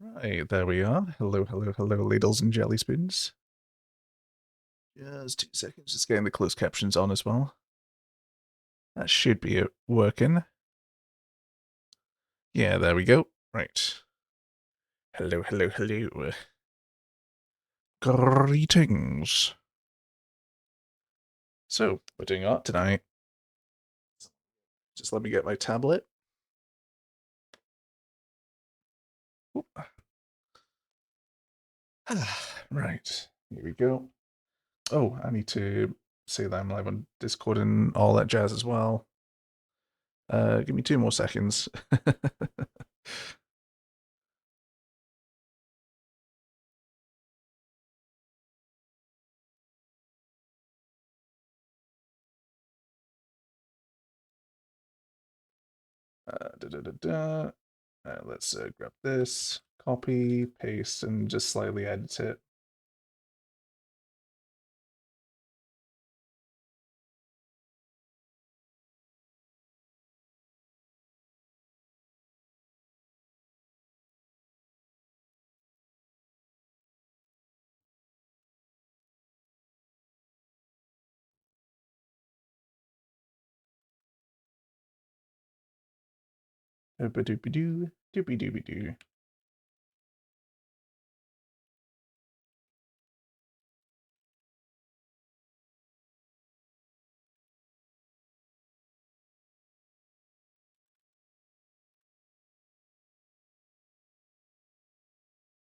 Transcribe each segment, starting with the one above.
Right, there we are. Hello, hello, hello, ladles and jelly spoons. Just 2 seconds, just getting the closed captions on as well. That should be it working. Yeah, there we go. Right. Hello, hello, hello. Greetings. So, we're doing art tonight. Just let me get my tablet. Oop. Right, here we go. Oh, I need to say that I'm live on Discord and all that jazz as well. Give me 2 more seconds. Let's grab this, copy, paste, and just slightly edit it. Doopy-doopy-doo, doopy-doopy-doo.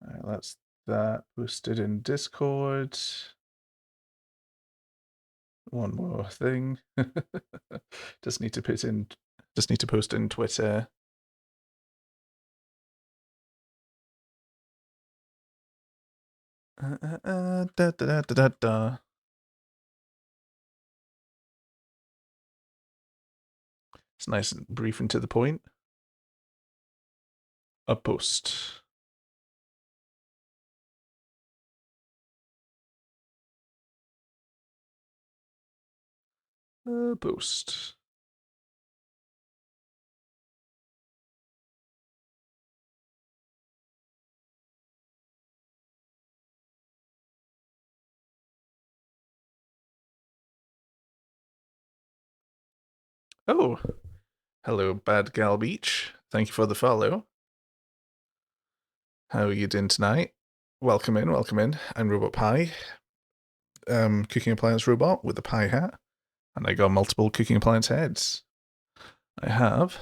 All right, that's that posted in Discord. One more thing. Just need to post in Twitter. Da, da, da, da, da. It's nice and brief and to the point. A post. A post. Oh, hello, Bad Gal Beach. Thank you for the follow. How are you doing tonight? Welcome in, welcome in. I'm Robot Pie, cooking appliance robot with a pie hat, and I got multiple cooking appliance heads. I have.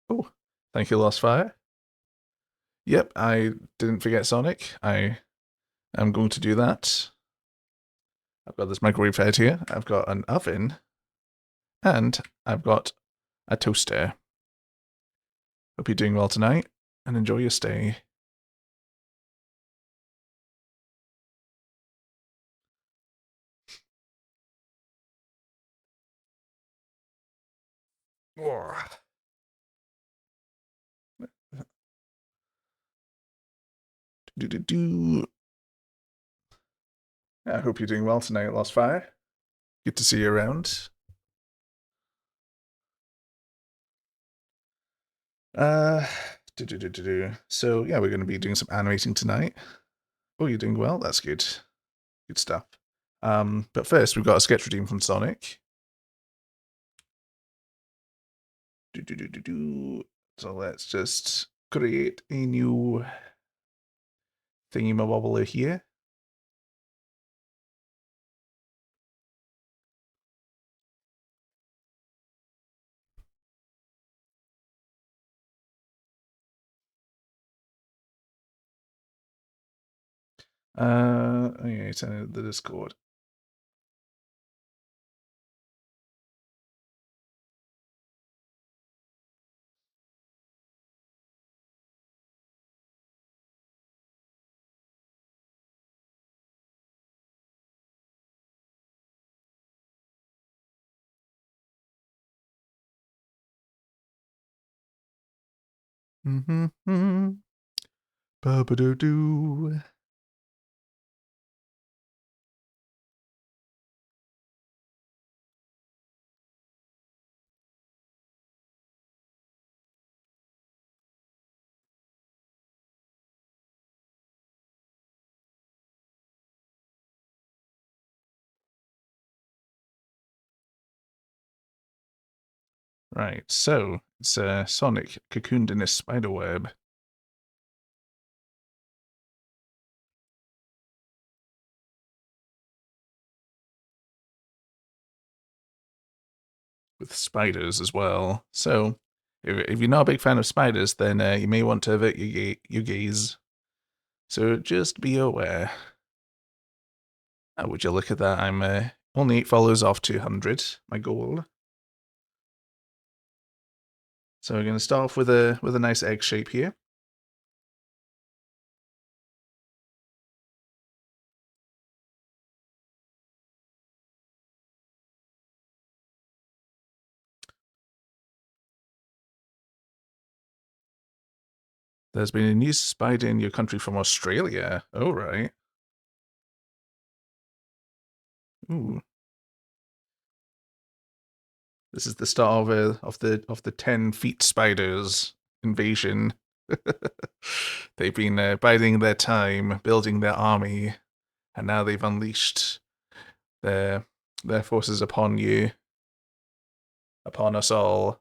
Oh, thank you, Lost Fire. Yep, I didn't forget Sonic. I am going to do that. I've got this microwave head here. I've got an oven, and I've got a toaster. Hope you're doing well tonight, and enjoy your stay. Do do do. I hope you're doing well tonight, Lost Fire. Good to see you around. Uh, So yeah, we're going to be doing some animating tonight. Oh, you're doing well. That's good. Good stuff. But first, we've got a sketch redeem from Sonic. So let's just create a new thingy-mabobbler here. Okay, send it to the Discord. Ba-ba-doo-doo. Right, so it's Sonic cocooned in a spider web. With spiders as well. So, if you're not a big fan of spiders, then you may want to avert your gaze. So just be aware. Oh, would you look at that? I'm only 8 followers off 200, my goal. So we're going to start off with a nice egg shape here. There's been a new spider in your country from Australia. Oh, right. Ooh. This is the start of the 10 feet spiders invasion. They've been biding their time, building their army, and now they've unleashed their their forces upon you, upon us all.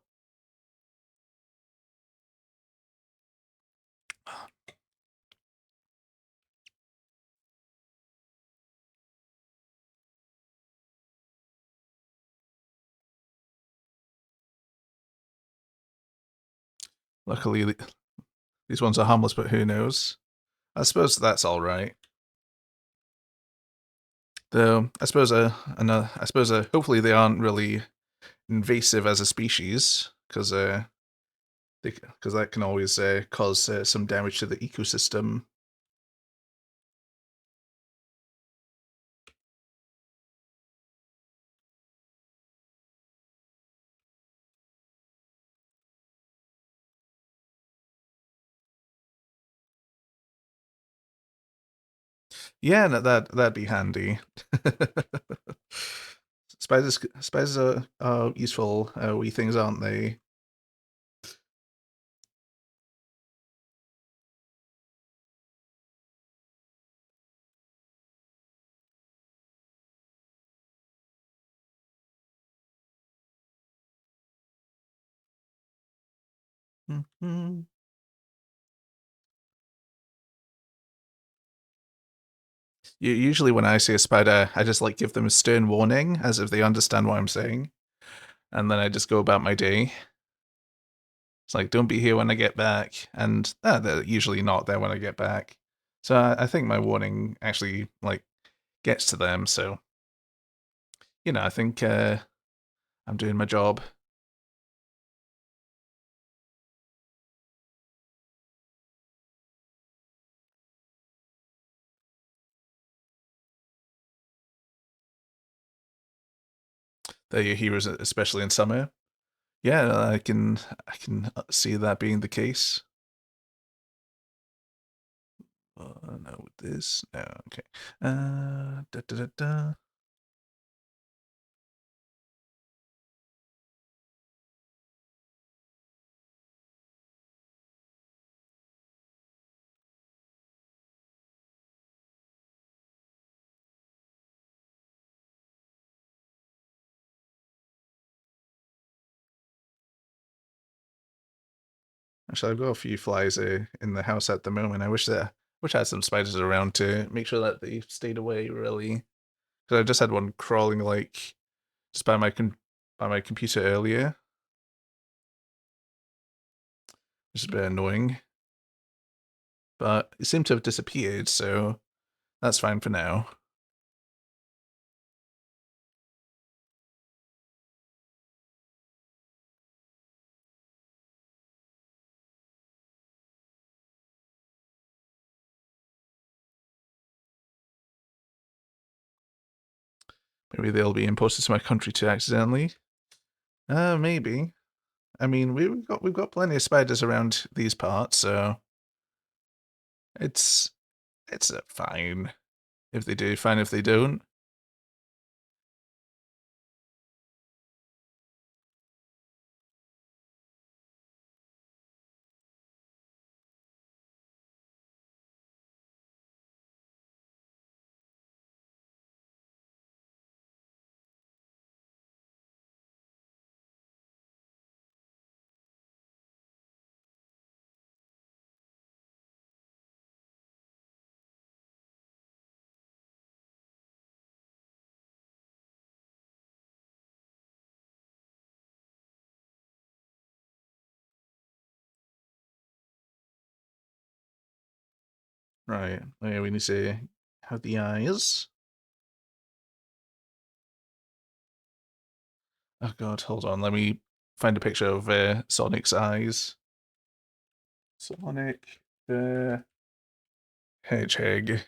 Luckily, these ones are harmless, but who knows? I suppose that's all right. Though I suppose hopefully they aren't really invasive as a species, because that can always cause some damage to the ecosystem. Yeah, that'd be handy. Spiders are useful wee things, aren't they? Mhm. Usually when I see a spider, I just like give them a stern warning as if they understand what I'm saying, and then I just go about my day. It's like, don't be here when I get back, and they're usually not there when I get back. So I think my warning actually like gets to them. So I think I'm doing my job. They're your heroes, especially in summer. Yeah, I can see that being the case. No, with this. No, okay. Da, da, da, da. Actually, I've got a few flies in the house at the moment. I wish I had some spiders around to make sure that they stayed away. Really, because I just had one crawling like just by my computer earlier, which is a bit annoying. But it seemed to have disappeared, so that's fine for now. Maybe they'll be imported to my country too accidentally. Maybe. I mean, we've got plenty of spiders around these parts, so it's it's fine if they do, fine if they don't. Right. Okay, we need to have the eyes. Oh god, hold on. Let me find a picture of Sonic's eyes. Sonic the Hedgehog.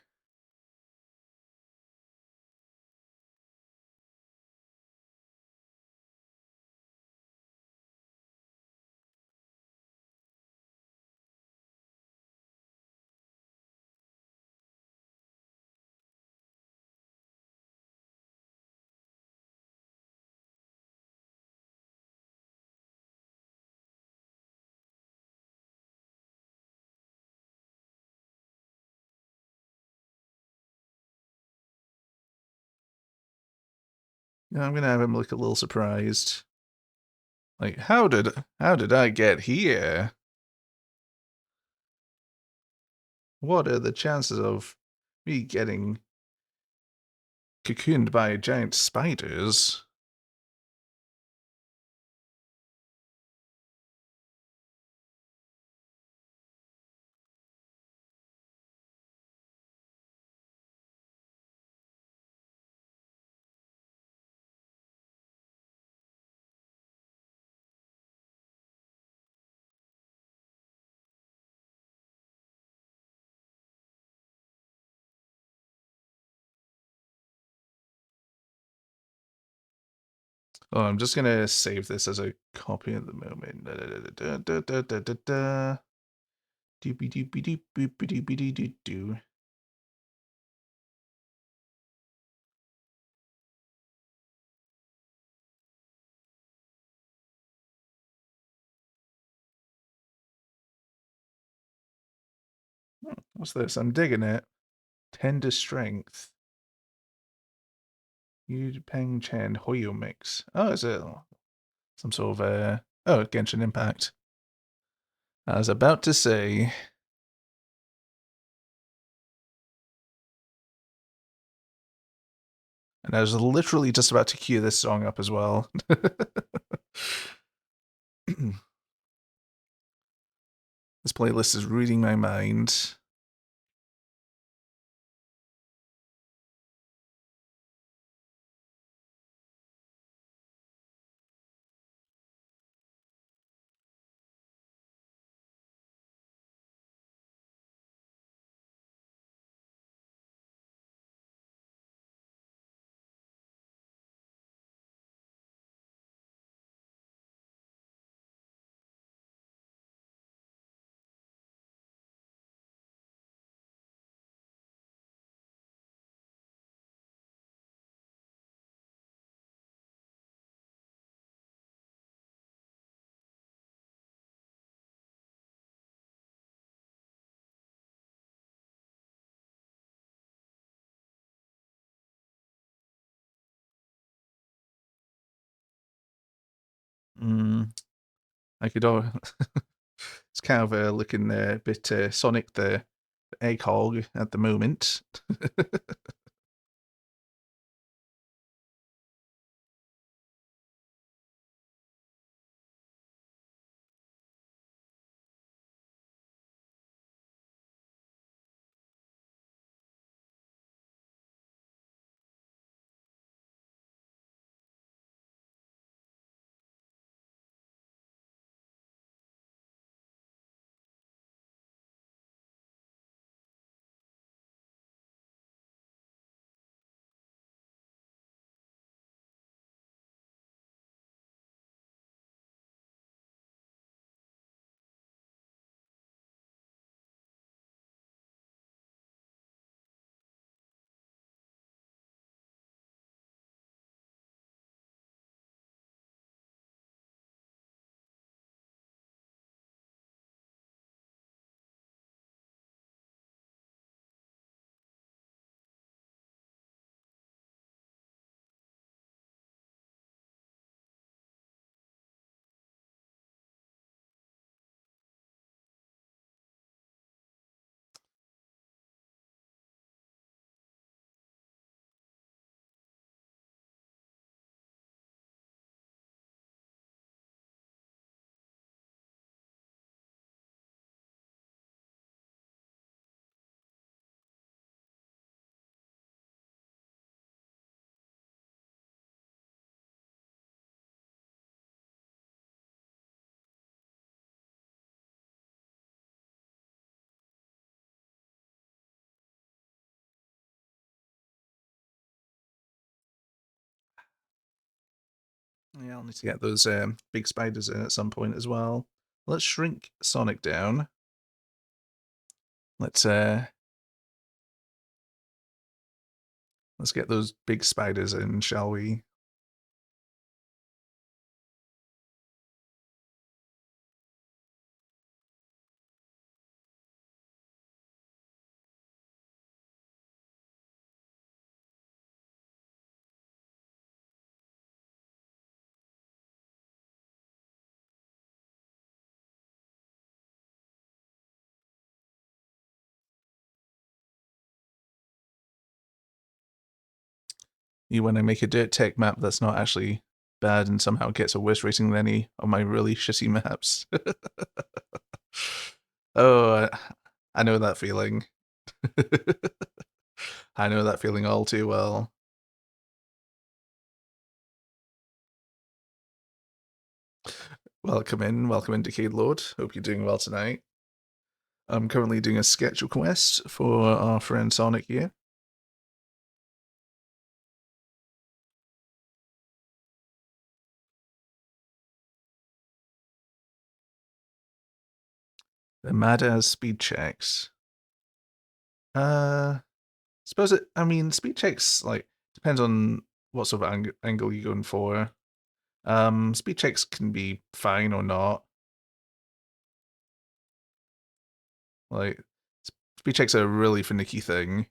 Yeah, I'm gonna have him look a little surprised. Like, how did I get here? What are the chances of me getting cocooned by giant spiders? Oh, I'm just gonna save this as a copy at the moment. Doopy doopy doop boopy doopy doo doo doo. What's this? I'm digging it. Tender strength. Yu Peng Chen Hoyo mix. Oh, is it some sort of oh, Genshin Impact. I was about to say. And I was literally just about to cue this song up as well. This playlist is reading my mind. I could all. It's kind of looking a bit Sonic the Egg Hog at the moment. Yeah, I'll need to get those big spiders in at some point as well. Let's shrink Sonic down. Let's get those big spiders in, shall we? You when I make a dirt tech map that's not actually bad and somehow gets a worse rating than any of my really shitty maps. Oh, I know that feeling. I know that feeling all too well. Welcome in, Decayed Lord. Hope you're doing well tonight. I'm currently doing a sketch request for our friend Sonic here. They're mad as speed checks. Suppose it. I mean, speed checks like depends on what sort of angle you're going for. Speed checks can be fine or not. Like, speed checks are a really finicky thing.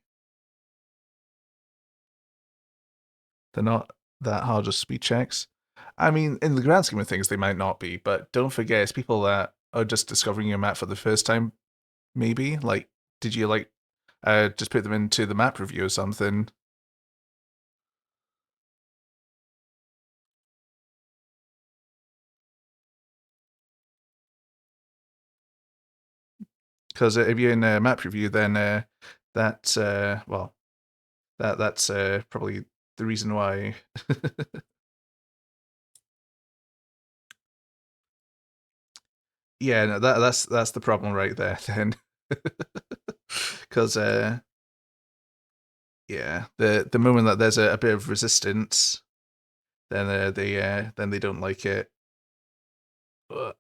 They're not that hard as speed checks. I mean, in the grand scheme of things, they might not be, but don't forget, it's people that are just discovering your map for the first time. Maybe like, did you like just put them into the map review or something? Because if you're in a map review, then that's well, that's probably the reason why. Yeah, no, that's the problem right there. Then, because yeah, the moment that there's a bit of resistance, then they don't like it. But,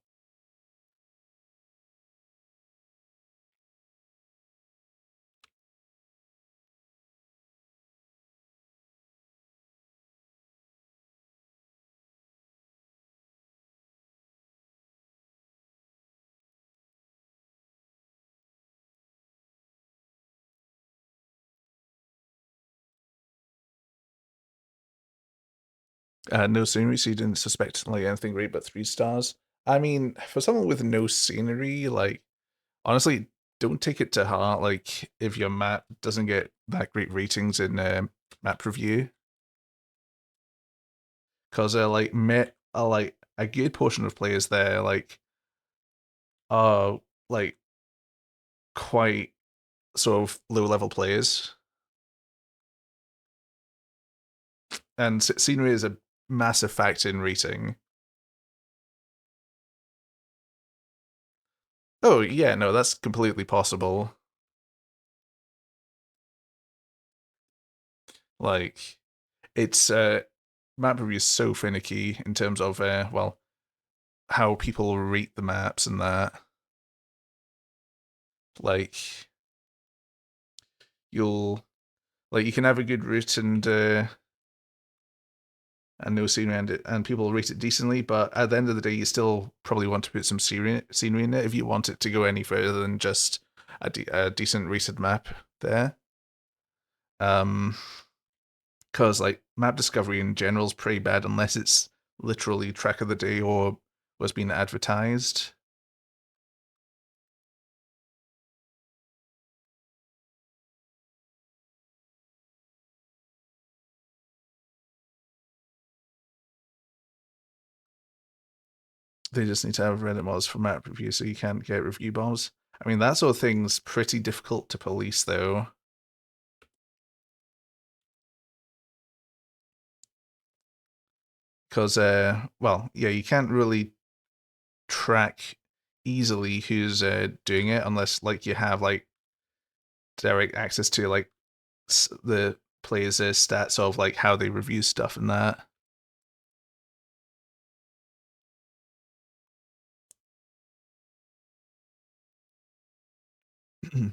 no scenery, so you didn't suspect like anything great but 3 stars. I mean, for someone with no scenery, like honestly, don't take it to heart. Like if your map doesn't get that great ratings in map review, because like met like a good portion of players there are like quite sort of low level players, and scenery is a massive factor in rating. Oh yeah, no, that's completely possible. Like it's map review is so finicky in terms of well how people rate the maps and that. Like you'll like you can have a good route and no scenery and people rate it decently, but at the end of the day, you still probably want to put some scenery in it if you want it to go any further than just a decent rated map there. Um, because like map discovery in general is pretty bad unless it's literally track of the day or was being advertised. They just need to have Reddit mods for map review so you can't get review bombs. I mean, that sort of thing's pretty difficult to police, though. Because, well, yeah, you can't really track easily who's doing it unless, like, you have, like, direct access to, like, the players' stats of, like, how they review stuff and that. Yeah,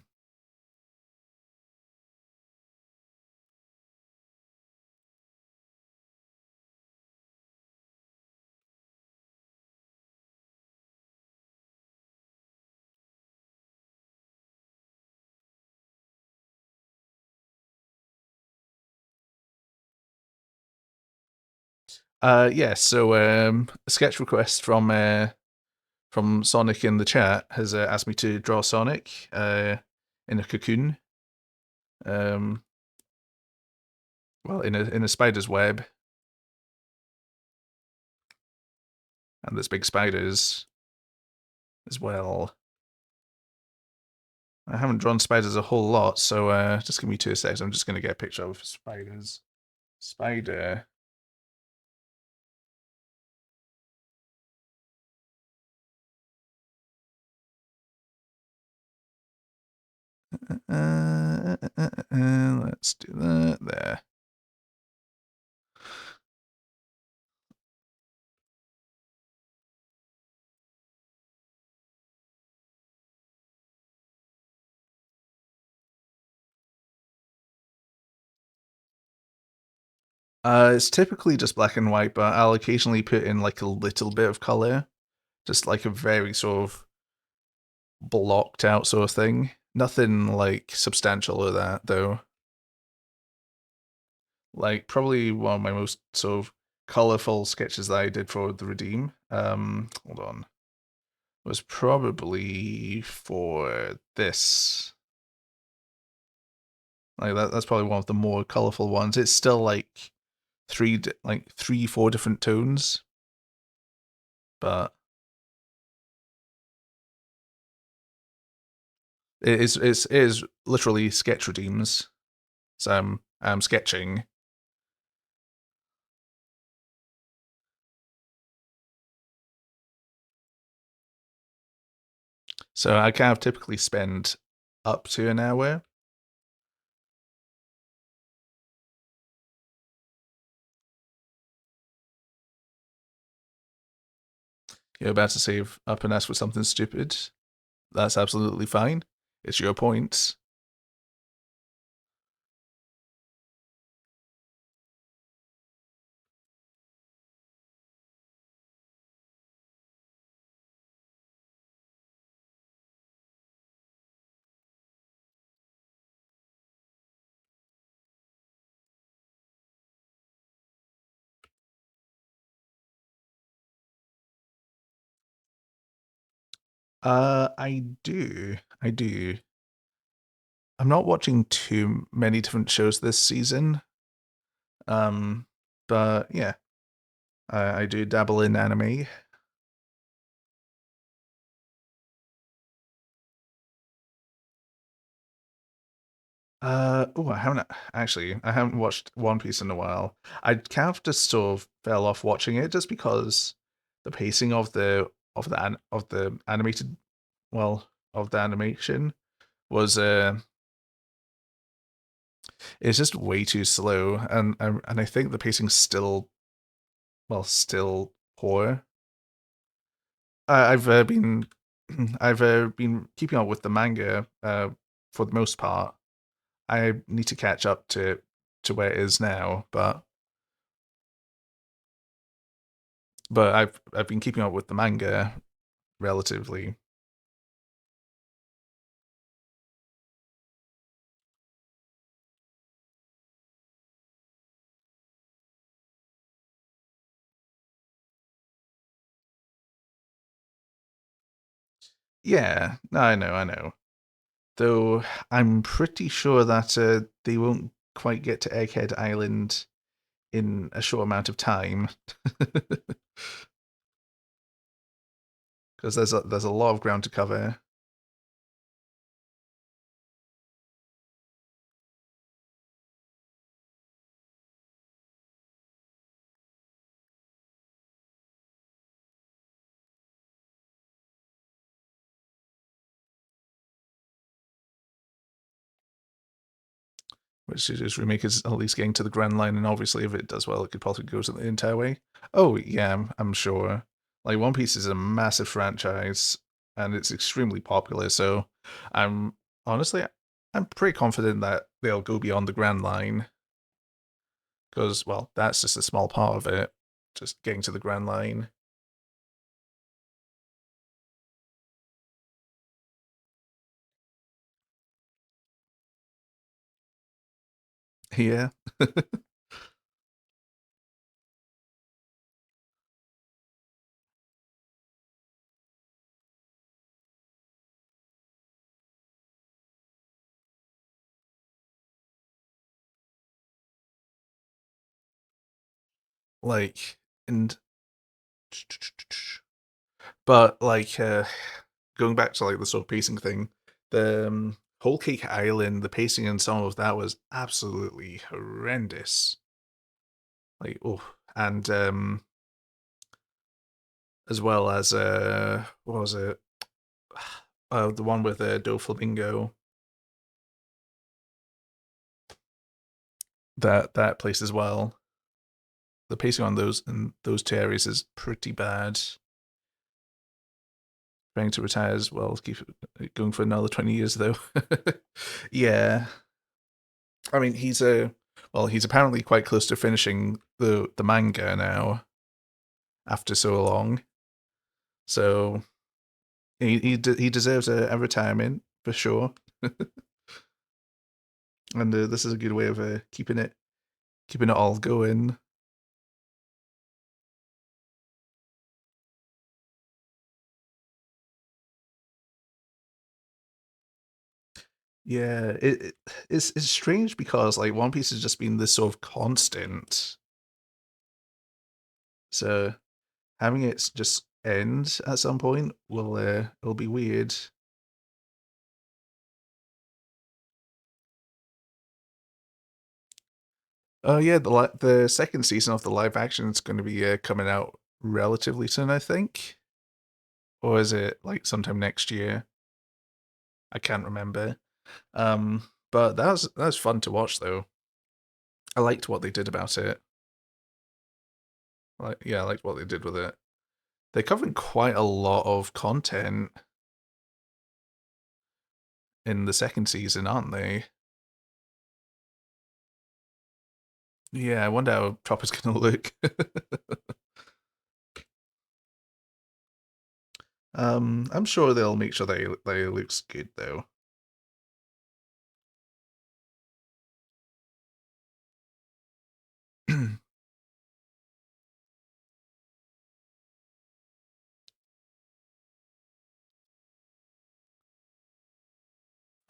so a sketch request from Sonic in the chat has asked me to draw Sonic in a cocoon. Well, in a spider's web, and there's big spiders as well. I haven't drawn spiders a whole lot, so just give me 2 seconds. I'm just going to get a picture of spiders. Spider. Let's do that there. It's typically just black and white, but I'll occasionally put in like a little bit of color, just like a very sort of blocked out sort of thing. Nothing like substantial or that though. Like probably one of my most sort of colorful sketches that I did for the Redeem. Hold on, was probably for this. Like that's probably one of the more colorful ones. It's still like three, 4 different tones, but it is literally sketch redeems. So I'm sketching. So I kind of typically spend up to an hour. You're about to save up and ask for something stupid. That's absolutely fine. It's your points. I do. I do. I'm not watching too many different shows this season. But yeah, I do dabble in anime. I haven't watched One Piece in a while. I kind of just sort of fell off watching it just because the pacing of the animated of the animation was it's just way too slow, and I think the pacing's still poor. I've been I've been keeping up with the manga for the most part. I need to catch up to where it is now, but I've been keeping up with the manga relatively. Yeah, I know. Though I'm pretty sure that they won't quite get to Egghead Island in a short amount of time, because there's a lot of ground to cover. Which this remake is at least getting to the Grand Line, and obviously, if it does well, it could possibly go to the entire way. Oh yeah, I'm sure. Like One Piece is a massive franchise, and it's extremely popular. So I'm honestly, I'm pretty confident that they'll go beyond the Grand Line. Because, well, that's just a small part of it. Just getting to the Grand Line. Yeah. Like, and but like going back to like the sort of pacing thing, the Whole Cake Island, the pacing in some of that was absolutely horrendous. Like, oh, and as well as what was it? The one with Doflamingo, that place as well. The pacing on those and those two areas is pretty bad. Trying to retire as well. Keep going for another 20 years though. Yeah, I mean he's a well, he's apparently quite close to finishing the manga now after so long. So he deserves a retirement for sure. And this is a good way of keeping it all going. Yeah, it's strange because like One Piece has just been this sort of constant. So having it just end at some point will be weird. Oh yeah, the second season of the live action is going to be coming out relatively soon, I think, or is it like sometime next year? I can't remember. But that was fun to watch though. I liked what they did about it. Like yeah, I liked what they did with it. They're covering quite a lot of content in the second season, aren't they? Yeah, I wonder how Chopper's gonna look. I'm sure they'll make sure they looks good though.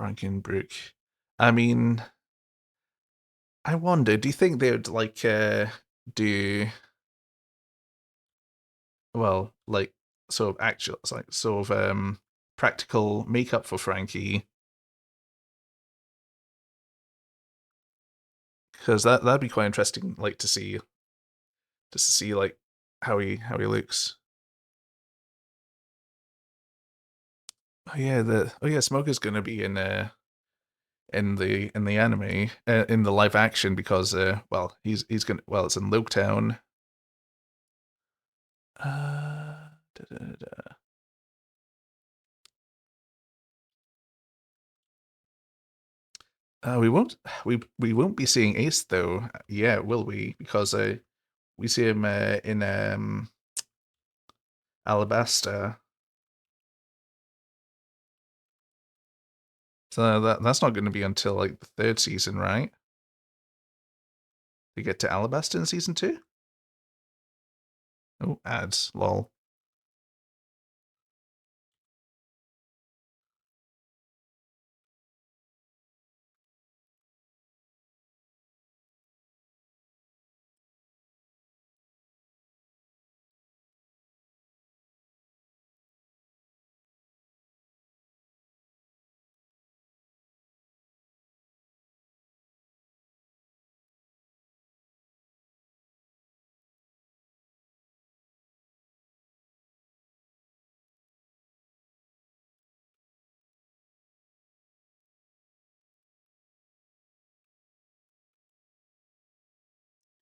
Frankenbrook. I mean, I wonder, do you think they would like do well, like sort of actual like sort of practical makeup for Frankie? Because that'd be quite interesting, like to see just to see like how he looks. Oh yeah, Smoker's gonna be in the anime in the live action because well he's gonna well it's in Loketown. Da, da, da. We won't we won't be seeing Ace though. Yeah, will we? Because we see him in Alabasta. So that's not going to be until like the third season, right? We get to Alabasta in season two. Oh, ads, lol.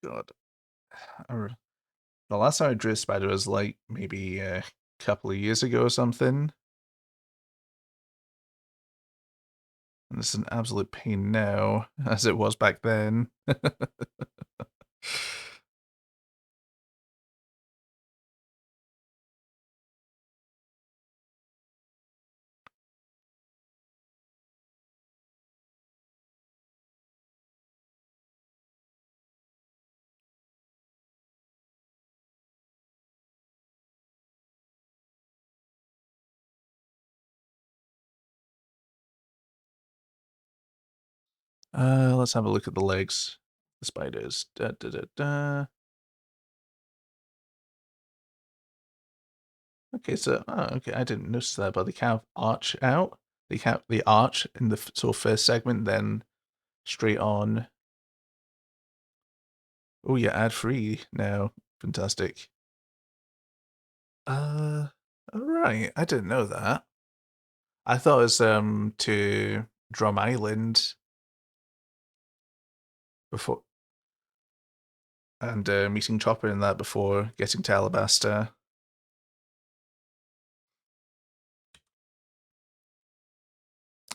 God, the last time I drew a spider was like maybe a couple of years ago or something. And this is an absolute pain now, as it was back then. Let's have a look at the legs. The spiders. Da, da, da, da. Okay, so okay, I didn't notice that, but they kind of arch out. They have the arch in the sort of first segment, then straight on. Oh yeah, ad free now. Fantastic. Uh, all right. I didn't know that. I thought it was to Drum Island before, and meeting Chopper in that before getting to Alabasta.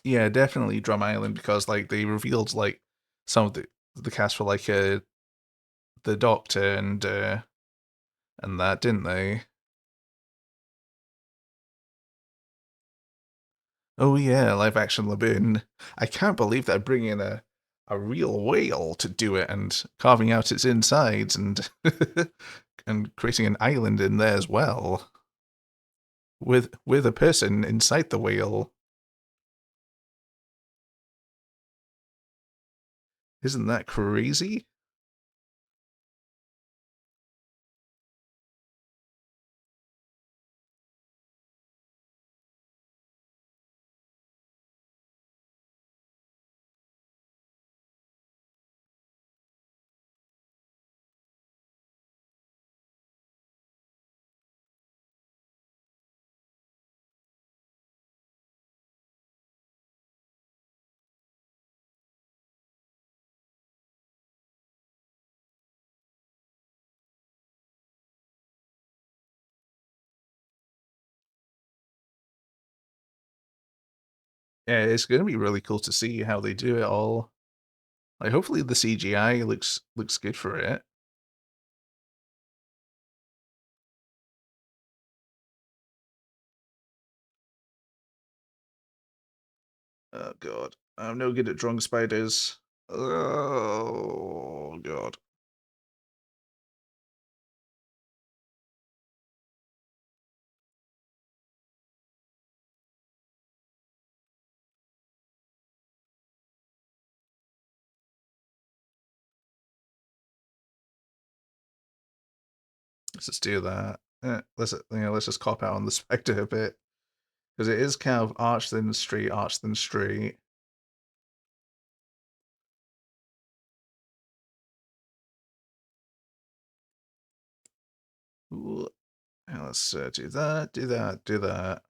Yeah, definitely Drum Island because like they revealed like some of the cast for like the Doctor and that, didn't they? Oh yeah, live action Laboon. I can't believe they're bringing a real whale to do it and carving out its insides and and creating an island in there as well with a person inside the whale. Isn't that crazy? Yeah, it's going to be really cool to see how they do it all. Like, hopefully the CGI looks good for it. Oh god, I'm no good at drawing spiders. Oh god. Let's just do that. Let's just cop out on the spider a bit because it is kind of arch then straight. Ooh. And let's do that, do that, do that.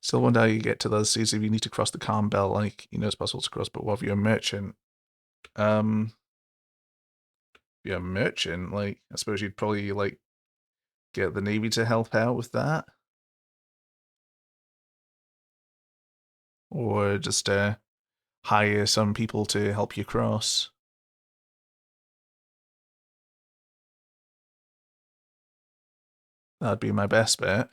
Still wonder how you get to those seas if you need to cross the calm belt, like you know it's possible to cross, but what if you're a merchant? Um, if you're a merchant, like I suppose you'd probably like get the navy to help out with that, or just hire some people to help you cross. That'd be my best bet.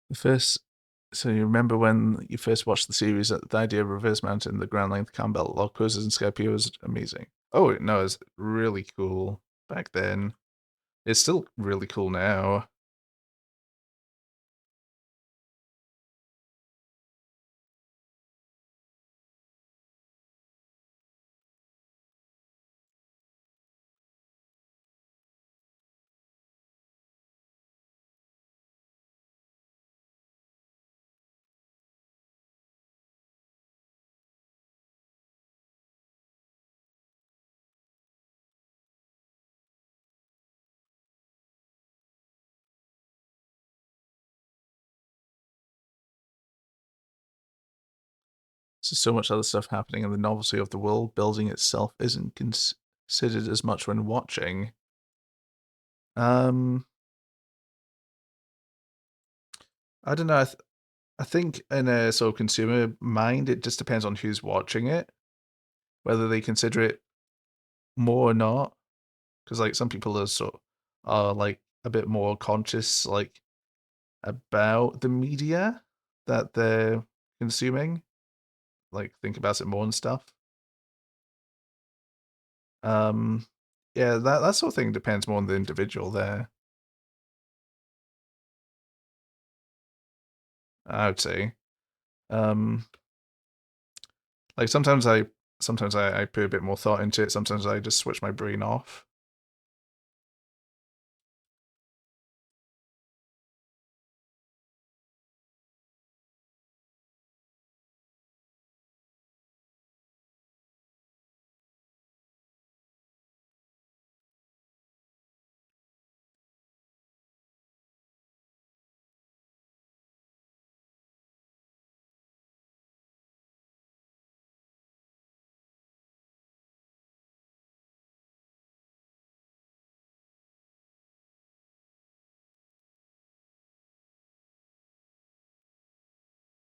The first So you remember when you first watched the series, the idea of reverse mounting the ground length cam belt log coasters and Scorpio was amazing. Oh no, it's really cool back then. It's still really cool now. There's so much other stuff happening, and the novelty of the world building itself isn't considered as much when watching. I don't know. I think in a sort of consumer mind, it just depends on who's watching it, whether they consider it more or not. Because like some people are like a bit more conscious, like about the media that they're consuming, like think about it more and stuff. Um, yeah, that sort of thing depends more on the individual there, I would say. Um, like sometimes I put a bit more thought into it. Sometimes I just switch my brain off.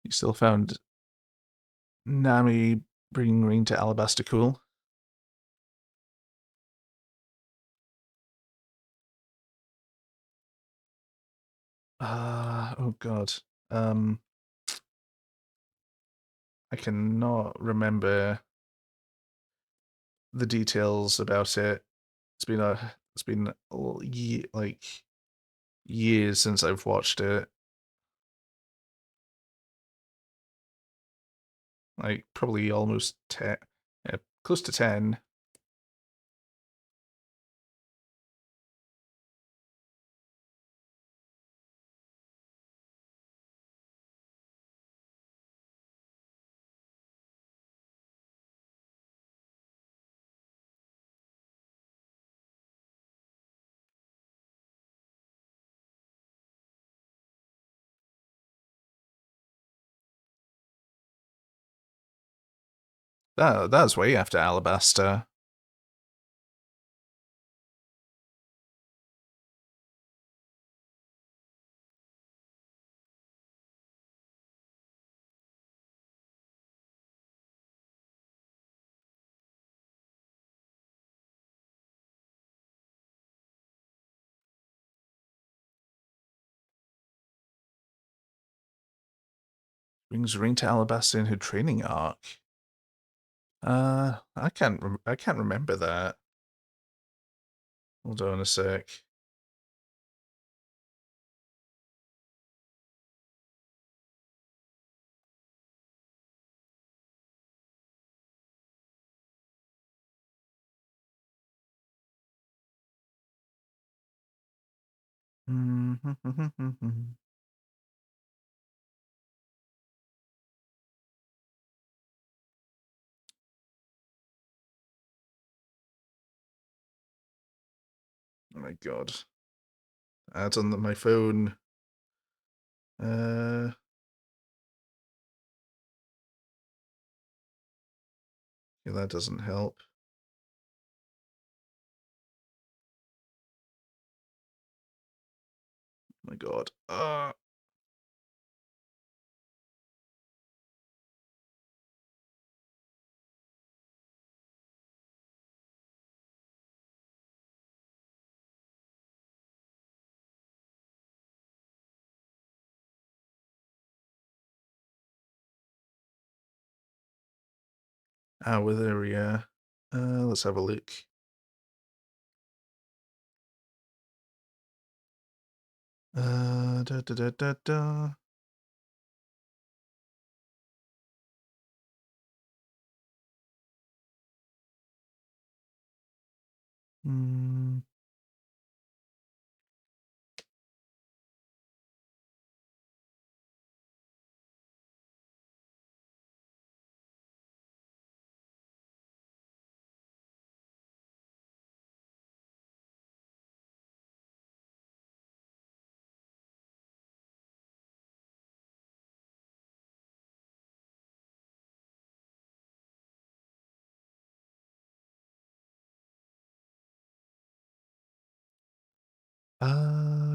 You still found Nami bringing Ring to Alabaster cool. Oh god. Um, I cannot remember the details about it. It's been like years since I've watched it. Like probably almost 10, yeah, close to 10. That was way after Alabaster. Brings Ring to Alabaster in her training arc. I can't remember that. Hold on a sec. Oh my god. Ads on my phone. Uh, yeah, that doesn't help. Oh my god. Our area. Let's have a look. Da da da da da. Hmm.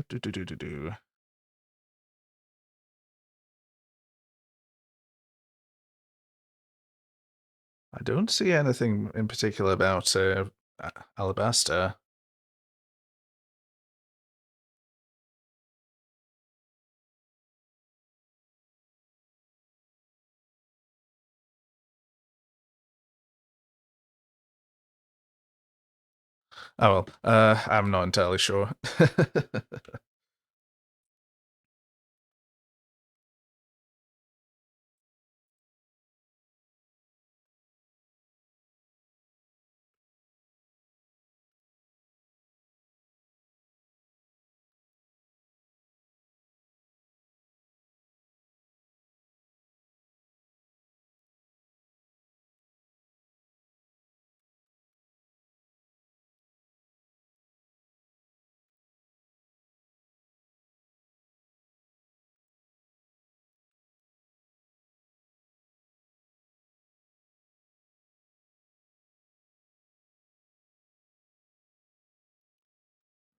Do do do do do. I don't see anything in particular about Alabaster. Oh well, I'm not entirely sure.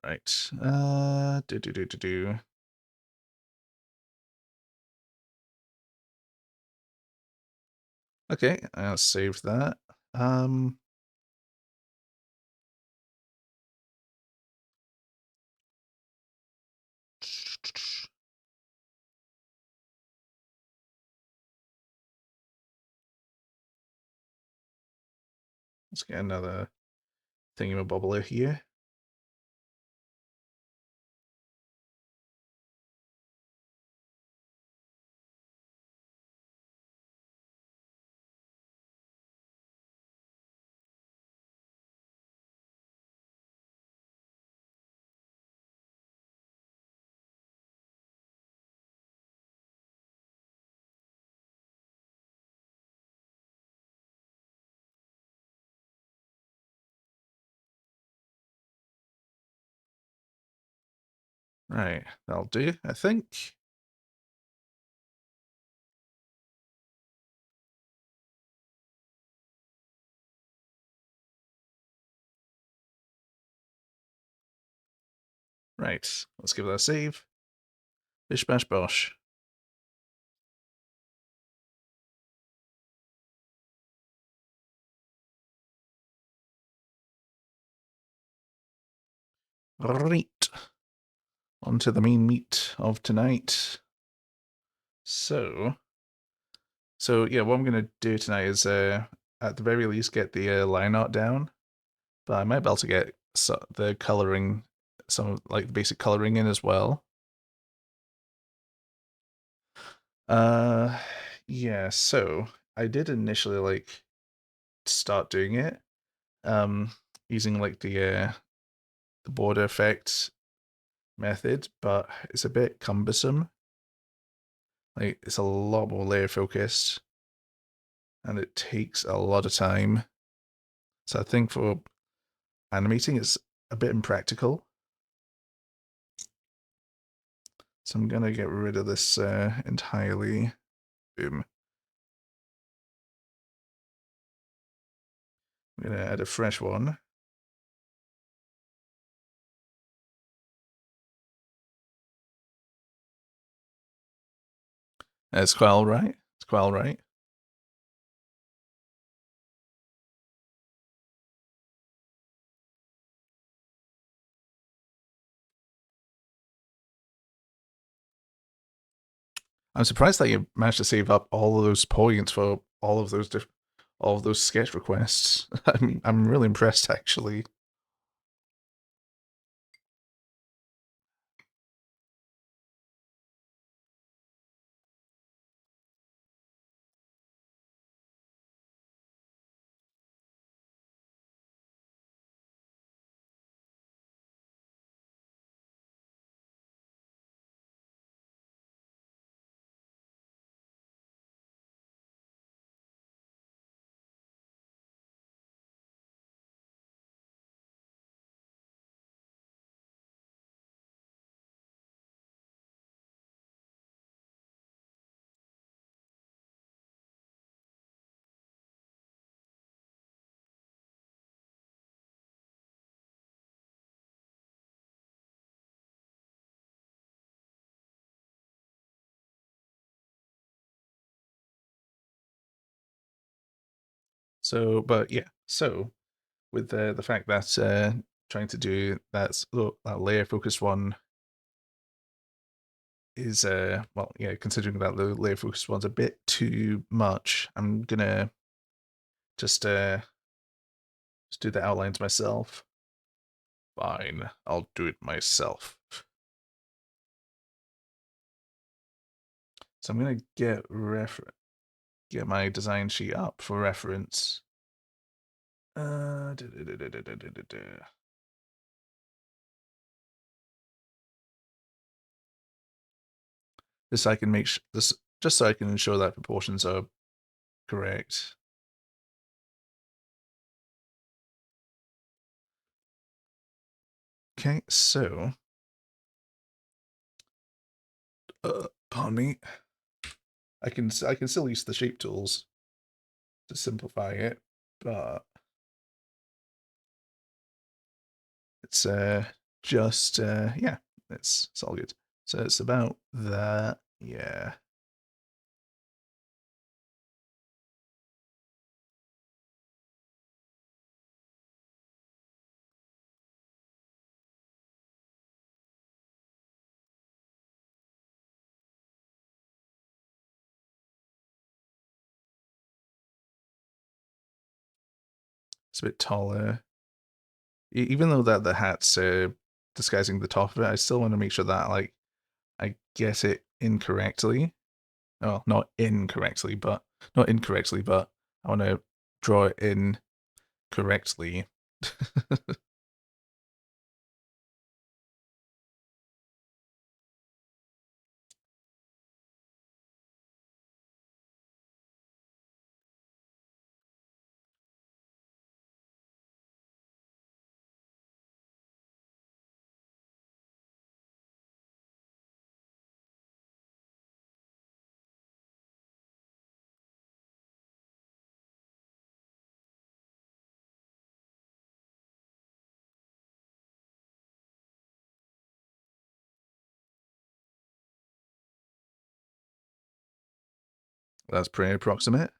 Right. Do do do do do. Okay, I'll save that. Let's get another thingamabobbler here. Right, that'll do, I think. Right, let's give that a save. Bish bash bosh. Right. On to the main meat of tonight. So yeah, what I'm gonna do tonight is at the very least get the line art down, but I might be able to get the coloring, some like the basic coloring in as well. Uh, yeah. So I did initially like start doing it, um, using like the border effect method, but it's a bit cumbersome. Like it's a lot more layer focused, and it takes a lot of time. So I think for animating, it's a bit impractical. So I'm gonna get rid of this entirely. Boom. I'm gonna add a fresh one. It's quite all right. It's quite all right. I'm surprised that you managed to save up all of those points for all of those all of those sketch requests. I'm really impressed, actually. So, but yeah, so with the fact that trying to do that layer focused one is well, yeah, considering that the layer focused one's a bit too much, I'm gonna just do the outlines myself. Fine, I'll do it myself. So I'm gonna get my design sheet up for reference. Uh, duh, duh, duh, duh, duh, duh, duh, duh, duh. Just so I can just so I can ensure that proportions are correct. Okay, so pardon me. I can still use the shape tools to simplify it, but it's just yeah, it's all good. So it's about that, yeah. It's a bit taller. Even though that the hat's disguising the top of it, I still want to make sure that like I get it incorrectly. Oh, not incorrectly, but I want to draw it in correctly. That's pretty approximate.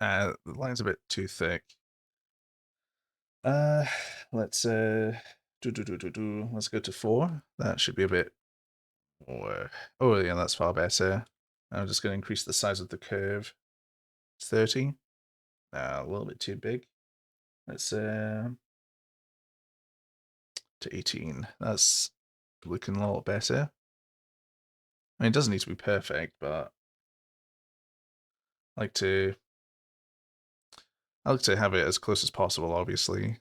The line's a bit too thick. Uh, let's let's go to 4. That should be a bit more. Oh yeah, that's far better. I'm just going to increase the size of the curve. 30. A little bit too big. Let's to 18. That's looking a lot better. I mean, it doesn't need to be perfect, but I like to have it as close as possible, obviously.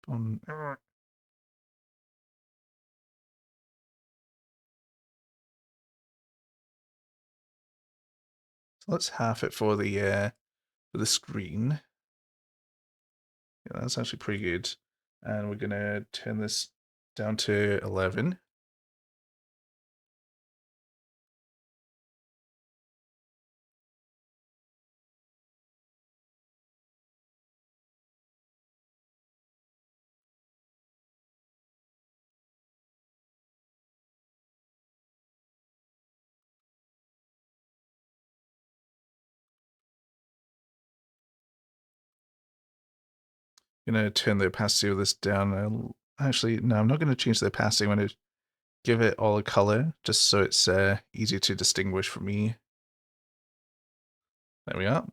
So let's half it for the screen. Yeah, that's actually pretty good. And we're gonna turn this down to 11. Gonna turn the opacity of this down. Actually, no, I'm not gonna change the opacity. I'm gonna give it all a color, just so it's easy to distinguish for me. There we are.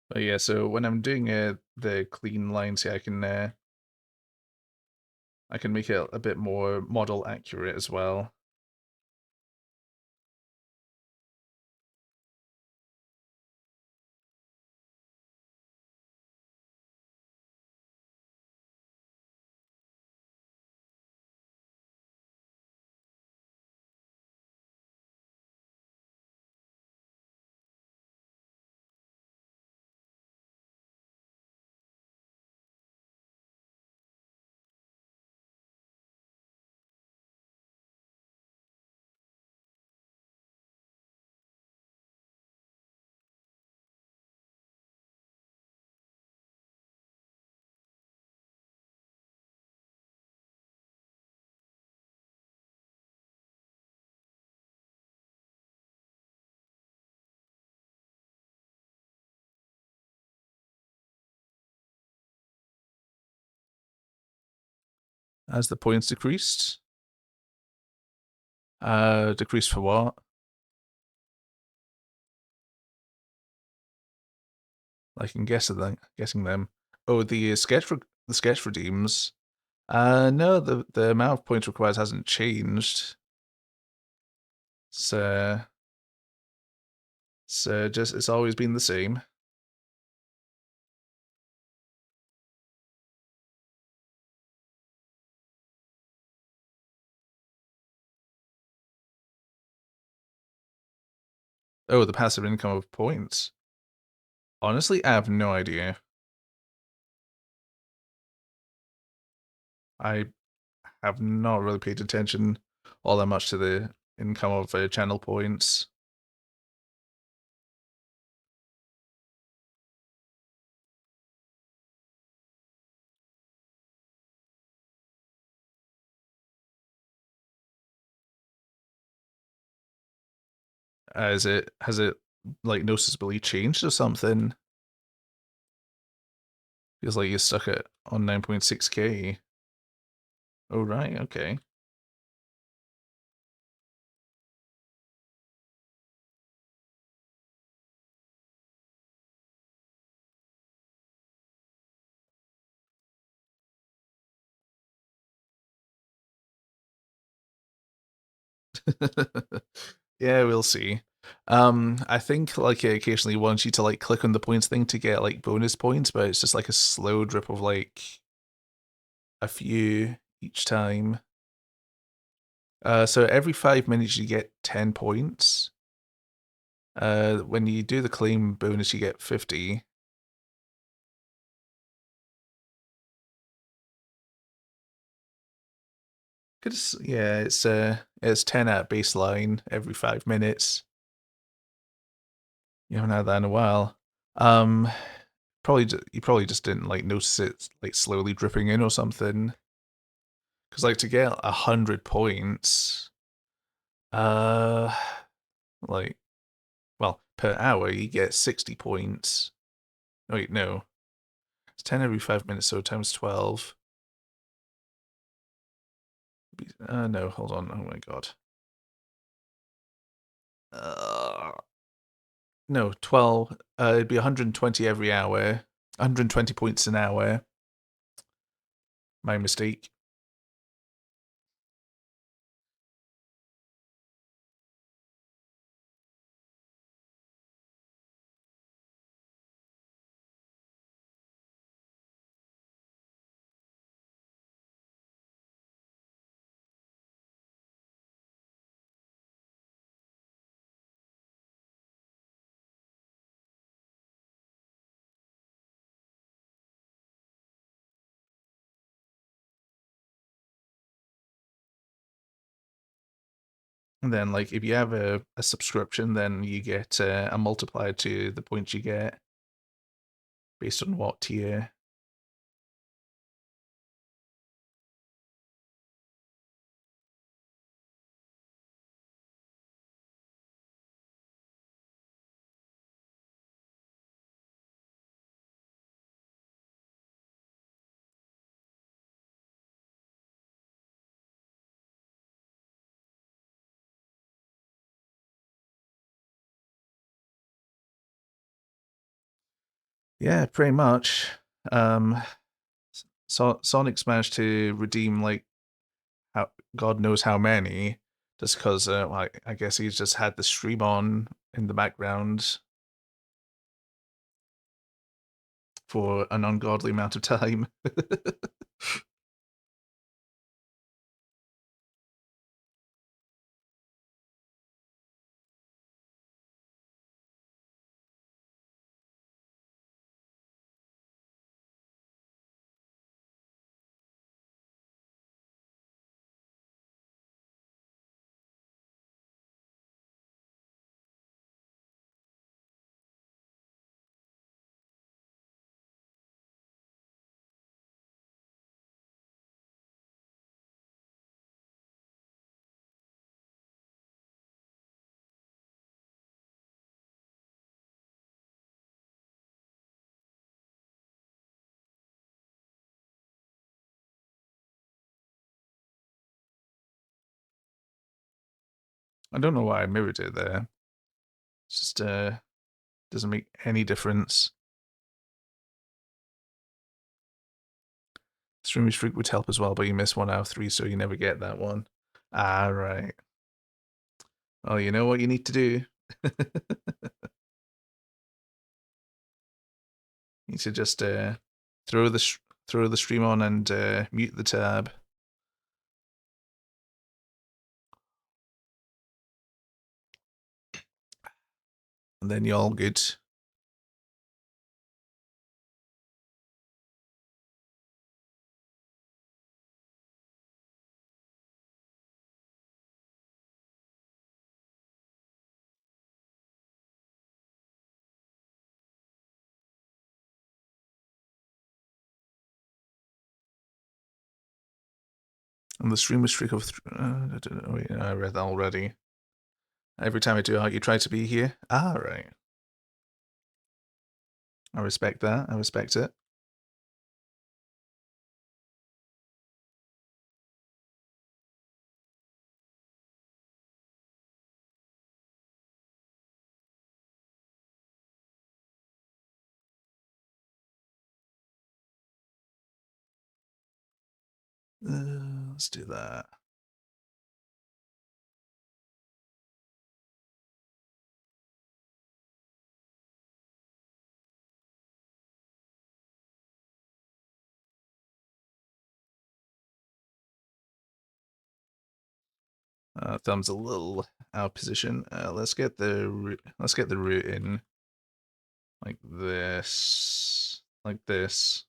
But yeah, so when I'm doing the clean lines here, I can make it a bit more model accurate as well. As the points decreased. Decreased for what? I can guessing them. Oh, the sketch redeems. No, the amount of points required hasn't changed. So just it's always been the same. Oh, the passive income of points. Honestly, I have no idea. I have not really paid attention all that much to the income of channel points. Has it like noticeably changed or something? Feels like you're stuck at on 9.6k. Oh right, okay. Yeah, we'll see. I think like it occasionally wants you to like click on the points thing to get like bonus points, but it's just like a slow drip of like a few each time. So every 5 minutes you get 10 points. When you do the claim bonus, you get 50. Yeah, it's 10 at baseline every 5 minutes. You haven't had that in a while. Um, you probably just didn't like notice it like slowly dripping in or something. Because like to get 100 points, uh, like well per hour you get 60 points. Wait, no, it's 10 every 5 minutes, so times 12. No, hold on. Oh my god. Uh, no, 12. It'd be 120 every hour. 120 points an hour. My mistake. And then, like, if you have a subscription, then you get a multiplier to the points you get based on what tier. Yeah, pretty much. Um, Sonic's managed to redeem like how God knows how many, just because like I guess he's just had the stream on in the background for an ungodly amount of time. I don't know why I mirrored it there. It's just doesn't make any difference. Stream Streak would help as well, but you miss 1 out of 3, so you never get that one. Ah, right. Well, you know what you need to do. You need to just throw throw the stream on and mute the tab, and then you're all good. And the streamer streak of I don't know. Wait, I read that already. Every time I do you try to be here. Ah, right. I respect that. I respect it. Let's do that. Thumb's a little out of position. Let's get the root in like this, like this.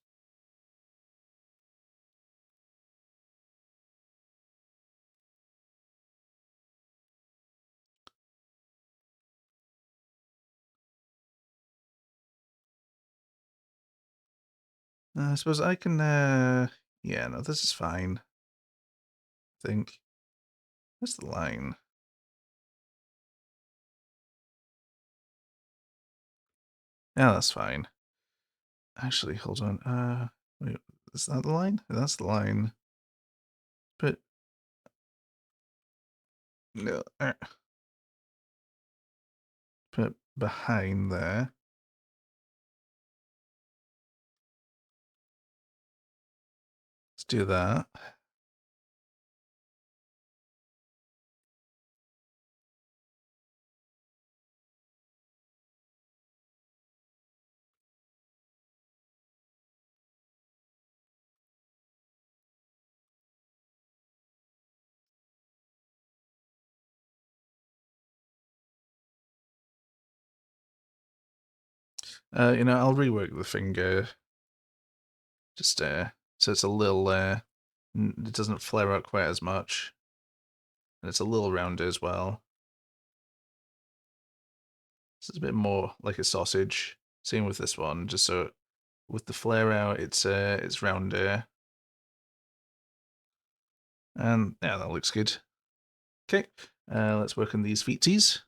I suppose I can. Yeah, no, this is fine. I think. Where's the line? Yeah, that's fine. Actually, hold on. Wait, is that the line? That's the line. But no, put behind there. Let's do that. I'll rework the finger just so it's a little it doesn't flare out quite as much, and it's a little rounder as well. This is a bit more like a sausage. Same with this one, just so with the flare out, it's rounder, and yeah, that looks good. Okay, let's work on these feetsies.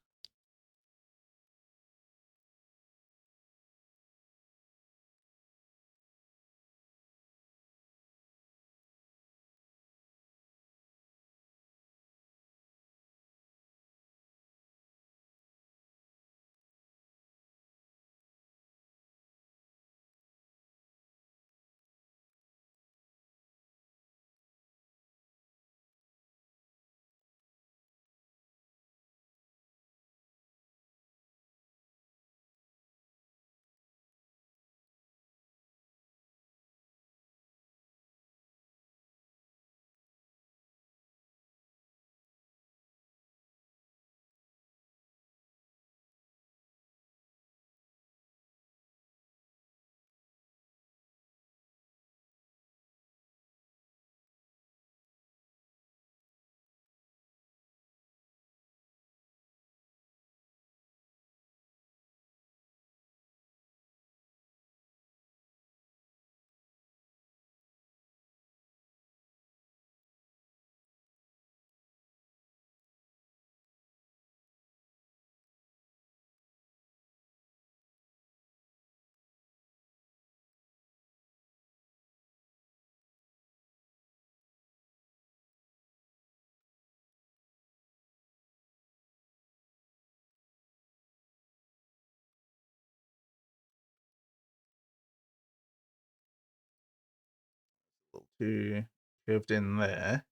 A little too curved in there.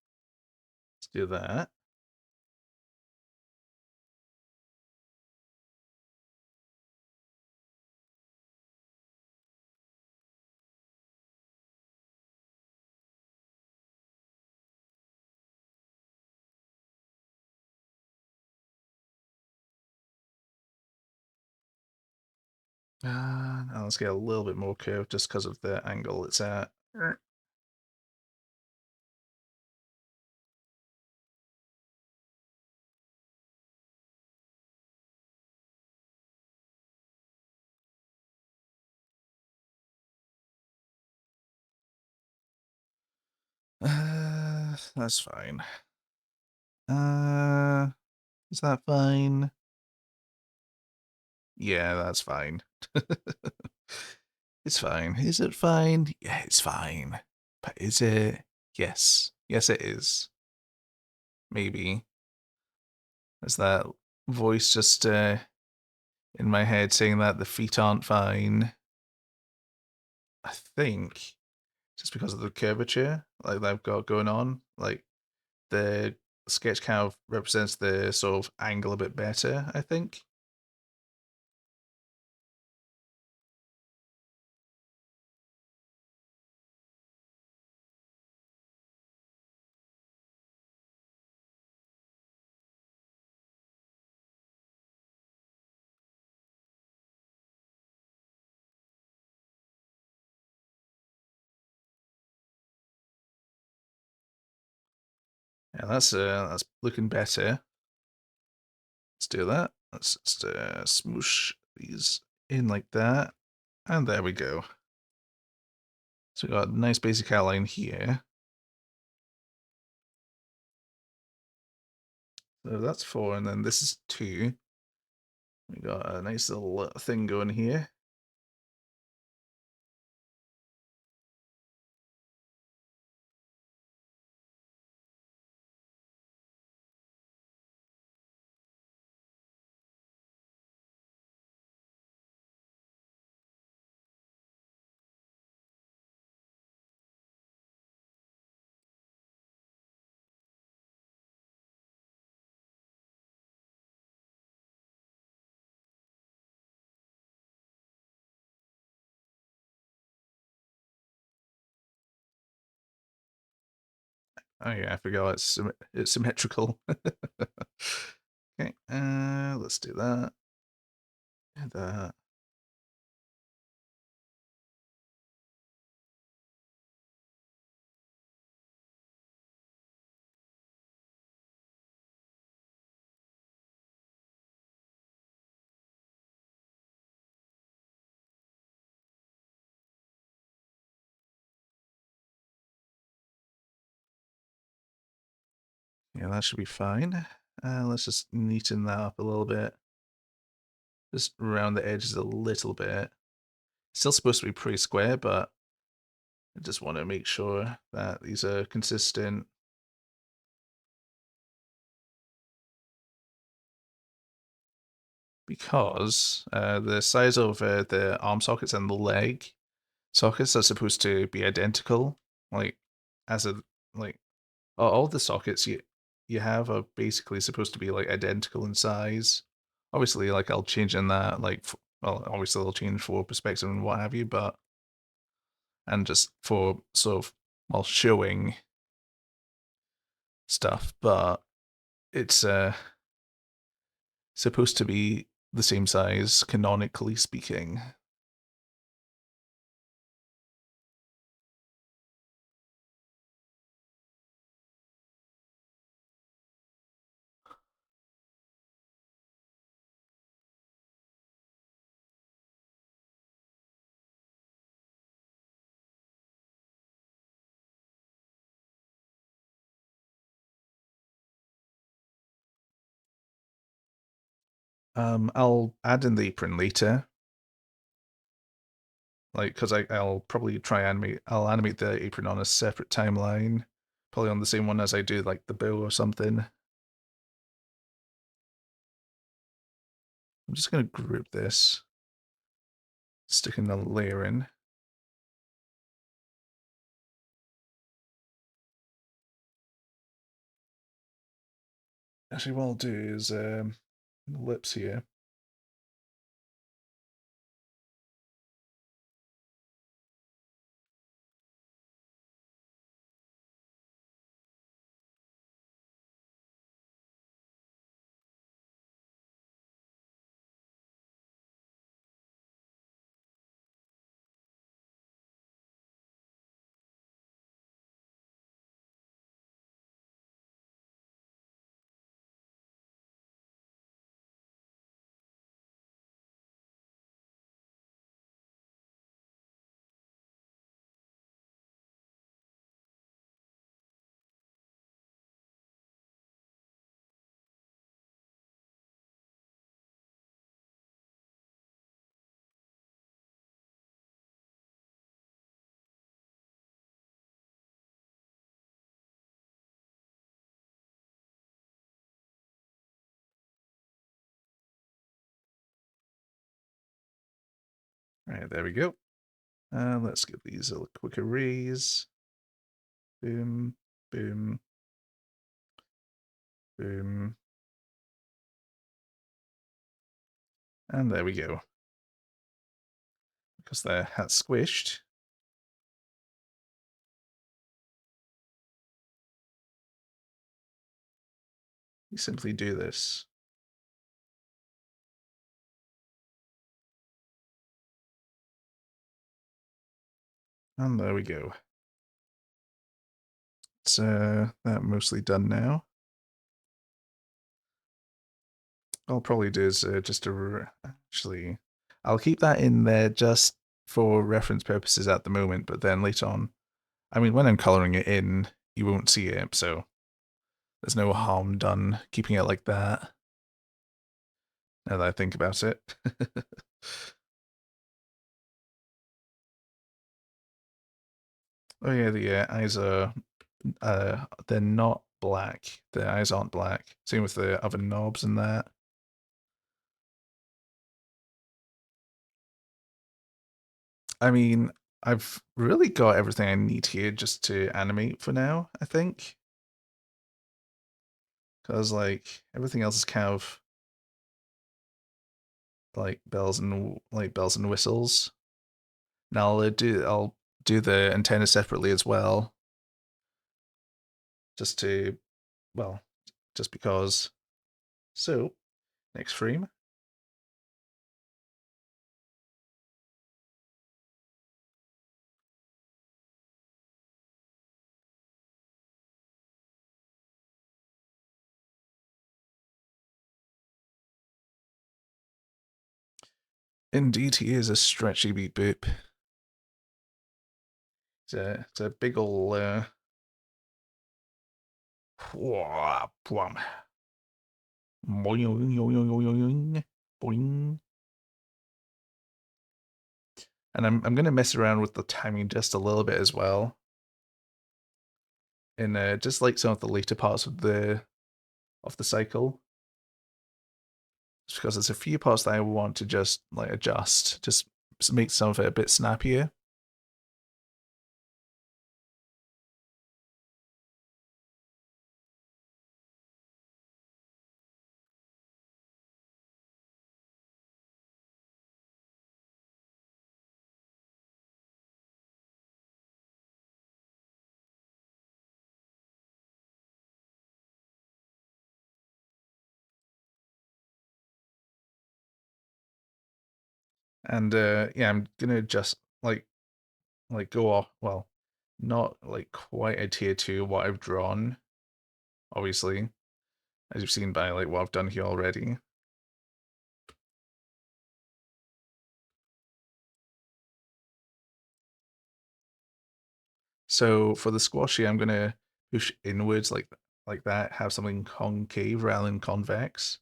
Let's do that. Now let's get a little bit more curved just because of the angle it's at. That's fine. Is that fine? Yeah, that's fine. It's fine. Is it fine? Yeah, it's fine. But is it? Yes. Yes, it is. Maybe. Is that voice just in my head saying that the feet aren't fine? I think just because of the curvature like that I've got going on. Like the sketch kind of represents the sort of angle a bit better, I think. that's looking better. Let's do that. Let's just smoosh these in like that. And there we go. So we got a nice basic outline here. So that's 4, and then this is 2. We got a nice little thing going here. Oh yeah, I forgot it's symmetrical. Okay, let's do that. And that. Yeah, that should be fine. Let's just neaten that up a little bit. Just round the edges a little bit. Still supposed to be pretty square, but I just want to make sure that these are consistent. Because the size of the arm sockets and the leg sockets are supposed to be identical. Like, as a, like, all the sockets you have are basically supposed to be like identical in size. Obviously, like I'll change in that, like, well, obviously they'll change for perspective and what have you, but and just for sort of well showing stuff, but it's supposed to be the same size canonically speaking. I'll add in the apron later, like because I'll probably try animate. I'll animate the apron on a separate timeline, probably on the same one as I do like the bow or something. I'm just gonna group this, sticking the layer in. Actually, what I'll do is lips here. All right, there we go. Let's give these a quick erase. Boom, boom, boom. And there we go. Because their hat's squished, you simply do this. And there we go. that mostly done now. I'll probably do is just a actually, I'll keep that in there just for reference purposes at the moment, but then later on, I mean, when I'm coloring it in, you won't see it, so there's no harm done keeping it like that. Now that I think about it. Oh yeah, the eyes are, they're not black. The eyes aren't black. Same with the other knobs and that. I mean, I've really got everything I need here just to animate for now, I think. Because, like, everything else is kind of like bells and whistles. Now I'll do the antenna separately as well, just to, well, just because. So, next frame. Indeed, he is a stretchy beat boop. It's a big ol' boing. Boing. And I'm gonna mess around with the timing just a little bit as well. In just like some of the later parts of the cycle. Just because there's a few parts that I want to just like adjust, just make some of it a bit snappier. And yeah, I'm gonna just like go off, well, not like quite adhere to what I've drawn, obviously, as you've seen by like what I've done here already. So for the squashy, I'm gonna push inwards like that, have something concave rather than convex.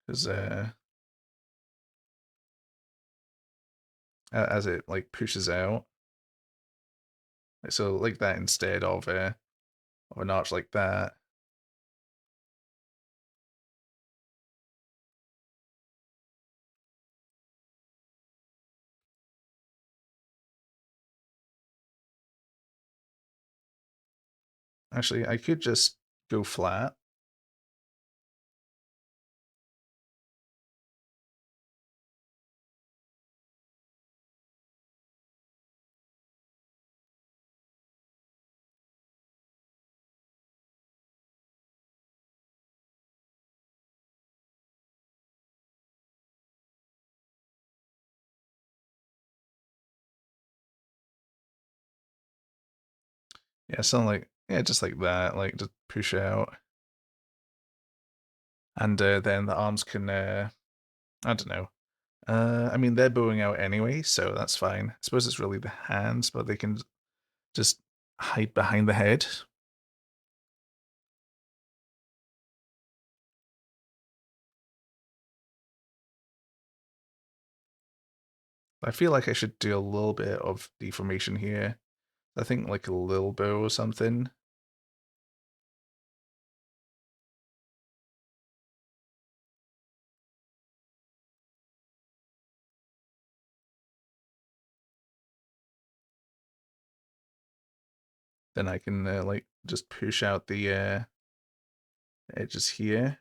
Because as it like pushes out, so like that instead of an arch like that. Actually, I could just go flat. Yeah, something like, yeah, just like that, like just push out. And then the arms can, I don't know. I mean, they're bowing out anyway, so that's fine. I suppose it's really the hands, but they can just hide behind the head. I feel like I should do a little bit of deformation here. I think like a little bow or something. Then I can like just push out the edges here.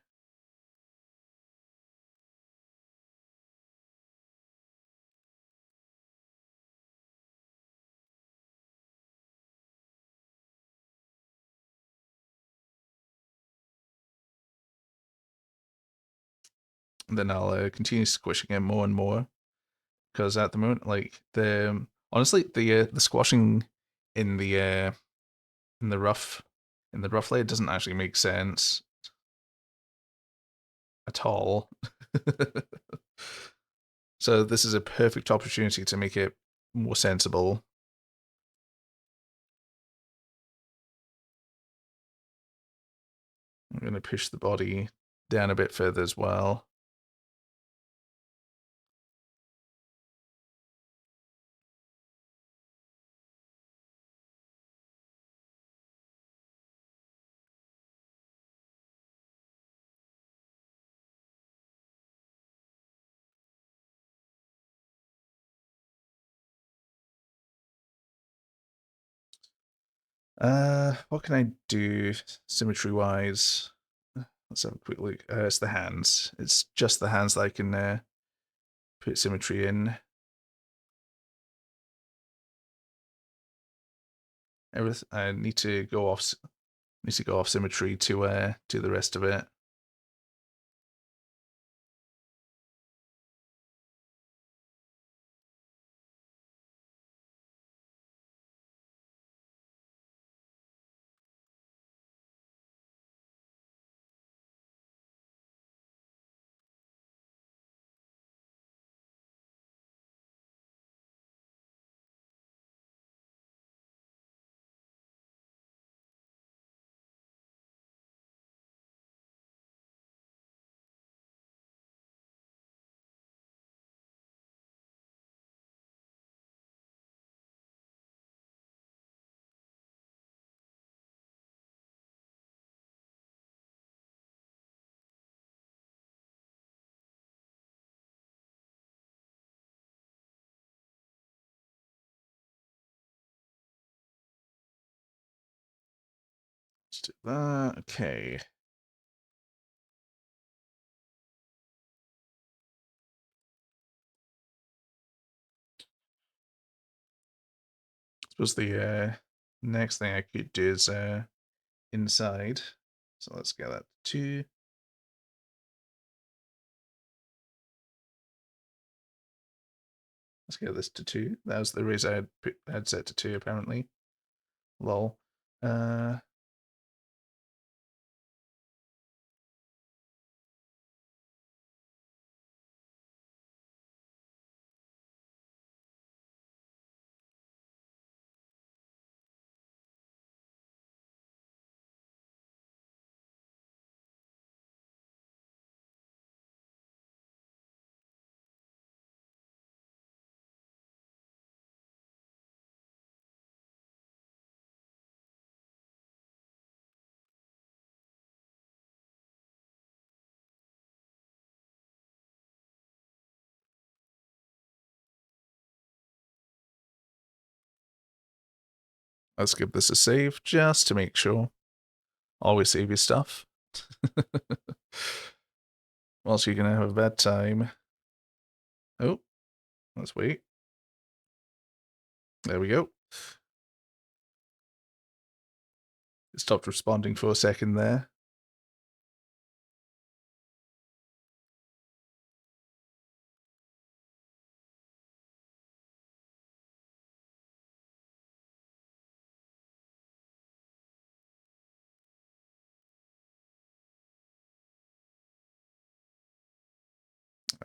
And then I'll continue squishing it more and more. Because at the moment, like Honestly, the squashing in in the rough in the rough layer doesn't actually make sense at all. So this is a perfect opportunity to make it more sensible. I'm going to push the body down a bit further as well. What can I do symmetry-wise? Let's have a quick look. It's the hands. It's just the hands that I can put symmetry in. Everything I need to go off. Need to go off symmetry to do the rest of it. Let's do that. Okay. I suppose the next thing I could do is inside. So let's get that to 2. Let's get this to 2. That was the raise had set to 2 apparently. Lol. Uh, let's give this a save just to make sure. Always save your stuff. Else you're gonna have a bad time. Oh, let's wait. There we go. It stopped responding for a second there.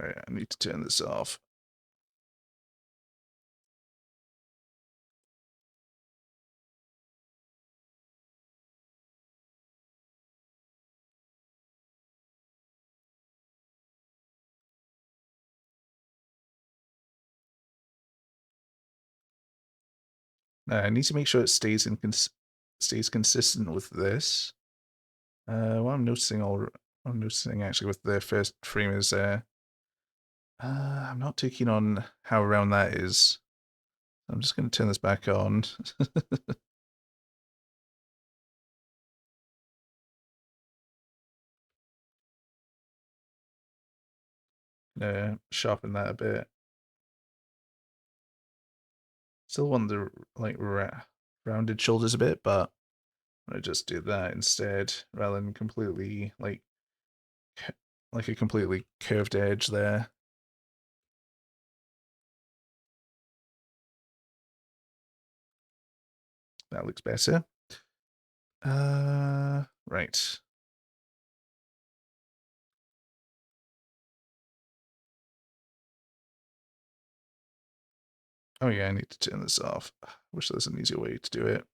Alright, I need to turn this off. Now I need to make sure it stays consistent with this. What I'm noticing actually with the first frame is I'm not too keen on how round that is. I'm just going to turn this back on. Sharpen that a bit. Still want the like rounded shoulders a bit, but I'm gonna just do that instead rather than completely like a completely curved edge there. That looks better. Right. Oh yeah, I need to turn this off. Wish there was an easier way to do it.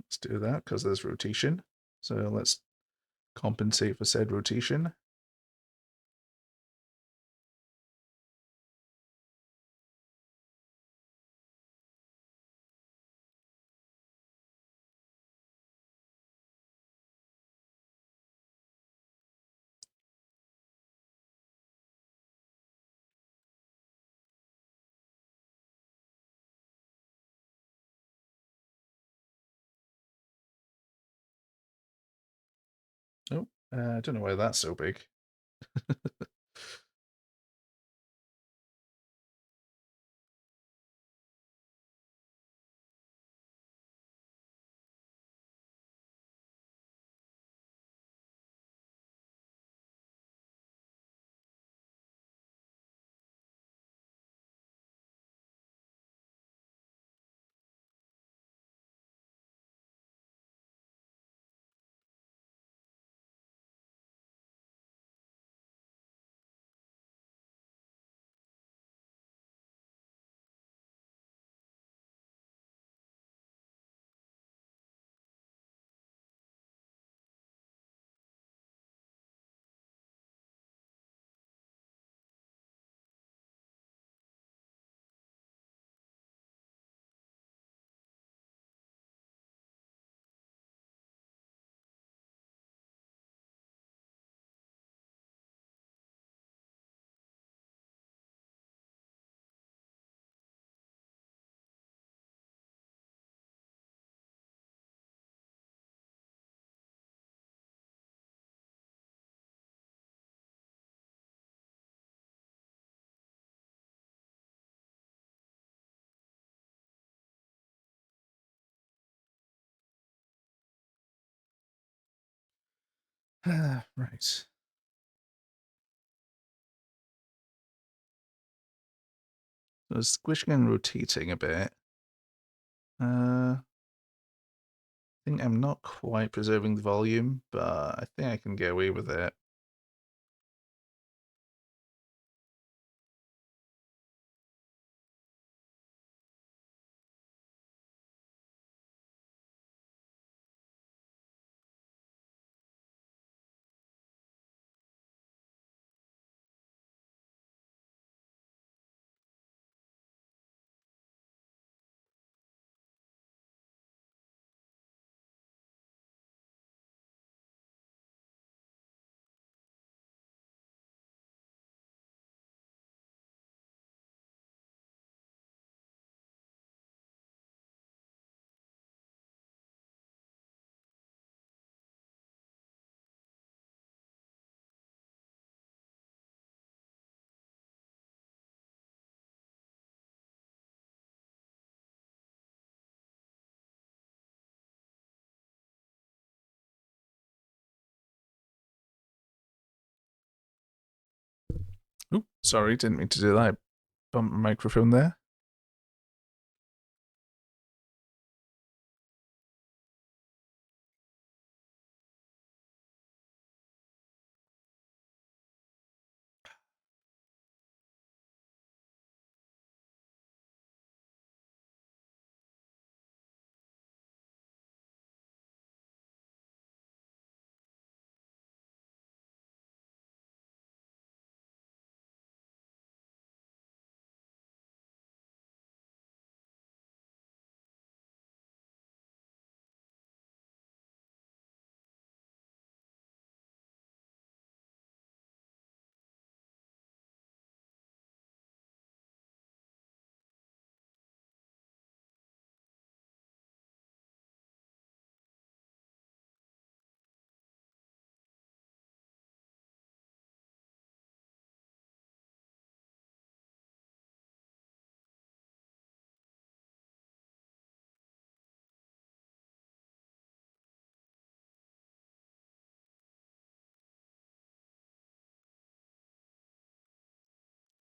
Let's do that because there's rotation. So let's compensate for said rotation. Oh, I don't know why that's so big. Right. So squishing and rotating a bit. I think I'm not quite preserving the volume, but I think I can get away with it. Ooh, sorry, didn't mean to do that. I bumped my microphone there.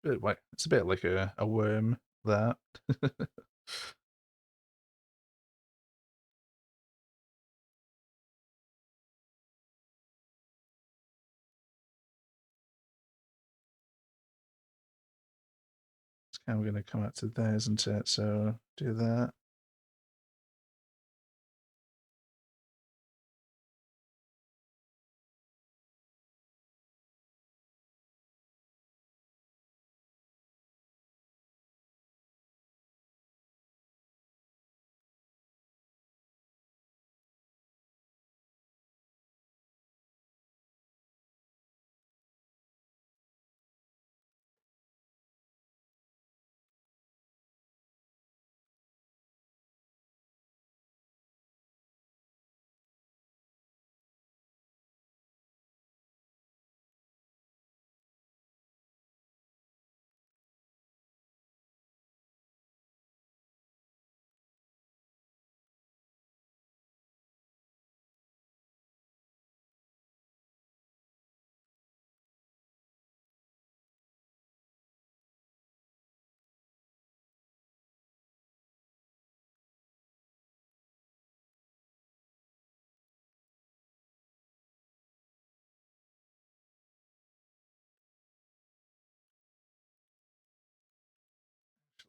It's a bit like a worm, that. It's kind of going to come out to there, isn't it? So do that.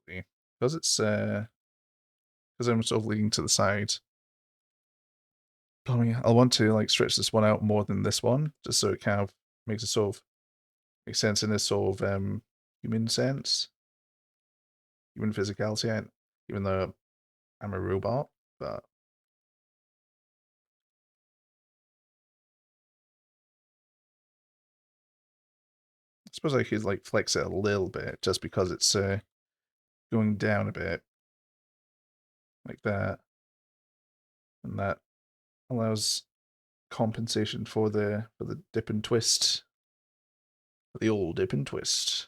Actually, because I'm sort of leaning to the side. I'll want to like stretch this one out more than this one, just so it kind of makes it sort of make sense in this sort of human sense, human physicality. Even though I'm a robot, but I suppose I could like flex it a little bit just because it's going down a bit like that, and that allows compensation for the dip and twist, for the old dip and twist.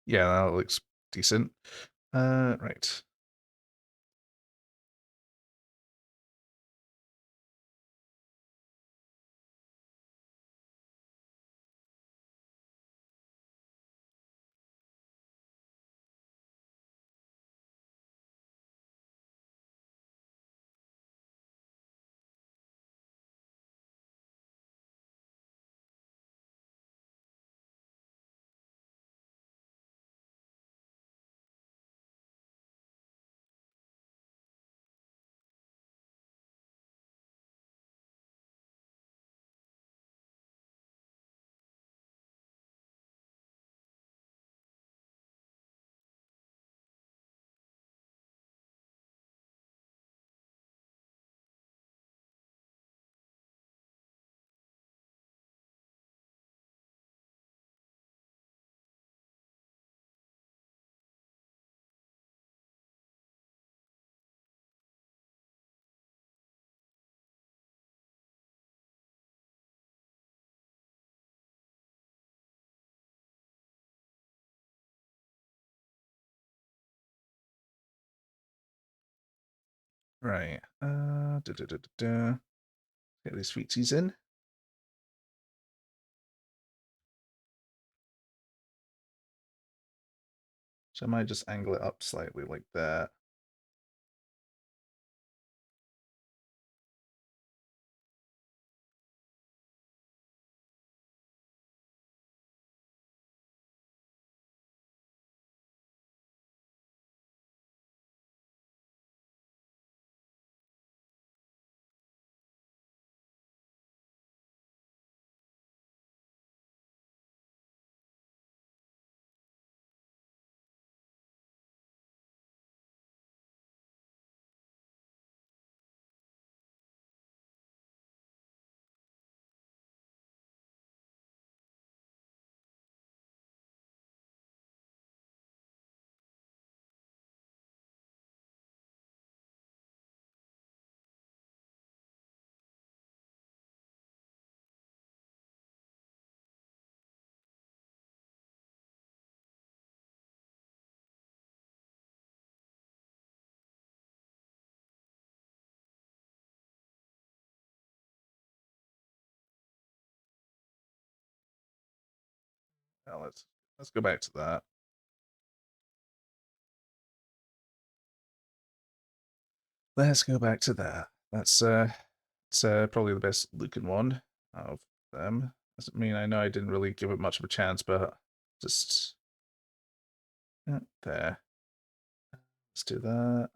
Yeah, that looks decent. Right. Right. Get these feetsies in. So I might just angle it up slightly like that. let's go back to that. Let's go back to that. That's it's probably the best looking one of them. Doesn't mean I know I didn't really give it much of a chance, but just there. Let's do that.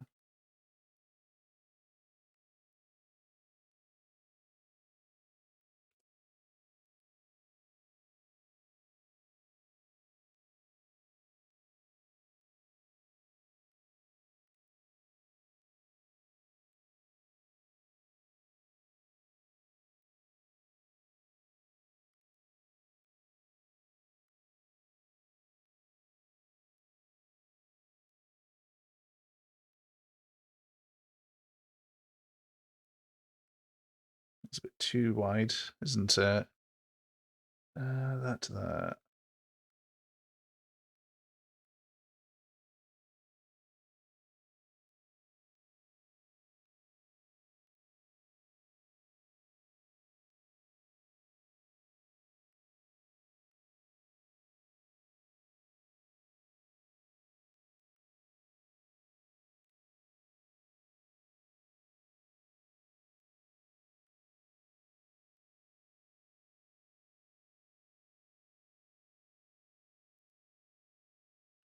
It's a bit too wide, isn't it? That to that.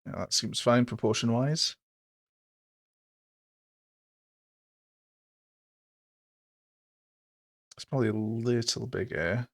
Yeah, that seems fine proportion wise. It's probably a little bigger.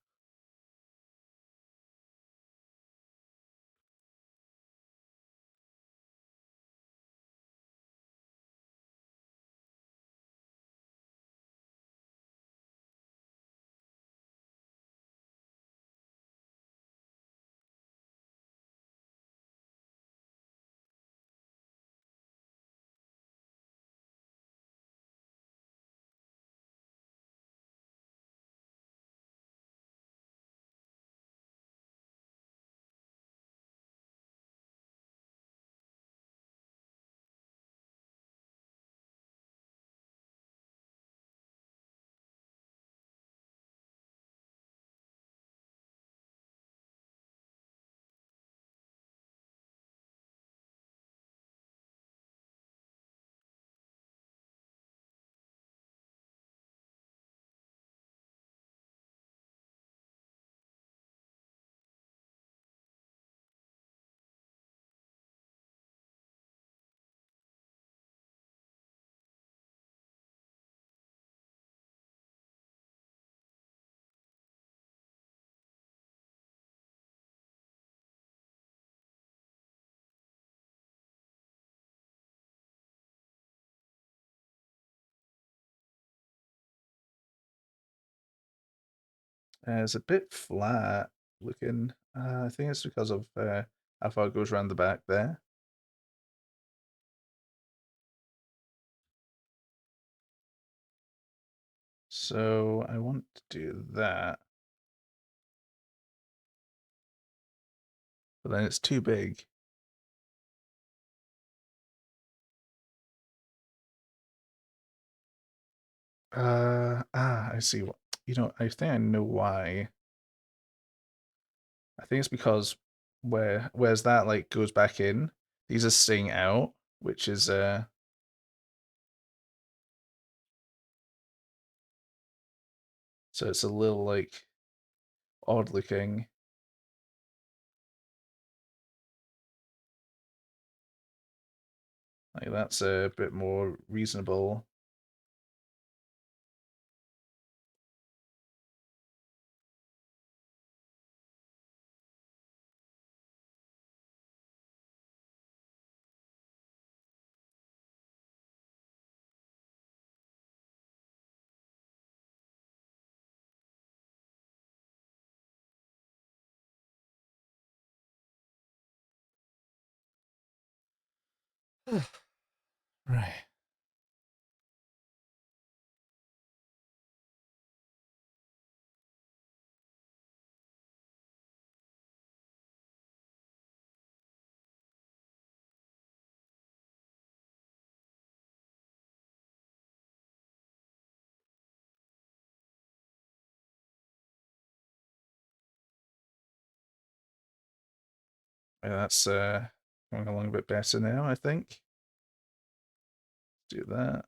It's a bit flat looking. I think it's because of how far it goes around the back there. So I want to do that, but then it's too big. I see what, I think I know why. I think it's because whereas that like goes back in, these are staying out, which is so it's a little like odd looking. Like that's a bit more reasonable. Right. Yeah, that's going along a bit better now, I think. Do that.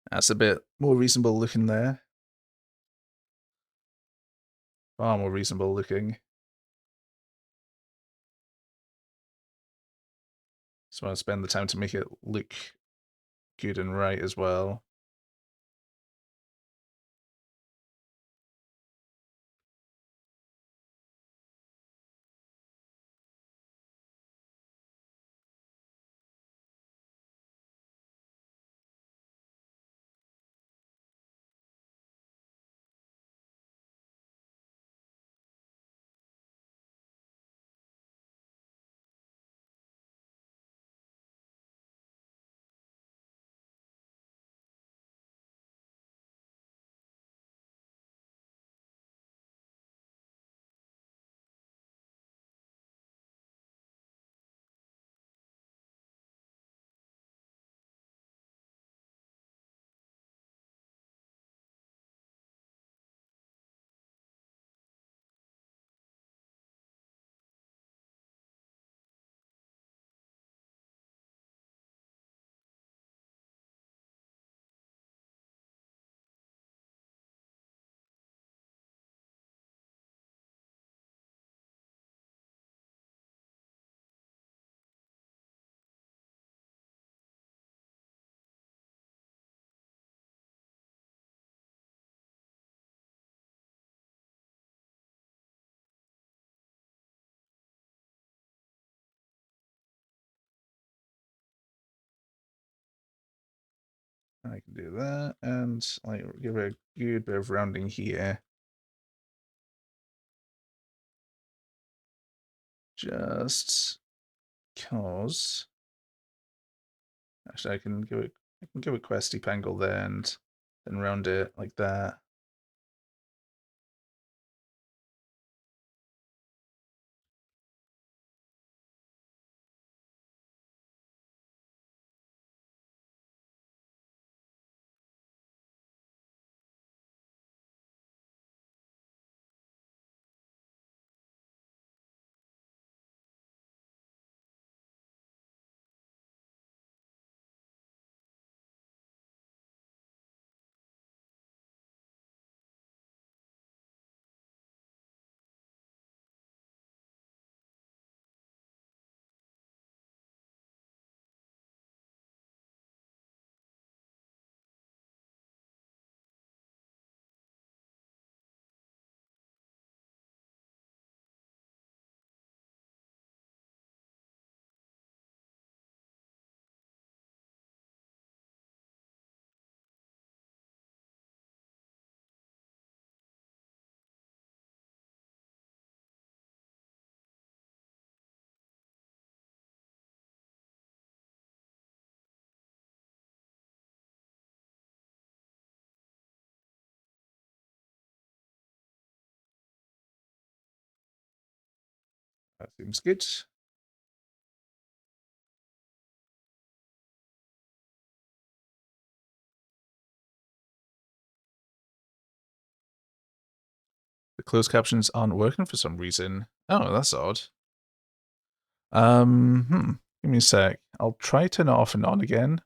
That's a bit more reasonable looking there. Far more reasonable looking. So I'll spend the time to make it look good and right as well. I can do that, and like give it a good bit of rounding here. Just cause. Actually, I can give it quite a steep angle there, and then round it like that. That seems good. The closed captions aren't working for some reason. Oh, that's odd. Give me a sec. I'll try turn it off and on again.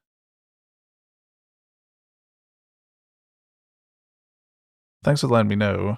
Thanks for letting me know.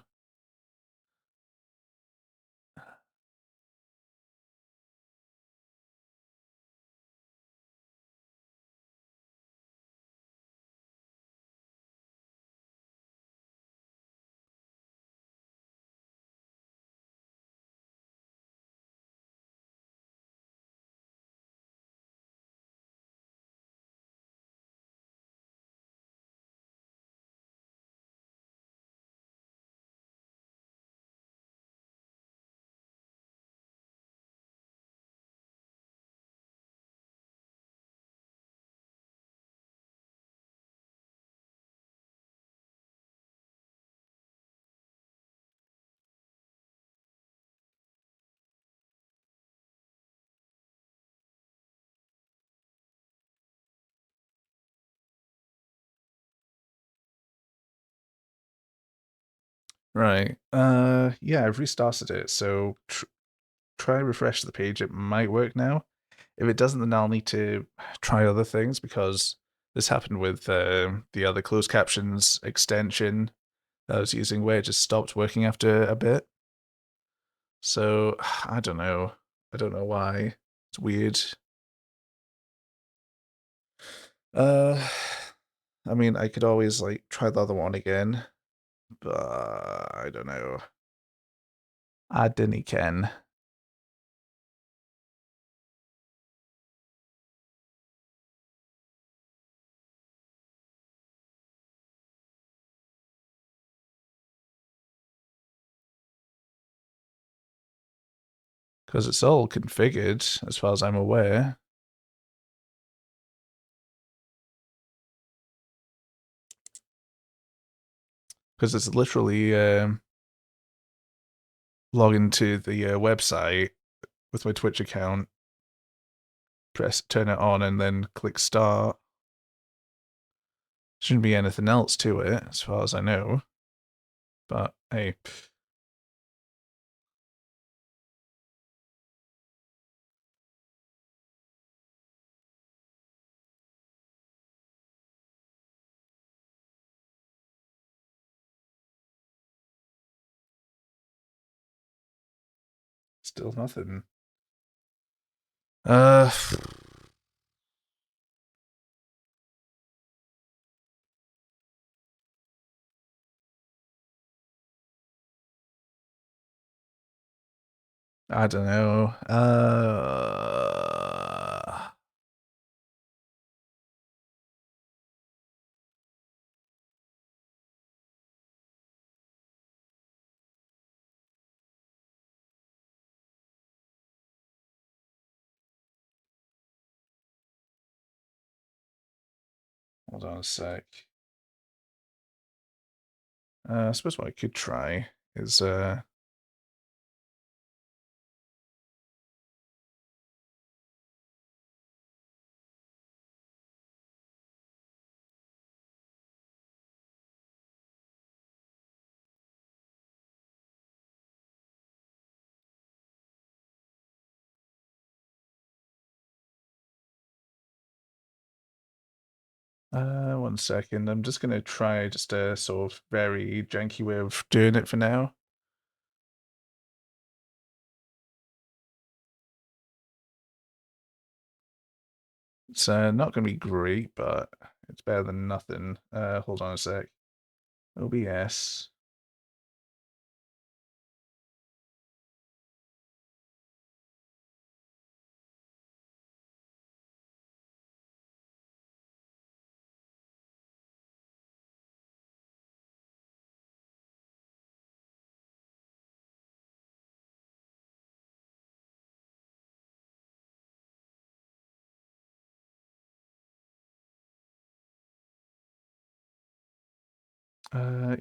Right. Yeah, I've restarted it, so try refresh the page. It might work now. If it doesn't, then I'll need to try other things because this happened with the other closed captions extension that I was using where it just stopped working after a bit. So I don't know. I don't know why. It's weird. Uh, I mean, I could always like try the other one again, but I don't know. I didn't can. Because it's all configured as far as I'm aware. Because it's literally log into the website with my Twitch account, turn it on, and then click start. Shouldn't be anything else to it, as far as I know. But hey, still nothing. Uh, I don't know. Hold on a sec. I suppose what I could try is one second. I'm just gonna try just a sort of very janky way of doing it for now. It's not gonna be great, but it's better than nothing. Hold on a sec. OBS.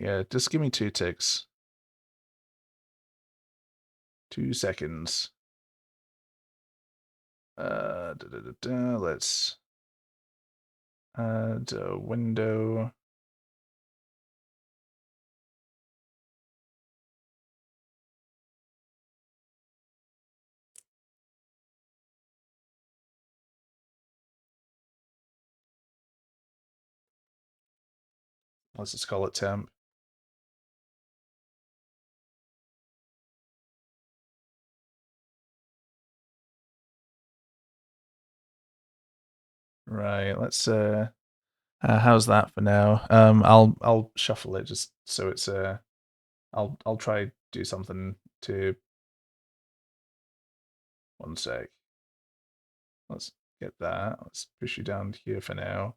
Yeah, just give me 2 ticks. 2 seconds. Let's add a window. Let's just call it temp. Right, let's how's that for now? I'll shuffle it just so it's I'll try do something to one sec. Let's get that. Let's push you down here for now.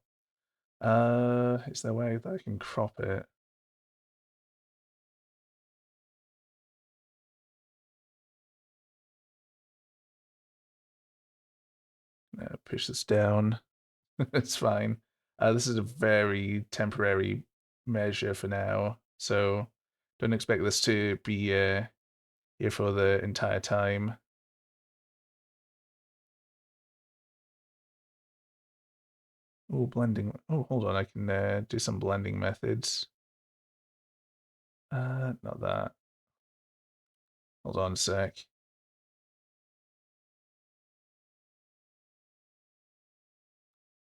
Is there a way that I can crop it? Push this down. It's fine. This is a very temporary measure for now, so don't expect this to be here for the entire time. Oh, blending. Oh, hold on. I can do some blending methods. Not that. Hold on a sec.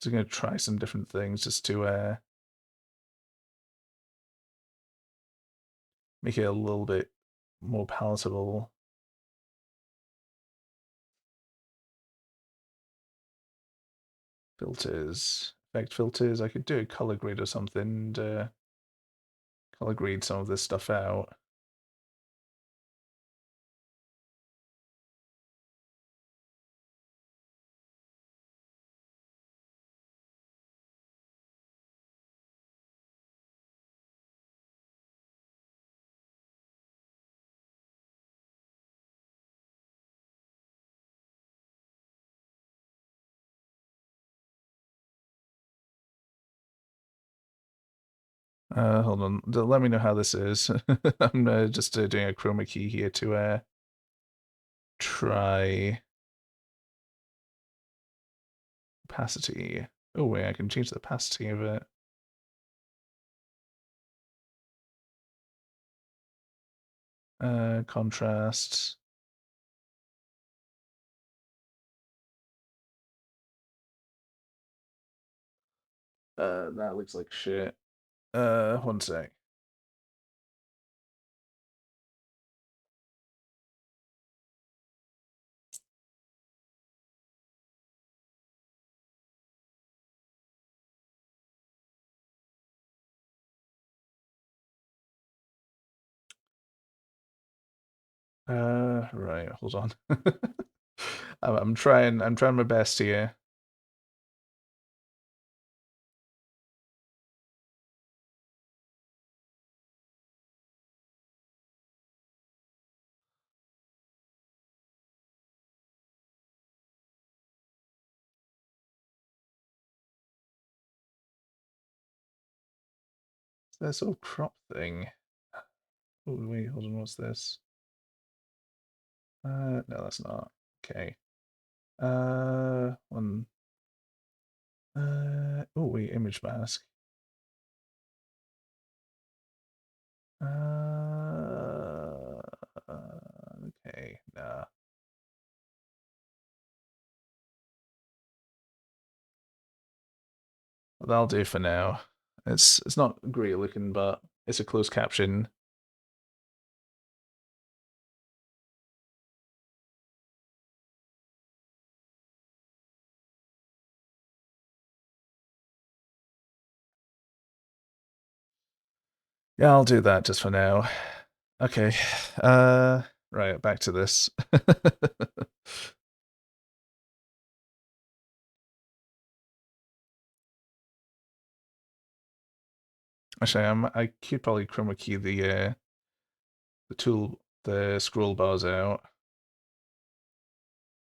So I'm going to try some different things just to make it a little bit more palatable. Filters, effect filters. I could do a color grade or something and color grade some of this stuff out. Hold on. Let me know how this is. I'm just doing a chroma key here to try opacity. Oh wait, I can change the opacity of it. Contrast. That looks like shit. One sec. Right, hold on. I'm trying. I'm trying my best here. This little crop thing. Oh wait, hold on. What's this? No, that's not. Okay. One. Oh wait, image mask. Uh, okay, nah. That'll do for now. It's not great looking, but it's a closed caption. Yeah, I'll do that just for now. Okay. Right, back to this. Actually, I could probably chroma key the scroll bars out.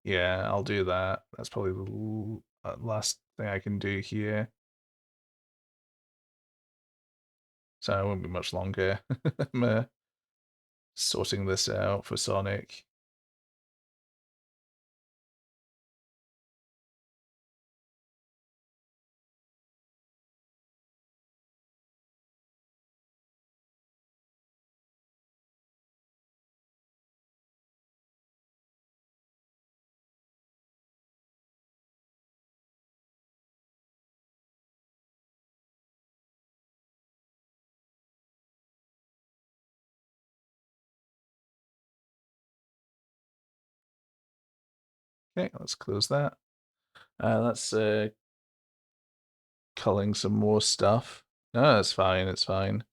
Yeah, I'll do that. That's probably the last thing I can do here. So it won't be much longer. I'm sorting this out for Sonic. Okay, let's close that. That's culling some more stuff. No, it's fine. It's fine.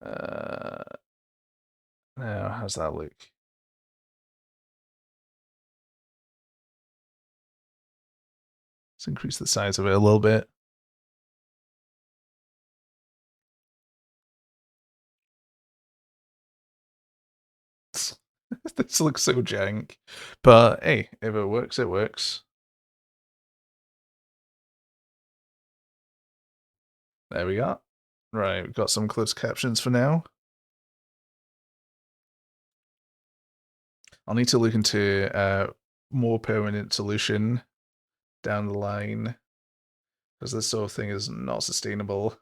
Uh, now, how's that look? Let's increase the size of it a little bit. This looks so jank. But hey, if it works, it works. There we go. Right, we've got some closed captions for now. I'll need to look into more permanent solution down the line because this sort of thing is not sustainable.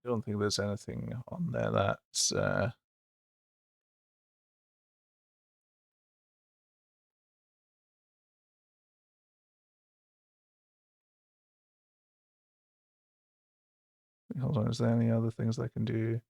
I don't think there's anything on there that's hold on, is there any other things I can do?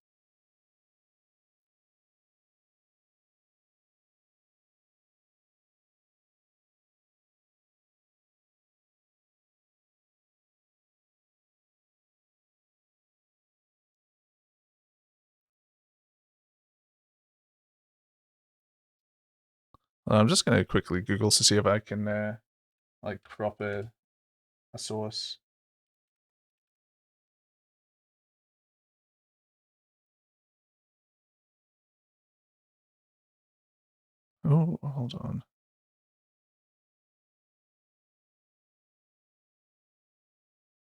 I'm just going to quickly Google to see if I can like crop a source. Oh, hold on.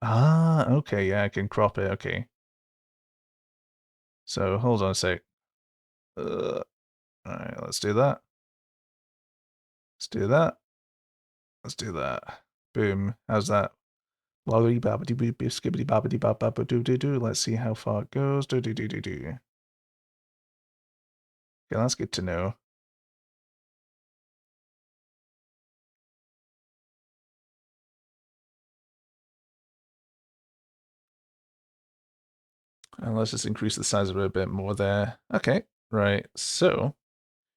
Ah, okay, yeah, I can crop it. Okay. So hold on a sec. All right, let's do that. Let's do that. Let's do that. Boom. How's that? Loggity babbity boop skibbity bobbity bop bop doo doo doo. Let's see how far it goes. Do do do do do. Okay, that's good to know. And let's just increase the size of it a bit more there. Okay, right. So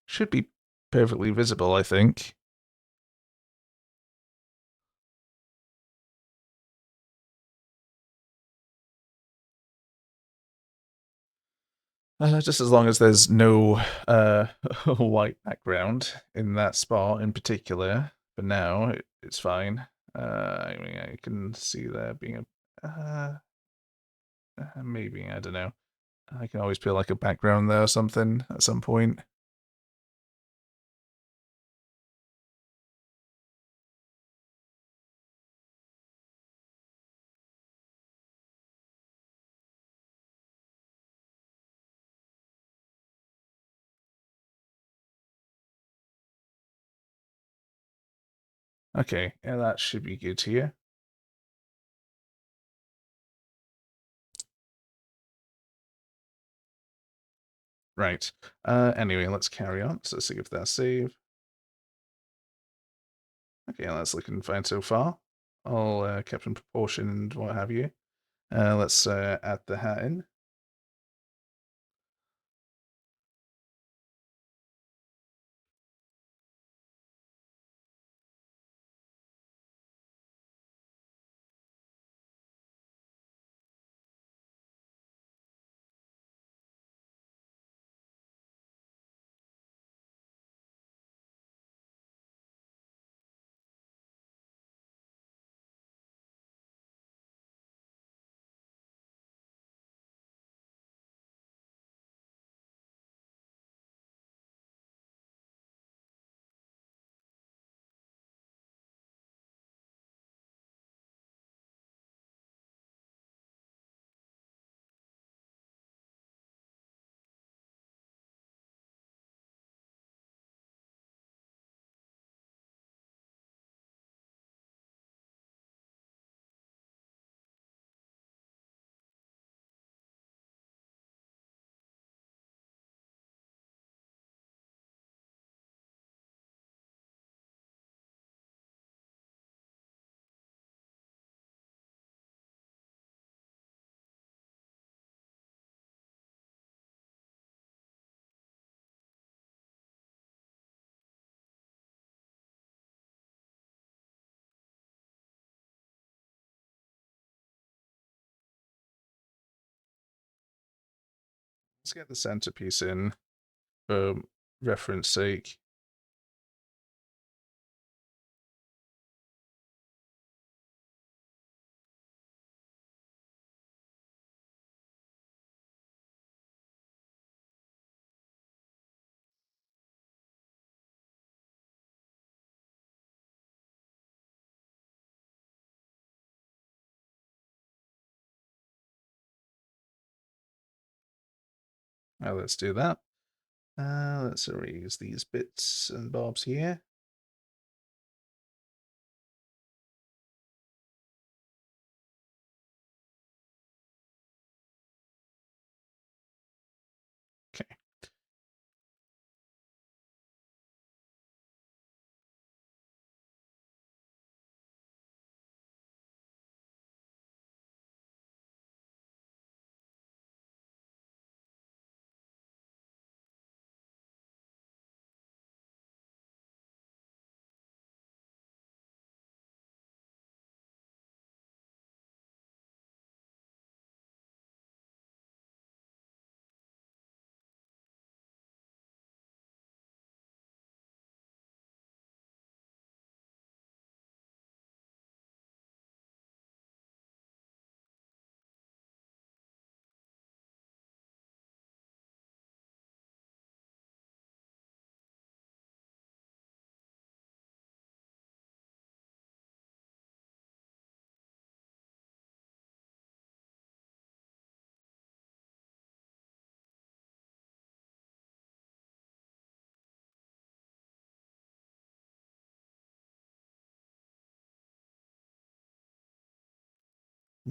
should be perfectly visible, I think. Just as long as there's no white background in that spot in particular. But now it's fine. I mean, I can see there being maybe, I don't know. I can always put like a background there or something at some point. Okay, yeah, that should be good here. Right. Anyway, let's carry on. So let's see if that's save. Okay, that's looking fine so far. All kept in proportion and what have you. Let's add the hat in. Let's get the centerpiece in for reference sake. Now let's do that. Let's erase these bits and bobs here.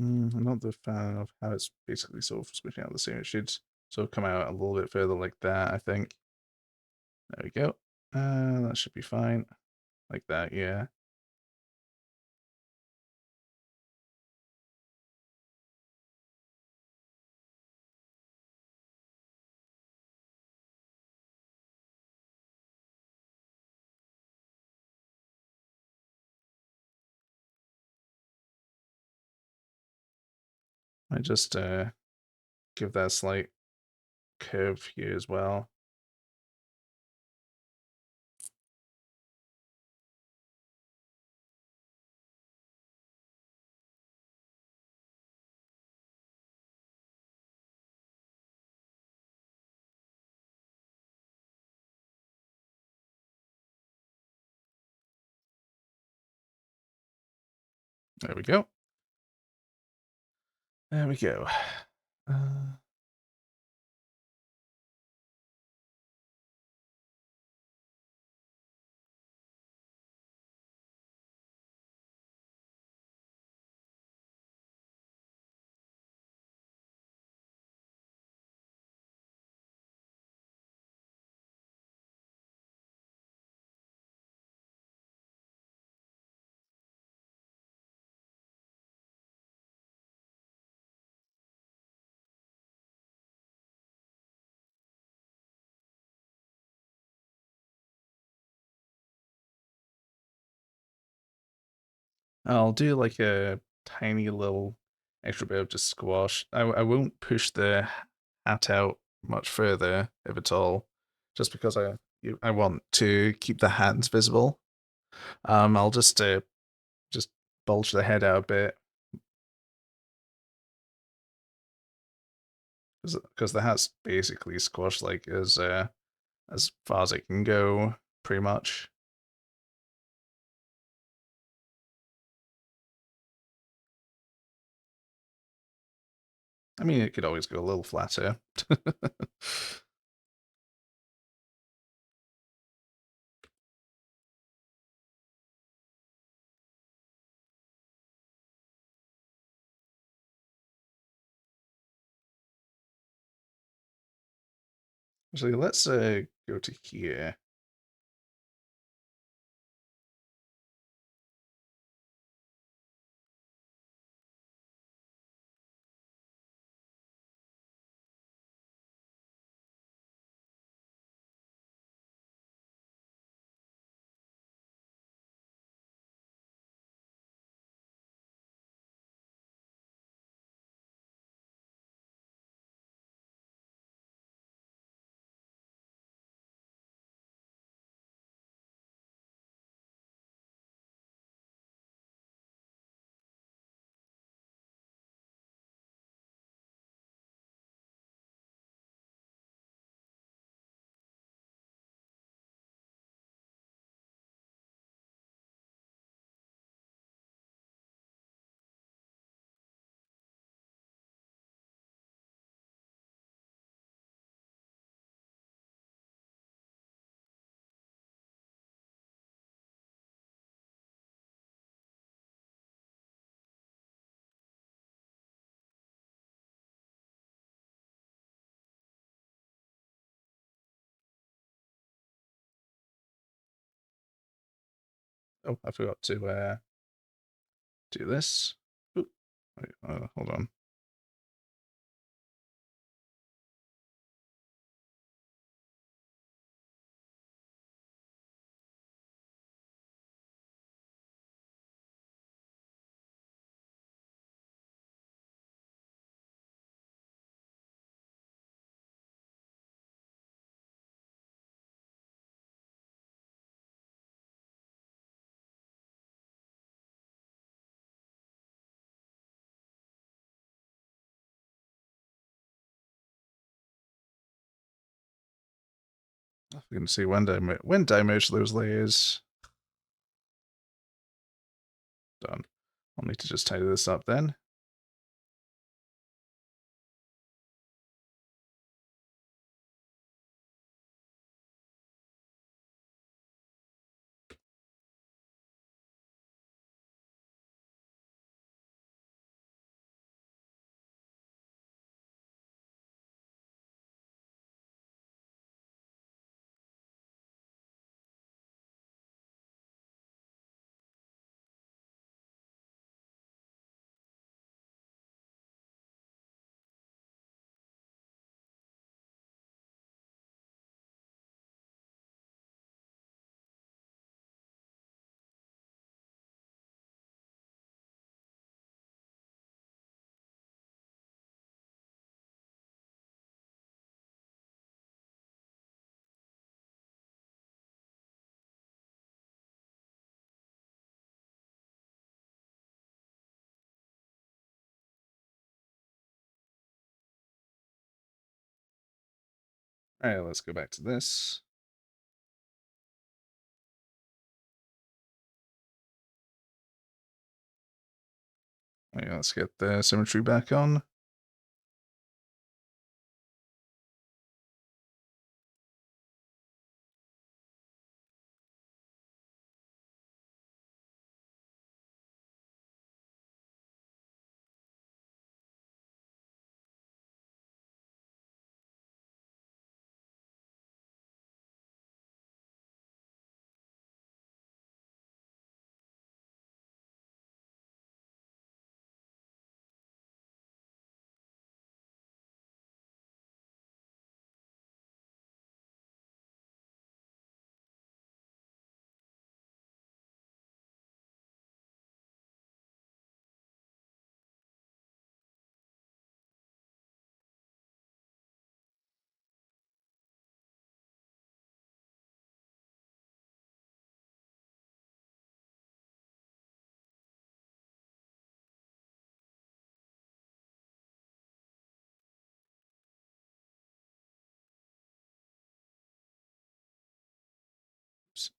I'm not the fan of how it's basically sort of switching out the same. It should sort of come out a little bit further like that, I think. There we go. That should be fine. Like that, yeah. I just give that a slight curve here as well. There we go. There we go. I'll do like a tiny little extra bit of just squash. I won't push the hat out much further, if at all, just because I want to keep the hands visible. I'll just bulge the head out a bit because the hat's basically squashed like as far as it can go, pretty much. I mean, it could always go a little flatter. Actually, let's go to here. Oh, I forgot to do this. Oop. Wait, hold on. I can see when did I merge those layers? Done. I'll need to just tidy this up then. All right, let's go back to this. Okay, let's get the symmetry back on.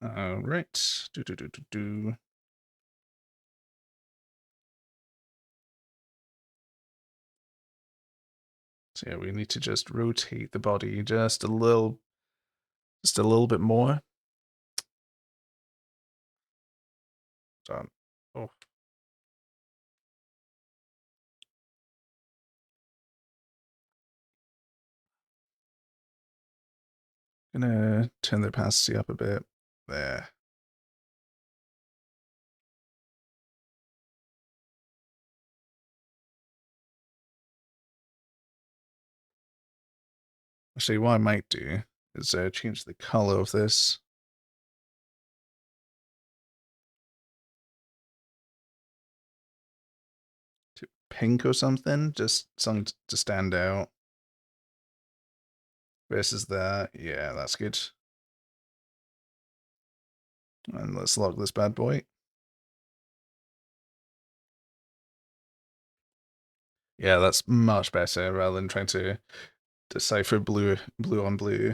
All right. Do. So yeah, we need to just rotate the body just a little bit more. Done. Oh. Gonna turn the opacity up a bit. There. Actually, what I might do is change the color of this. To pink or something, just something to stand out. Versus that, yeah, that's good. And let's log this bad boy. Yeah, that's much better rather than trying to decipher blue on blue.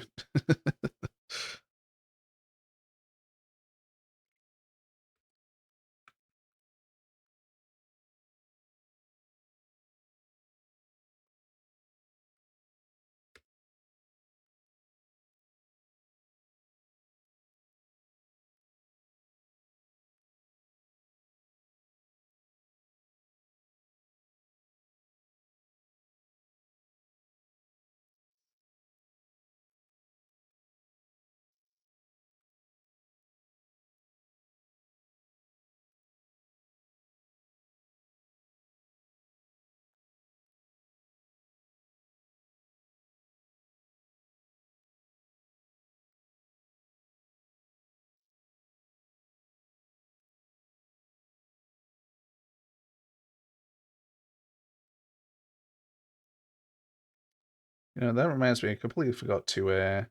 You know, that reminds me, I completely forgot to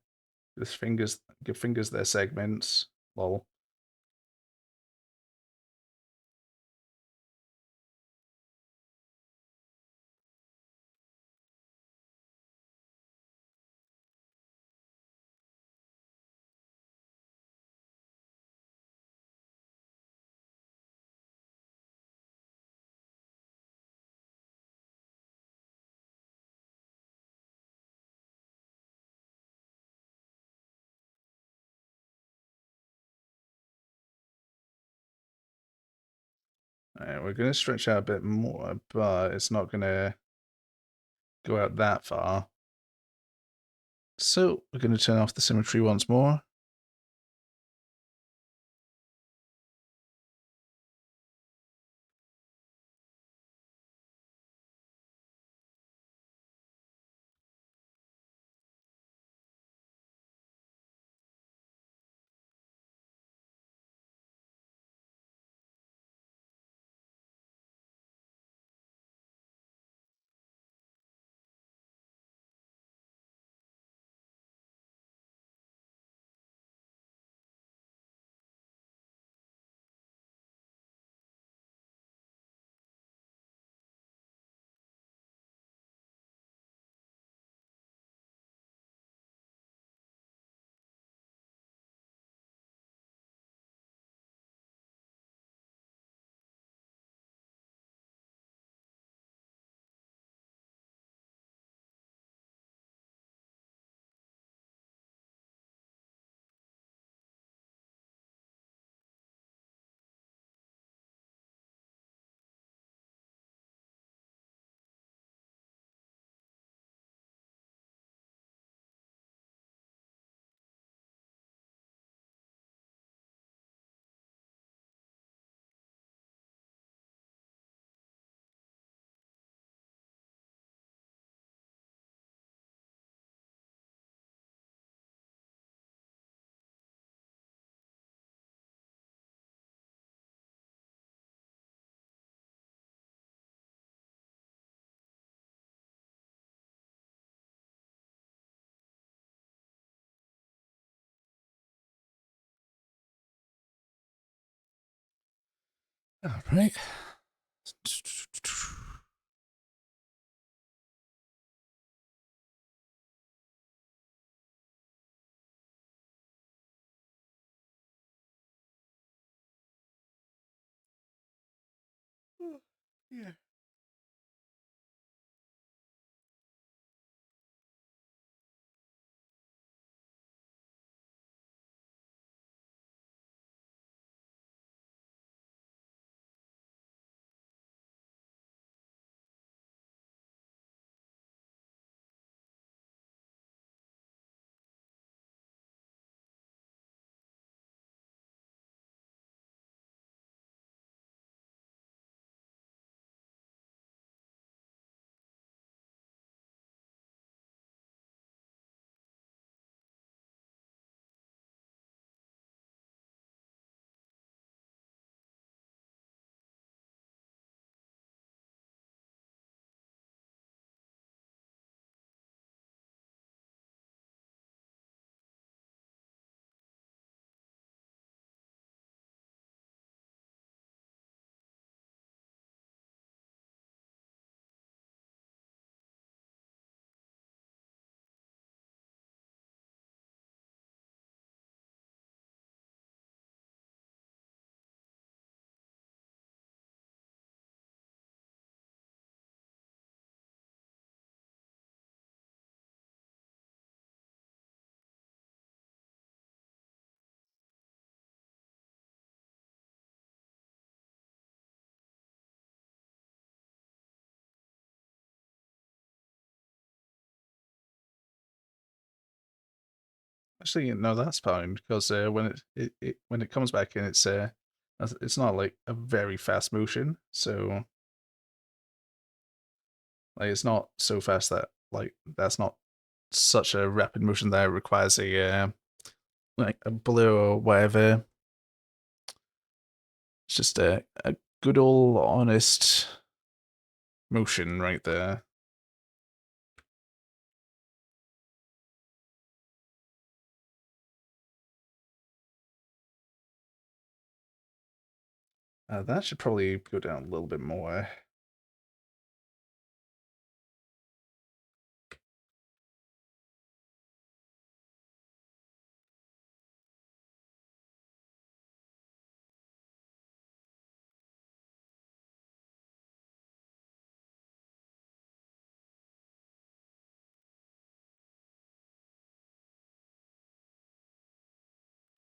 give fingers their segments. Lol. Alright, we're gonna stretch out a bit more, but it's not gonna go out that far. So we're gonna turn off the symmetry once more. All right. Yeah. Actually, no, that's fine because when it comes back in, it's not like a very fast motion, so like it's not so fast that like that's not such a rapid motion that it requires a like a blur or whatever. It's just a good old honest motion right there. That should probably go down a little bit more.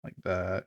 Like that.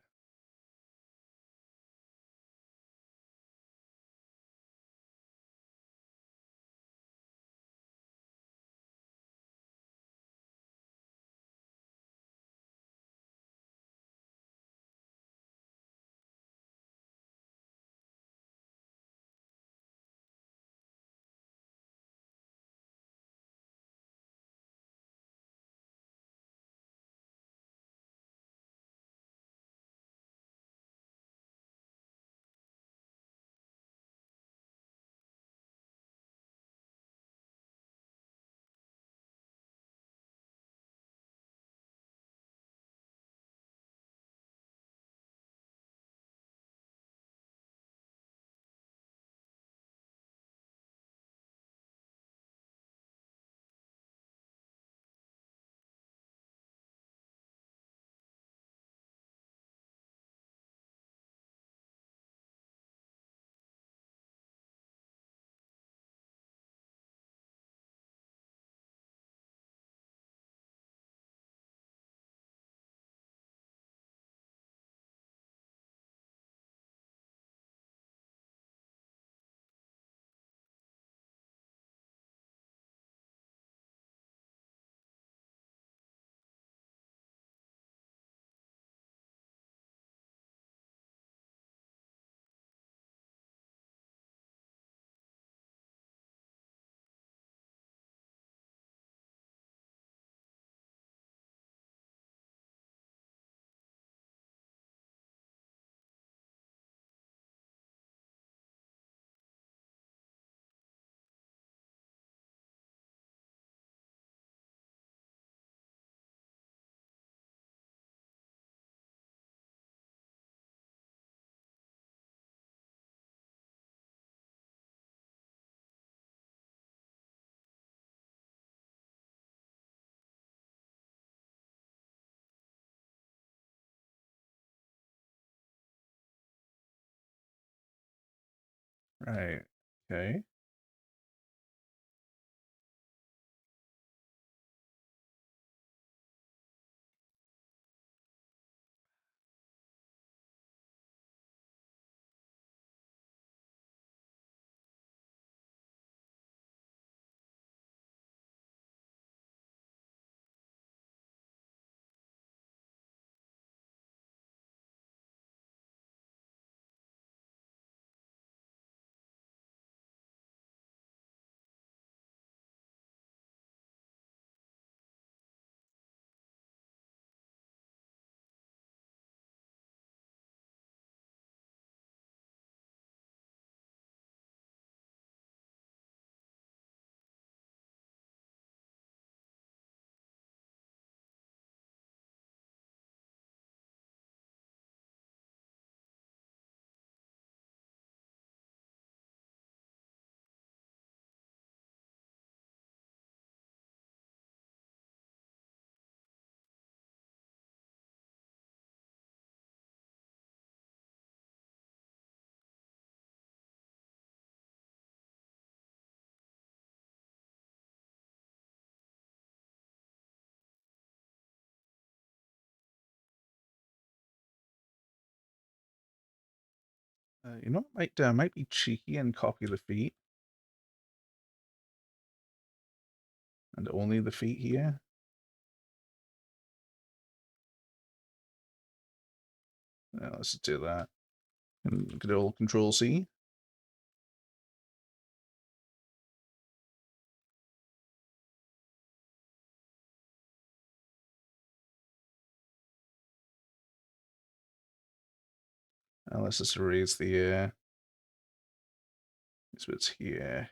Right. Okay. You know, might be cheeky and copy the feet, and only the feet here. Let's do that. And good old Control C. Let's just erase the these bits here.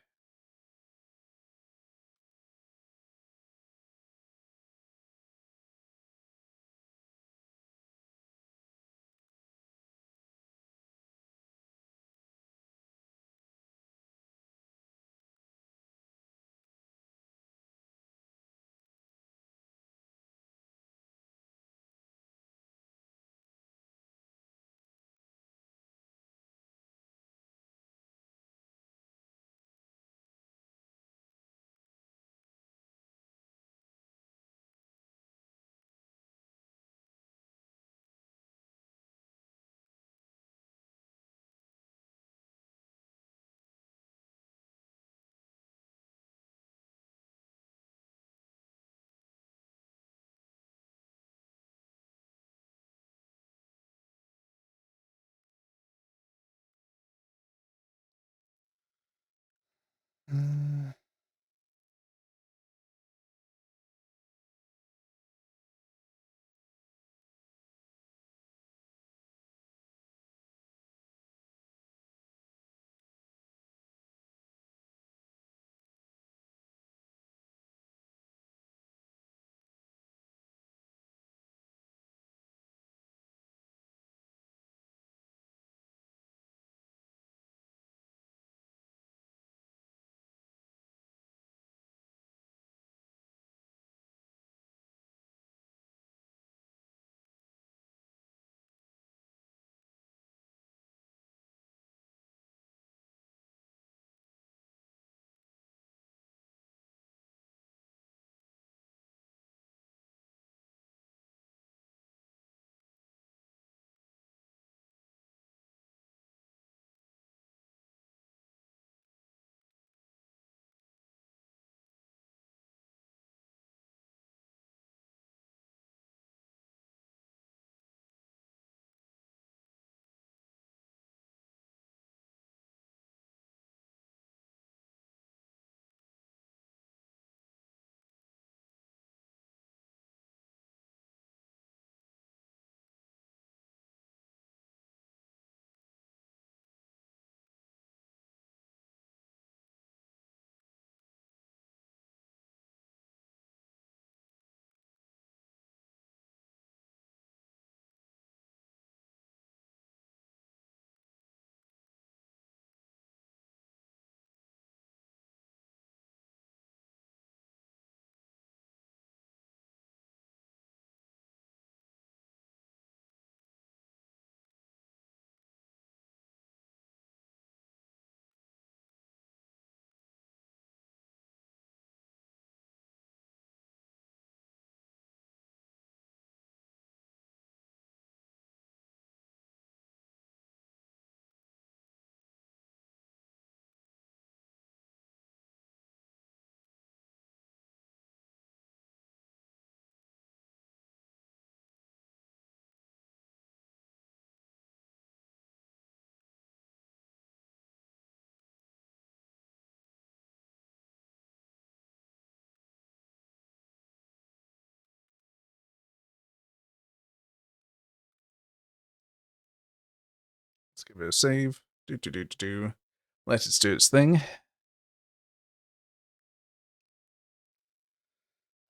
give it a save. Let it do its thing.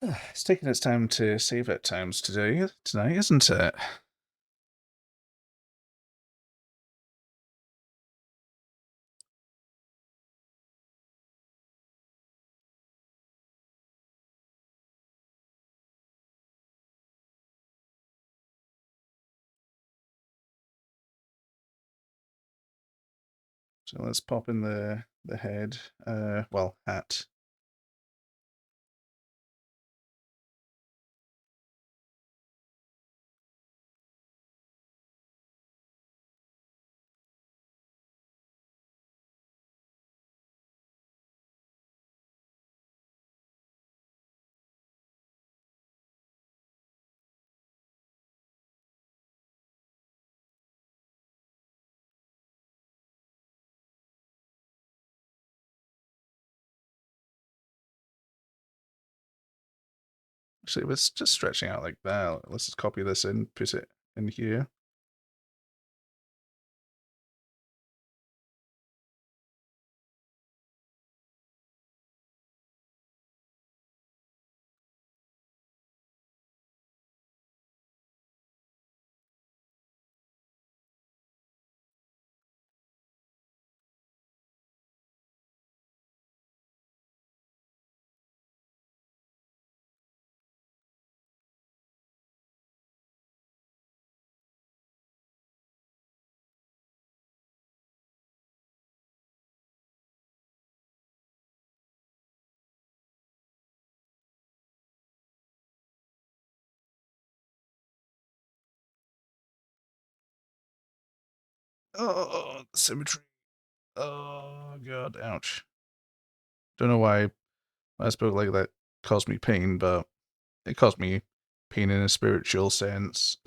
It's taking its time to save at times tonight, isn't it? So let's pop in the head, hat. Actually, let's just stretching out like that. Let's just copy this in, put it in here. Oh, symmetry. Oh god, ouch. Don't know why I spoke like that caused me pain, but it caused me pain in a spiritual sense.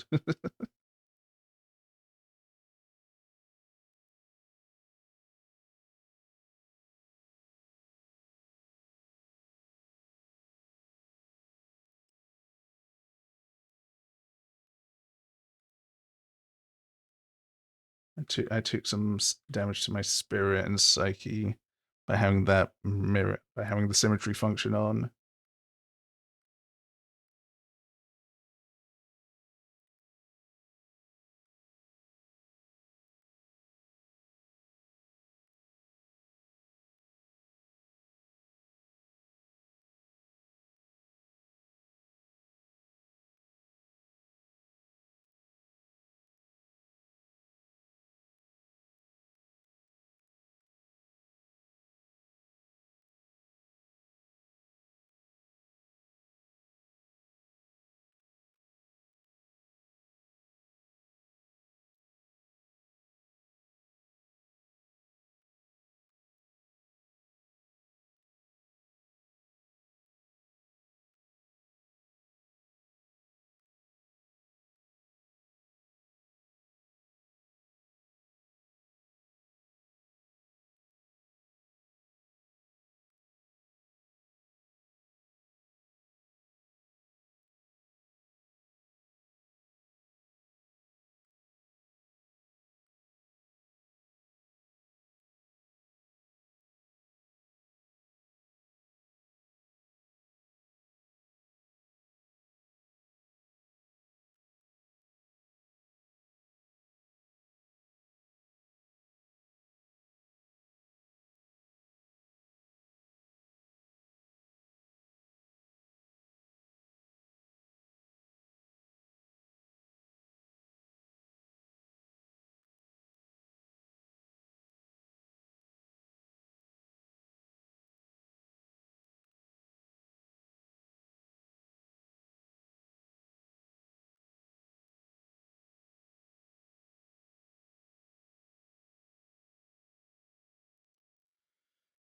I took some damage to my spirit and psyche by having that mirror, by having the symmetry function on.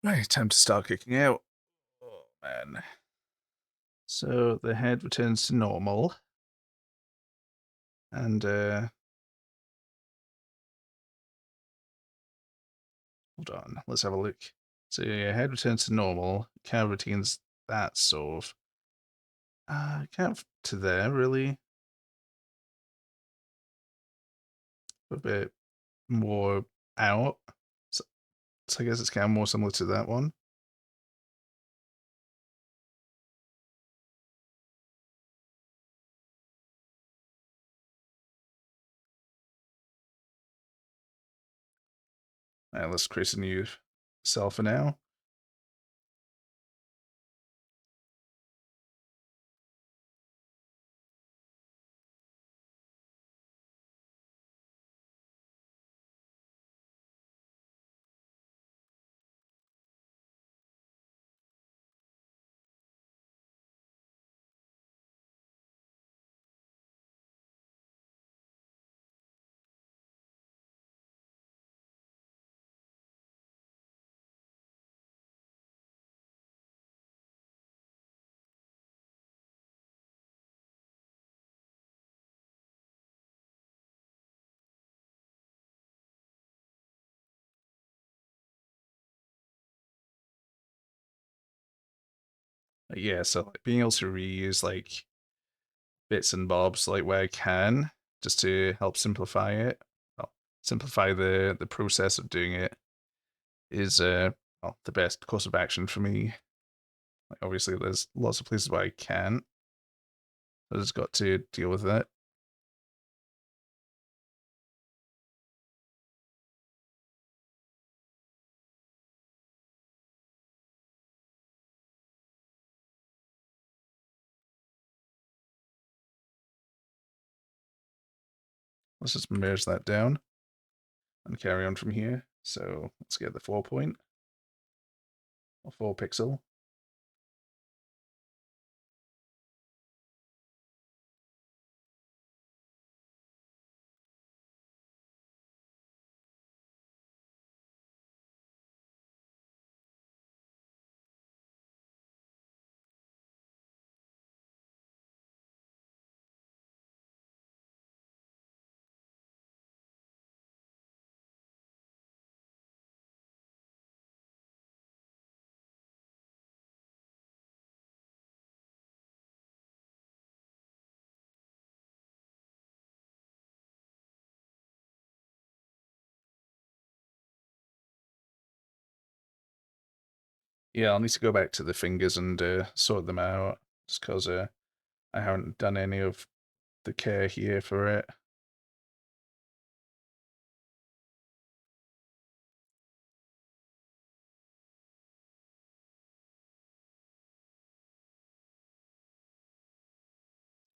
Right, time to start kicking out. Oh man. So the head returns to normal. And hold on, let's have a look. So your head returns to normal, kind of retains that sort of kind of to there really. A bit more out. So, so I guess it's kind of more similar to that one. Let's create a new cell for now. Yeah, so like, being able to reuse like bits and bobs like where I can, just to help simplify it, well, simplify the process of doing it, is well, the best course of action for me. Like, obviously, there's lots of places where I can't. I just got to deal with that. Let's just merge that down and carry on from here. So let's get the 4 point or 4 pixel. Yeah, I'll need to go back to the fingers and sort them out, just because I haven't done any of the care here for it.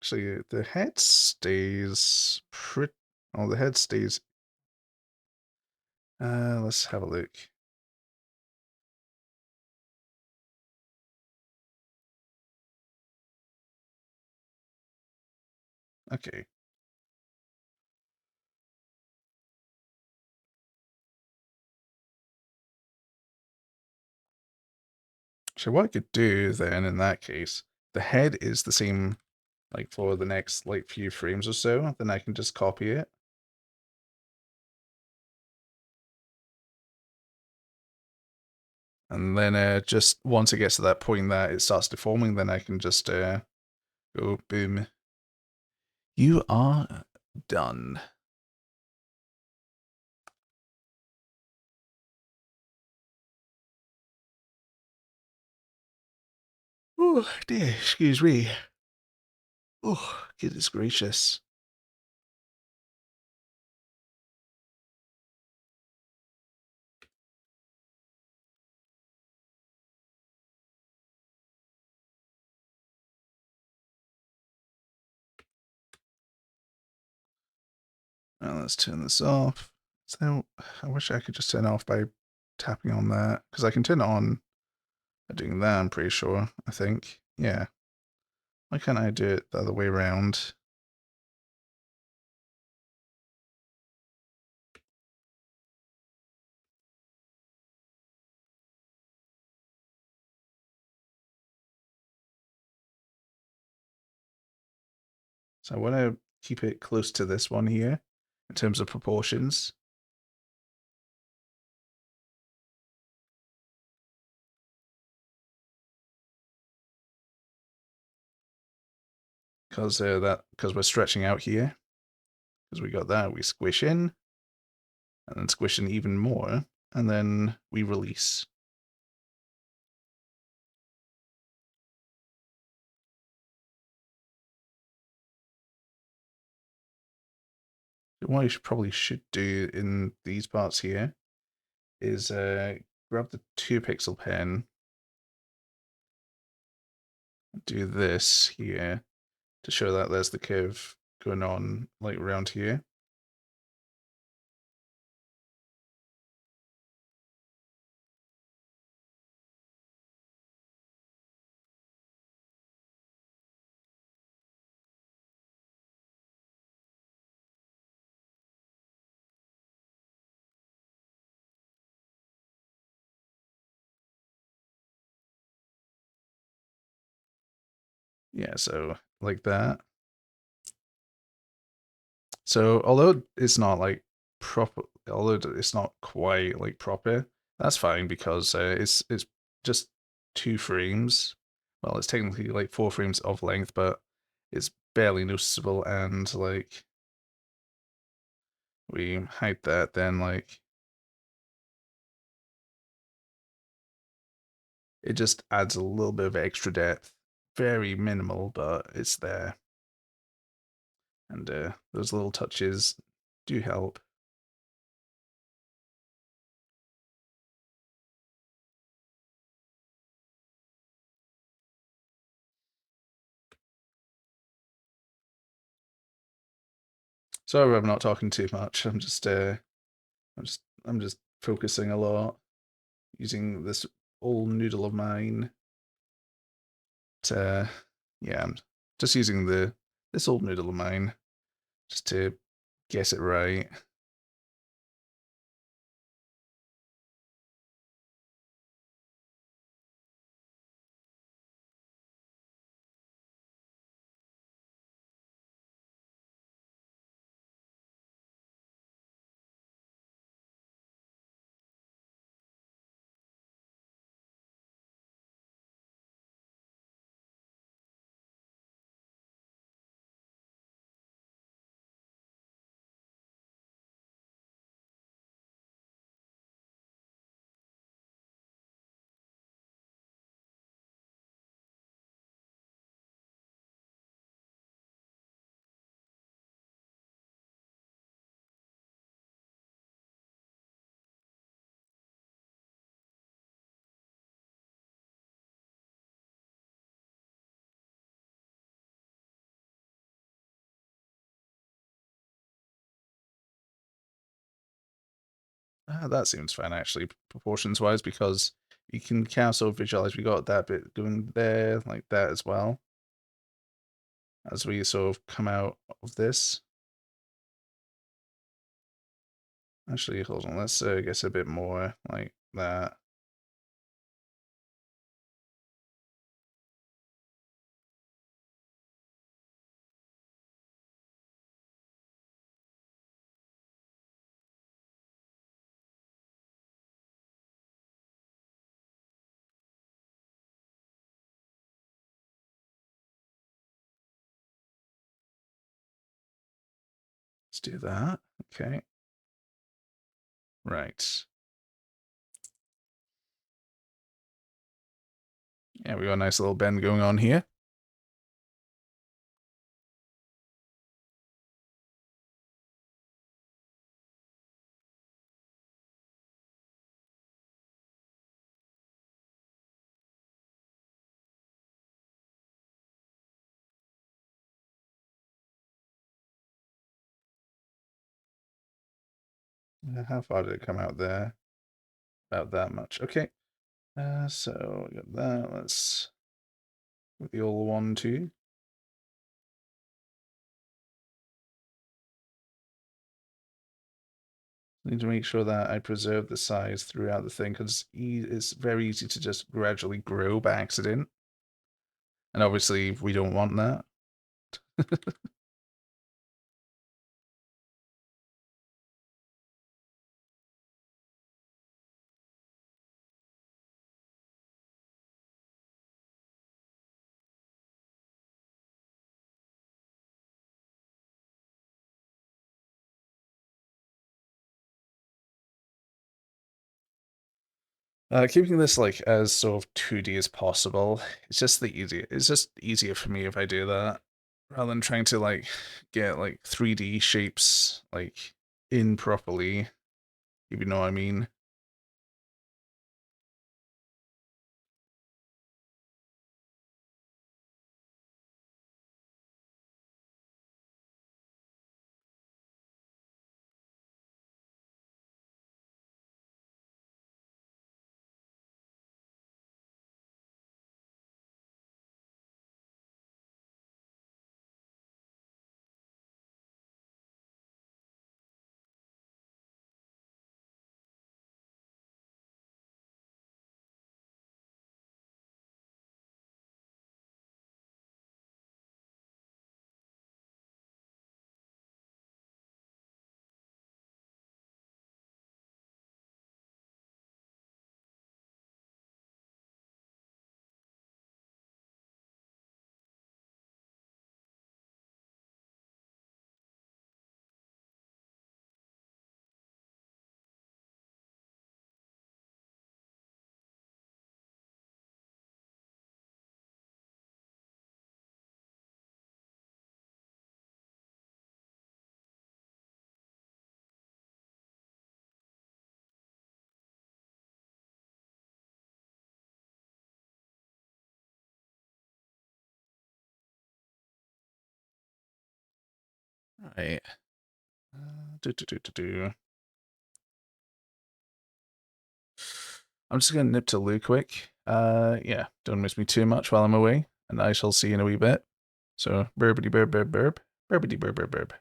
Actually, the head stays pretty. Oh, the head stays. Let's have a look. Okay. So what I could do then in that case, the head is the same like for the next like few frames or so, then I can just copy it. And then just once it gets to that point that it starts deforming, then I can just go boom. You are done. Oh dear, excuse me. Oh, goodness gracious. Now let's turn this off. So I wish I could just turn it off by tapping on that, because I can turn it on by doing that, I'm pretty sure, I think. Yeah. Why can't I do it the other way around? So I want to keep it close to this one here in terms of proportions. Because we're stretching out here. Because we got that, we squish in. and then squish in even more, and then we release. What you probably should do in these parts here is grab the 2 pixel pen, do this here to show that there's the curve going on like around here. Yeah, so like that. So although it's not like proper, although it's not quite like proper, that's fine because it's just 2 frames. Well, it's technically like 4 frames of length, but it's barely noticeable. And like we hide that, then like it just adds a little bit of extra depth. Very minimal, but it's there. And those little touches do help. Sorry, I'm not talking too much. I'm just focusing a lot, using this old noodle of mine to, yeah, I'm just using this old noodle of mine just to get it right. That seems fine actually, proportions wise, because you can kind of sort of visualize we got that bit going there like that as well as we sort of come out of this. Actually, hold on, let's get a bit more like that. Let's do that. Okay. Right. Yeah, we got a nice little bend going on here. How far did it come out there? About that much. Okay. So we got that. Let's with the old one too. Need to make sure that I preserve the size throughout the thing because it's very easy to just gradually grow by accident. And obviously, we don't want that. Keeping this like as sort of 2D as possible. It's just easier for me if I do that rather than trying to like get like 3D shapes like in properly, if you know what I mean. Right. Do. I'm just gonna nip to loo quick. Yeah, don't miss me too much while I'm away, and I shall see you in a wee bit. So, burbity burb burb burb, burbity burb burb burb.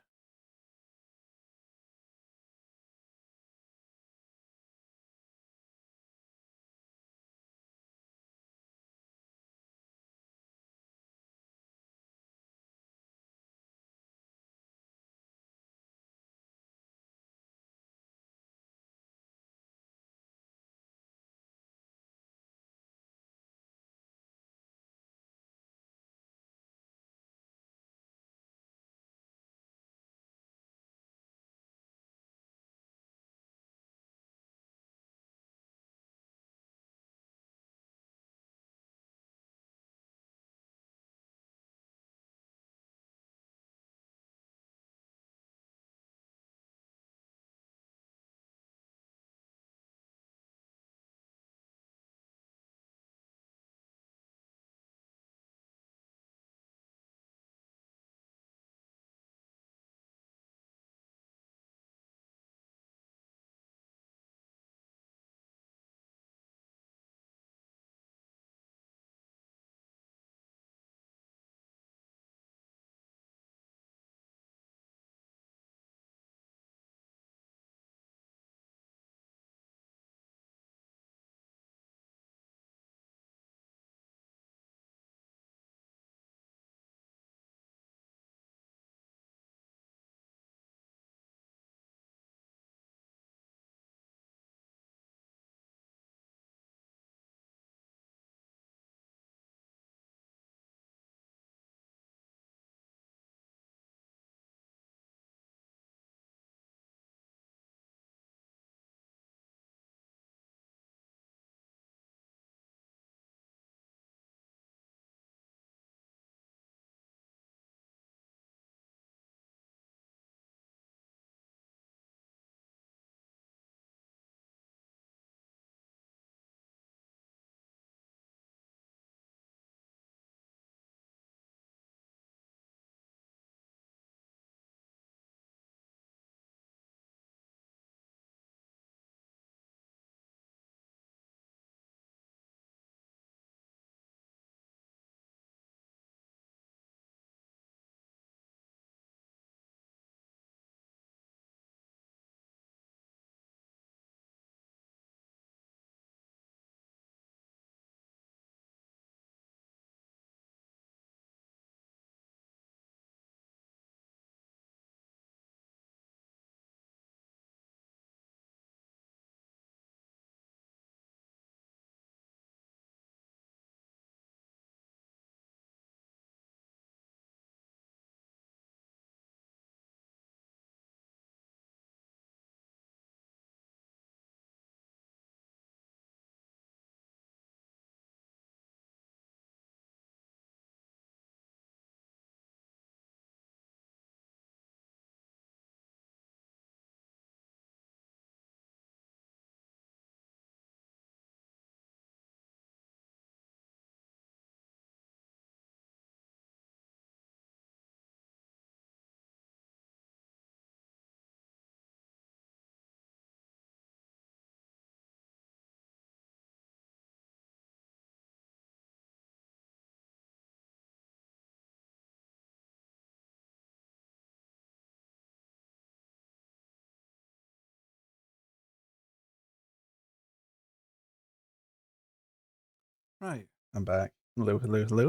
Right, I'm back. Hello, hello, hello.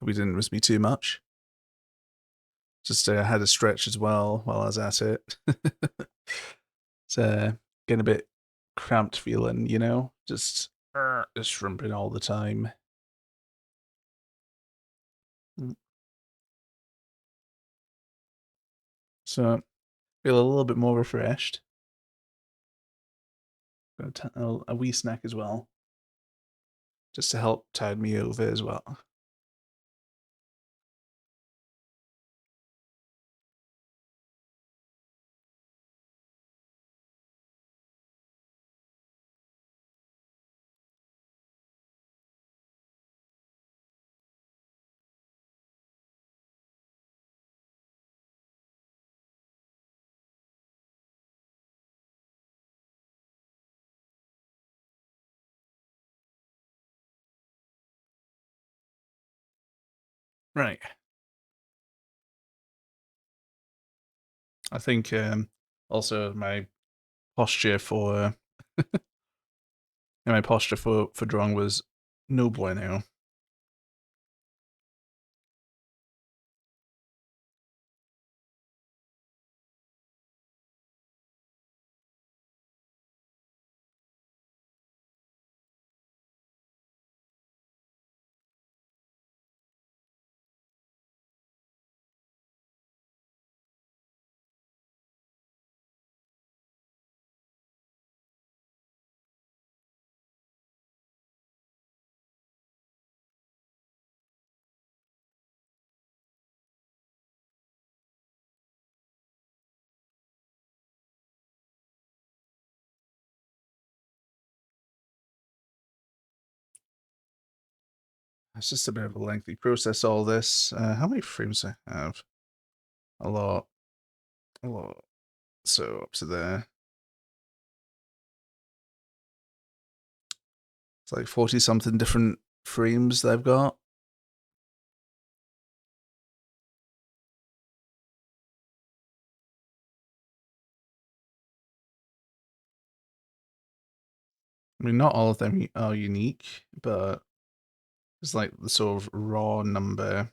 Hope you didn't miss me too much. Just had a stretch as well while I was at it. It's getting a bit cramped feeling, you know? Just shrimping all the time. Mm. So feel a little bit more refreshed. Got a wee snack as well, just to help tide me over as well. Right. I think also posture for my posture for drawing was no bueno. It's just a bit of a lengthy process, all this. How many frames do I have? A lot. A lot. So up to there. It's like 40 something different frames that I've got. I mean, not all of them are unique, but it's like the sort of raw number.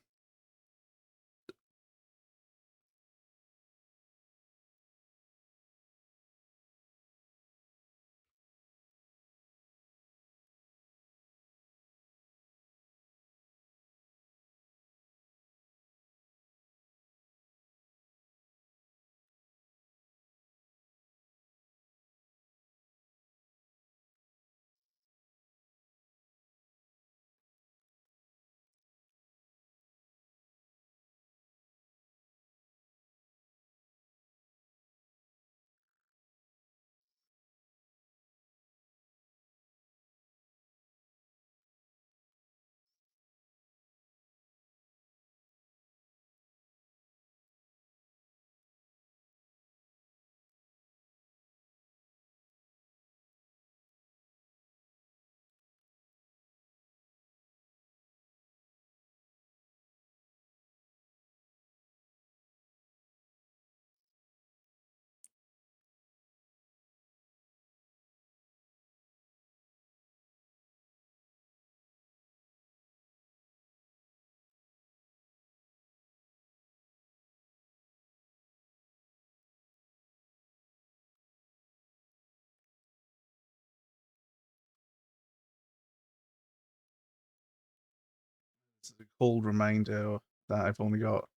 It's a cold reminder that I've only got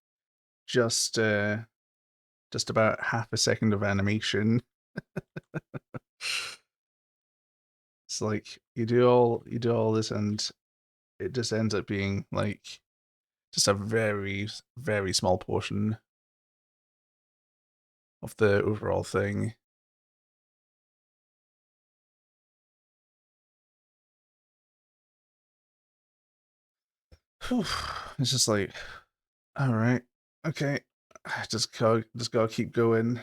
just uh, just about half a second of animation. It's like you do all this, and it just ends up being like just a very, very small portion of the overall thing. Whew. It's just like, all right, okay, just gotta keep going.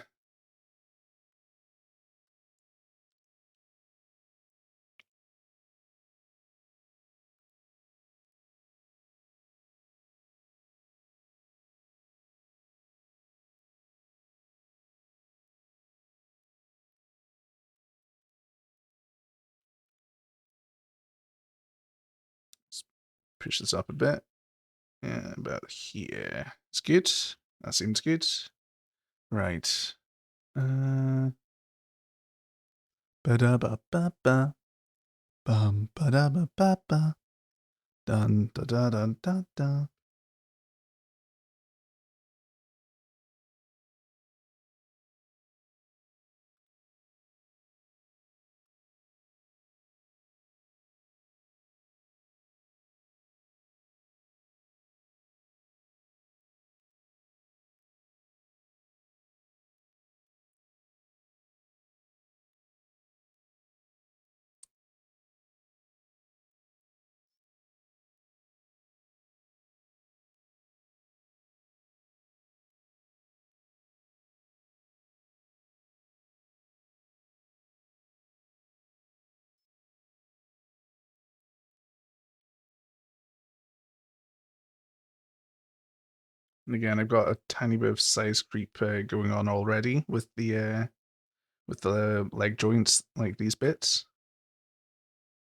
Push this up a bit. Yeah, about here. It's good. That seems good. Right. Ba-da-ba-ba-ba. Bum ba-da-ba-ba-ba. Dun da da dun da da. And again, I've got a tiny bit of size creep going on already with the leg joints, like these bits.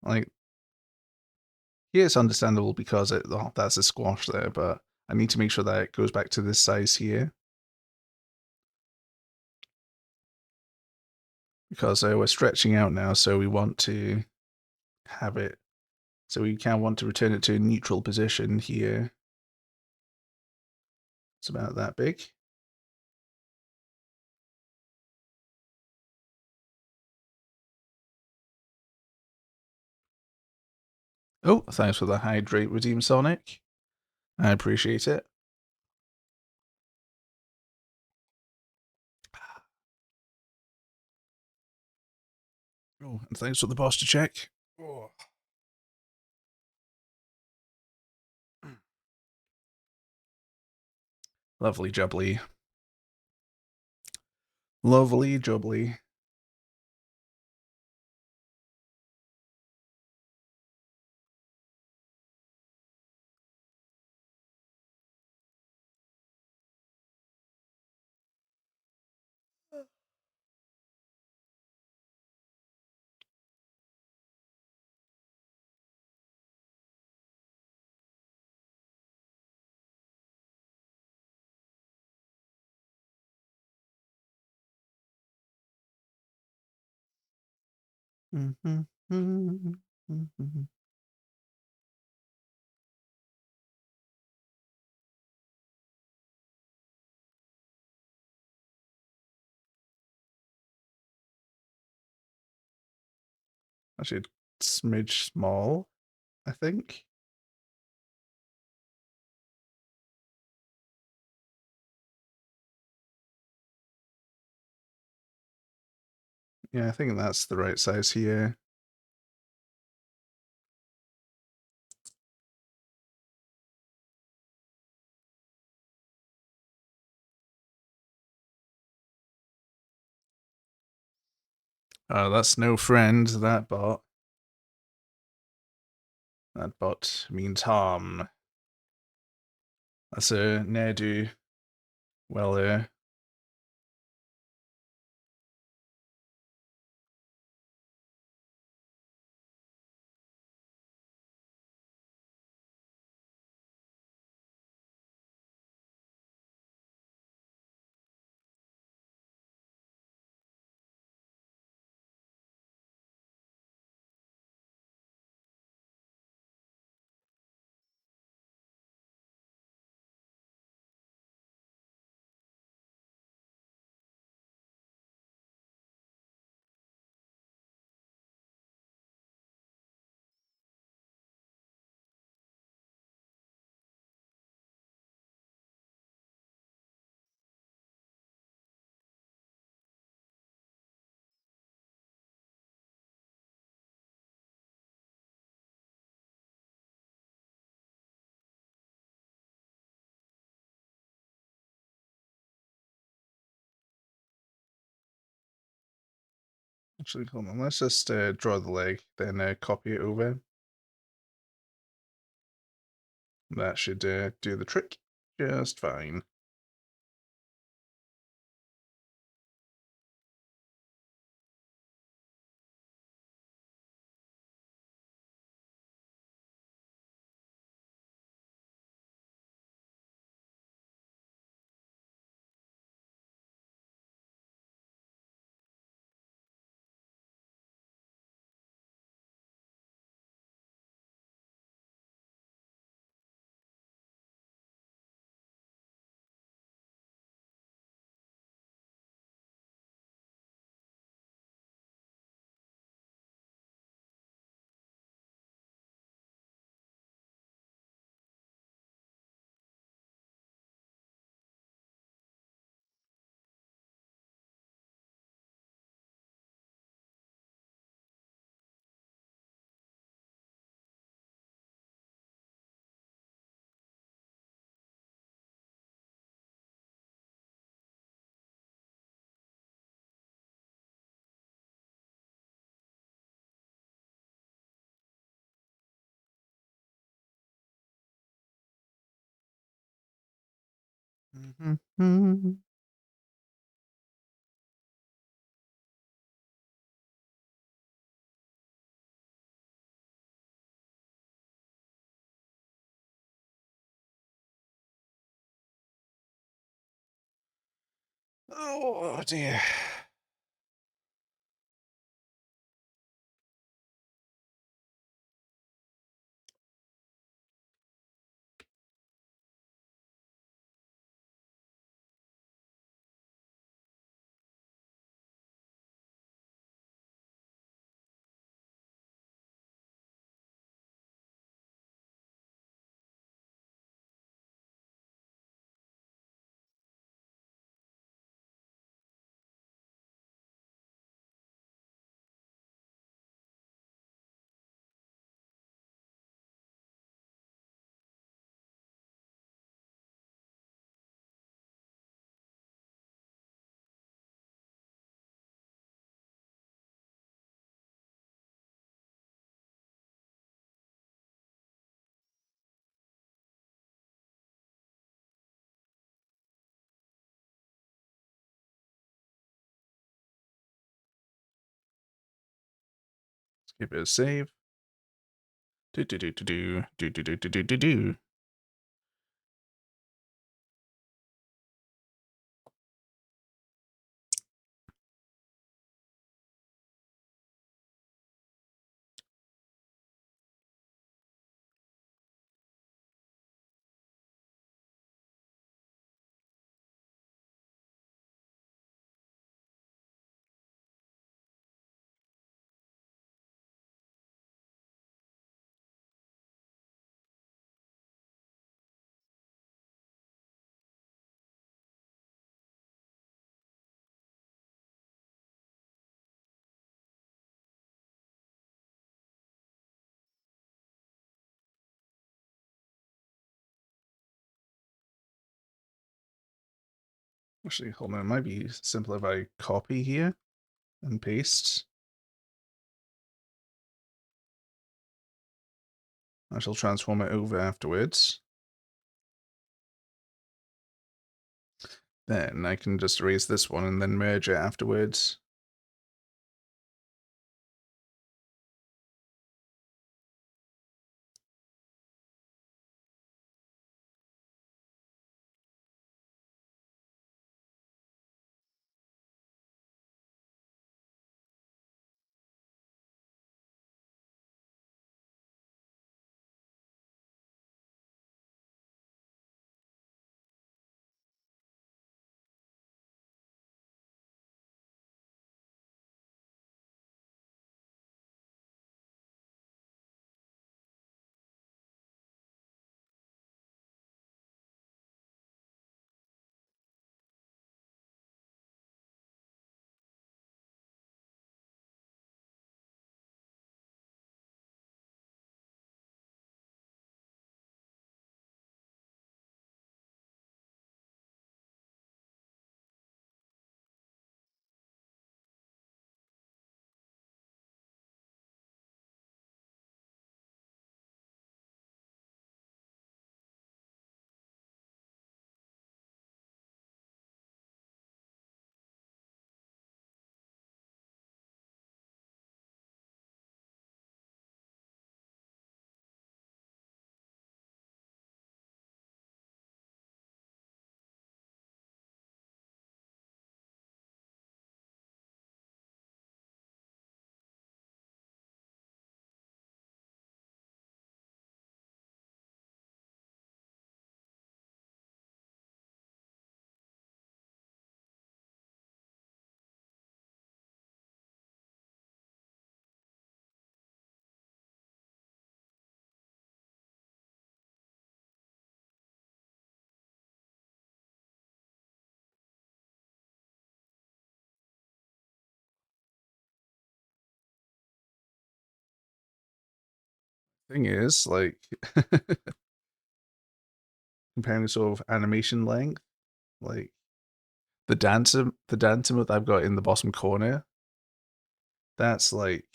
Like here, it's understandable because that's a squash there, but I need to make sure that it goes back to this size here because we're stretching out now, so we want to have it. So we kind of want to return it to a neutral position here. It's about that big. Oh, thanks for the hydrate redeem, Sonic. I appreciate it. Oh, and thanks for the posture check. Oh. Lovely jubbly. Lovely jubbly. Actually, a smidge small, I think. Yeah, I think that's the right size here. Oh, that's no friend, that bot. That bot means harm. That's a ne'er-do. Well, actually, hold on. Let's just draw the leg, then copy it over. That should do the trick just fine. Oh dear. Let's give it a save. Do do do do do do do do do do do. Actually, hold on. It might be simpler if I copy here and paste. I shall transform it over afterwards. Then I can just erase this one and then merge it afterwards. Thing is, like, comparing sort of animation length, like the dance emote I've got in the bottom corner, that's like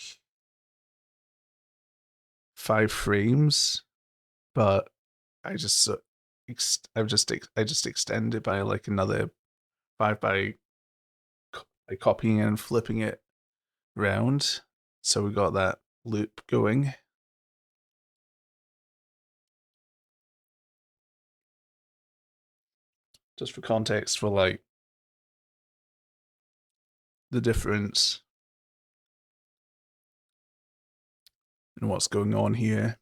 5 frames, but I just I just extend it by like another 5 by copying and flipping it around. So we got that loop going. Just for context, for like the difference in what's going on here.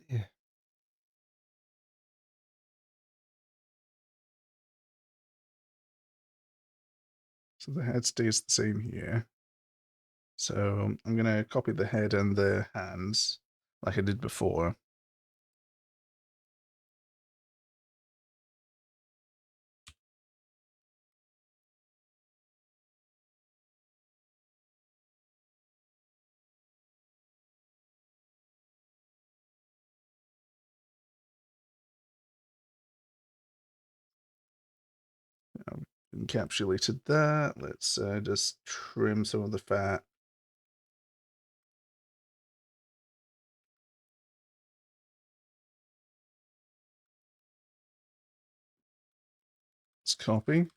Yeah. So the head stays the same here. So I'm going to copy the head and the hands like I did before. Encapsulated that. Let's just trim some of the fat. Let's copy.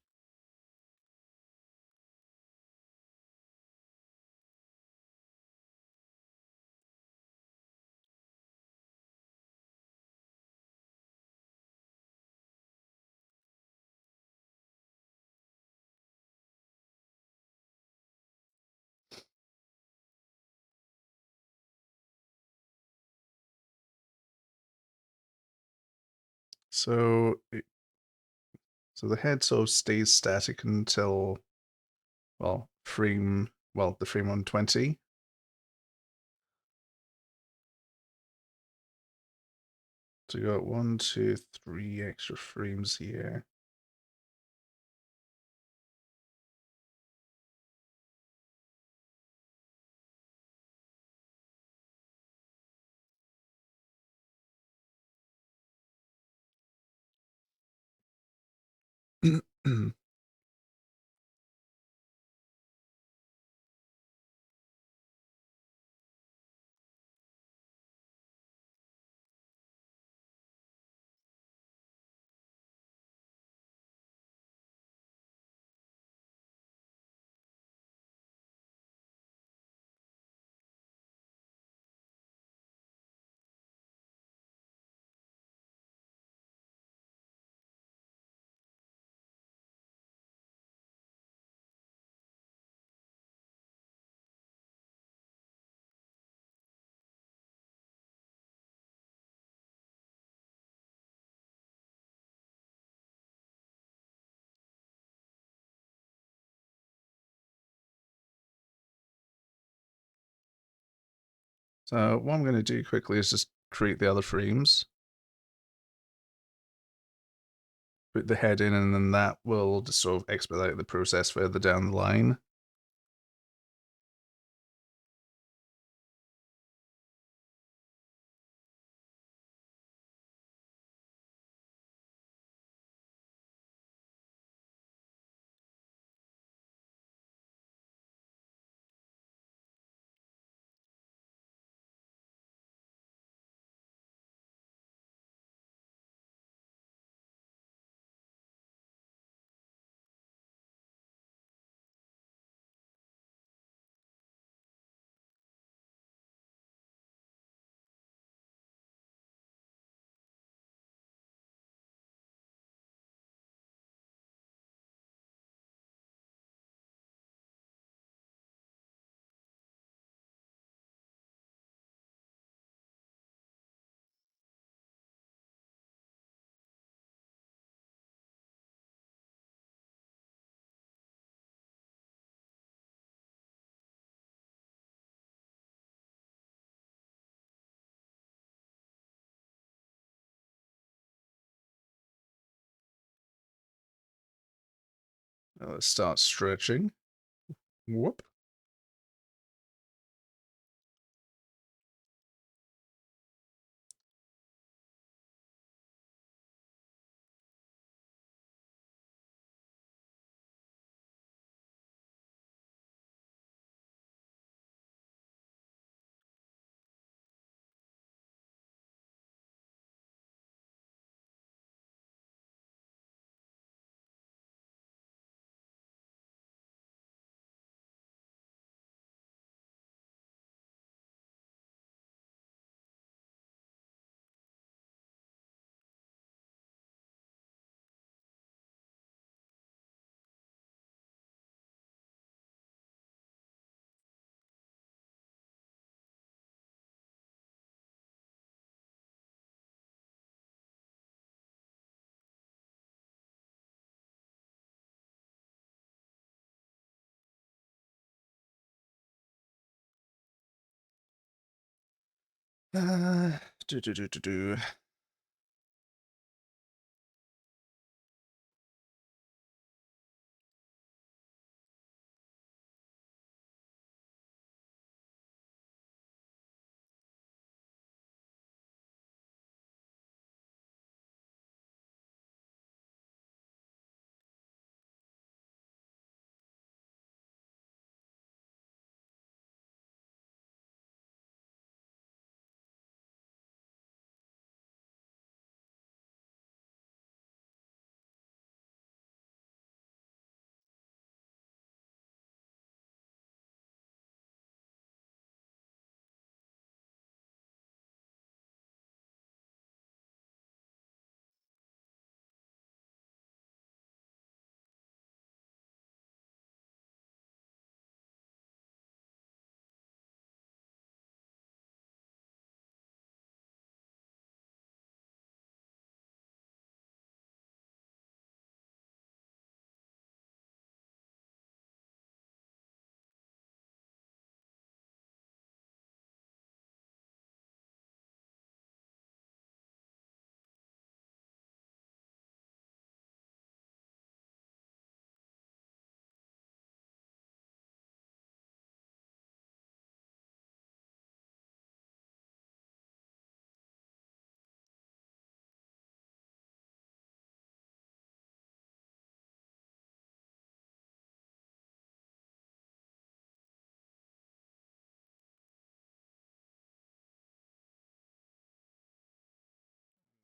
So the head sort of stays static until, well, the frame 120. So you got 1, 2, 3 extra frames here. So what I'm going to do quickly is just create the other frames, put the head in, and then that will just sort of expedite the process further down the line. Now let's start stretching. Whoop. Uh, do do do do do.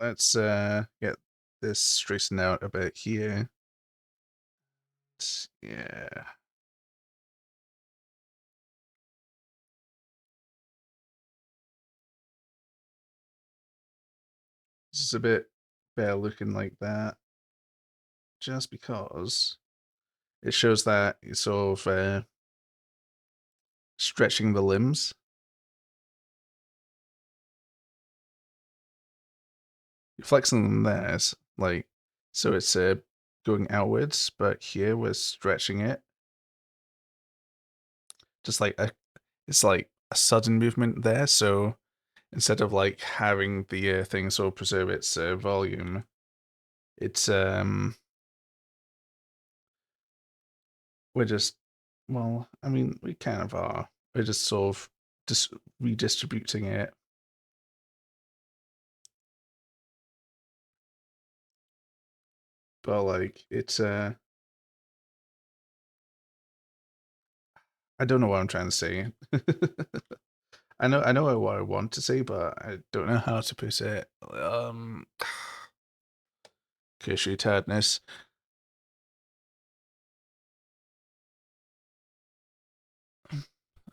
Let's get this straightened out a bit here. Yeah. This is a bit better looking like that, just because it shows that you're sort of stretching the limbs. You're flexing them there, like, so it's going outwards, but here we're stretching it. Just like it's like a sudden movement there, so instead of like having the thing sort of preserve its volume, it's we're just, well, I mean, we kind of are. We're just sort of just redistributing it. But like it's I don't know what I'm trying to say. I know what I want to say, but I don't know how to put it. Curse your tiredness.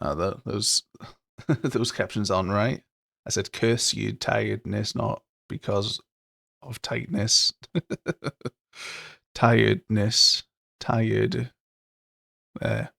Those those captions aren't right. I said curse you tiredness, not because of tightness. Tiredness. Tired. There.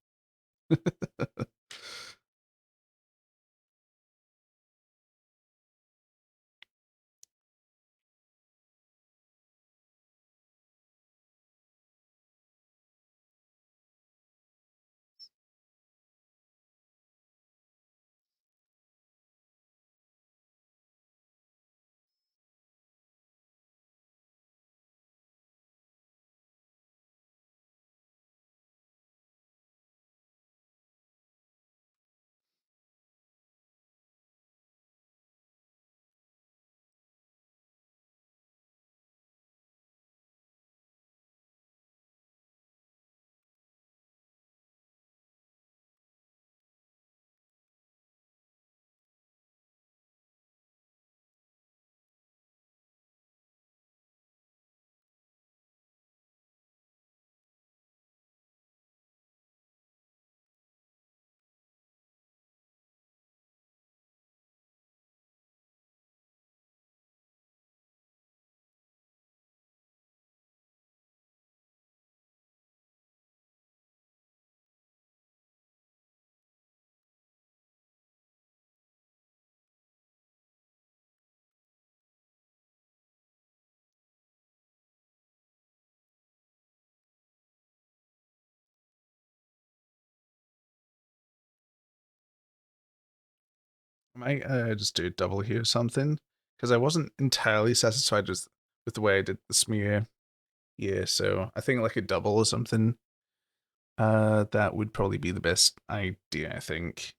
might just do a double here or something, because I wasn't entirely satisfied with the way I did the smear. Yeah, so I think like a double or something. That would probably be the best idea, I think.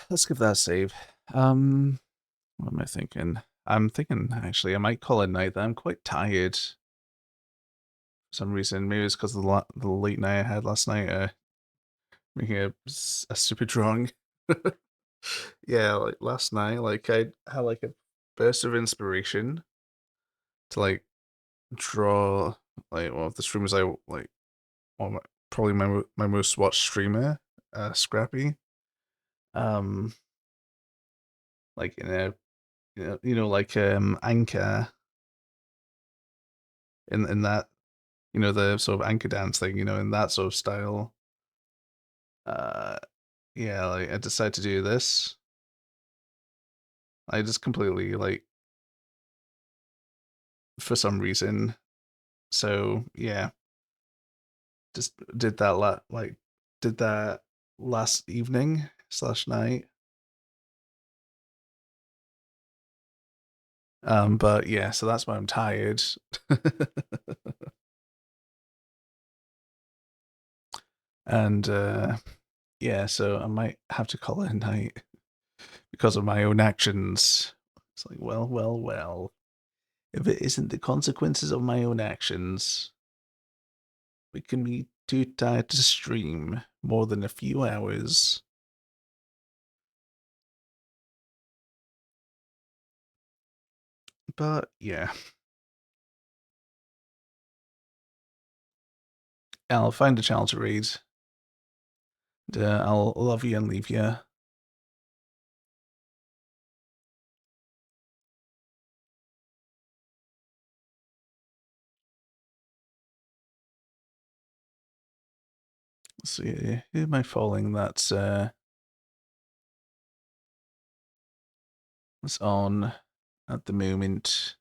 Let's give that a save. What am I thinking? I'm thinking actually I might call it night. That I'm quite tired for some reason. Maybe it's because of the late night I had last night. Making a stupid drawing. Yeah, like last night, like I had like a burst of inspiration to like draw like one of the streamers I like. Well, probably my most watched streamer, Scrappy. Um, like in a like Anchor in that the sort of Anchor dance thing in that sort of style. Uh, yeah, like I decided to do this. I just completely like for some reason. So yeah, just did that did that last evening slash night. But yeah, so that's why I'm tired. And yeah, so I might have to call it a night because of my own actions. It's like, well. If it isn't the consequences of my own actions, we can be too tired to stream more than a few hours. But yeah, I'll find a channel to read. And, I'll love you and leave you. Let's see, who am I following? That's on at the moment.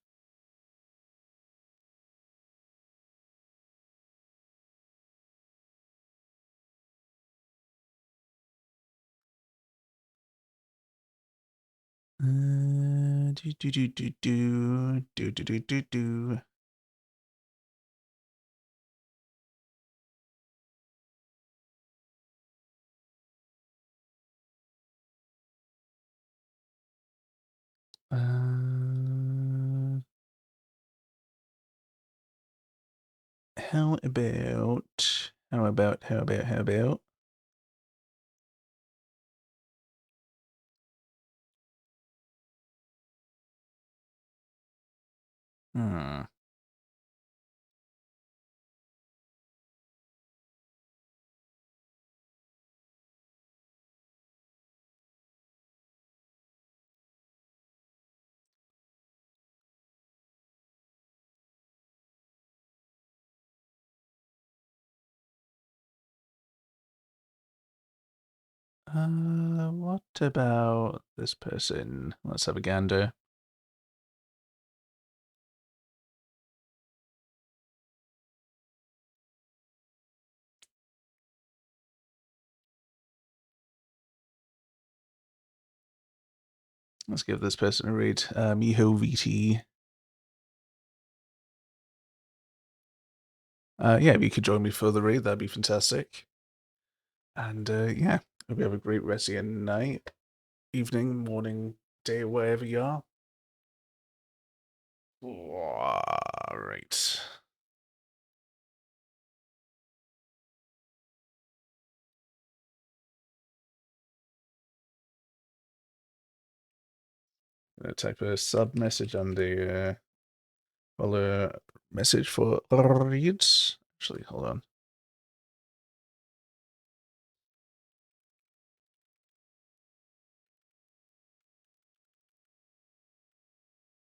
Do. How about? How about? Hmm. What about this person? Let's have a gander. Let's give this person a read. Miho VT. Yeah, if you could join me for the read, that'd be fantastic. And yeah, hope you have a great rest of your night, evening, morning, day, wherever you are. All right. I'm gonna type a sub message on the message for reads. Actually, hold on.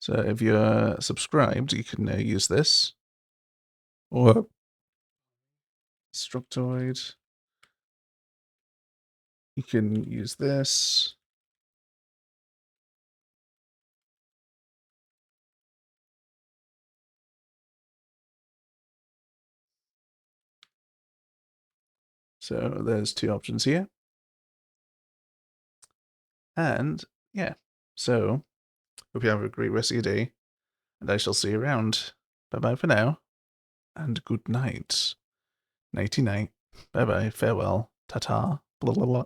So if you're subscribed, you can use this. Or Structoid. You can use this. So there's two options here. And yeah, so hope you have a great rest of your day, and I shall see you around. Bye bye for now, and good night. Nighty night. Bye bye, farewell, ta ta, blah blah blah.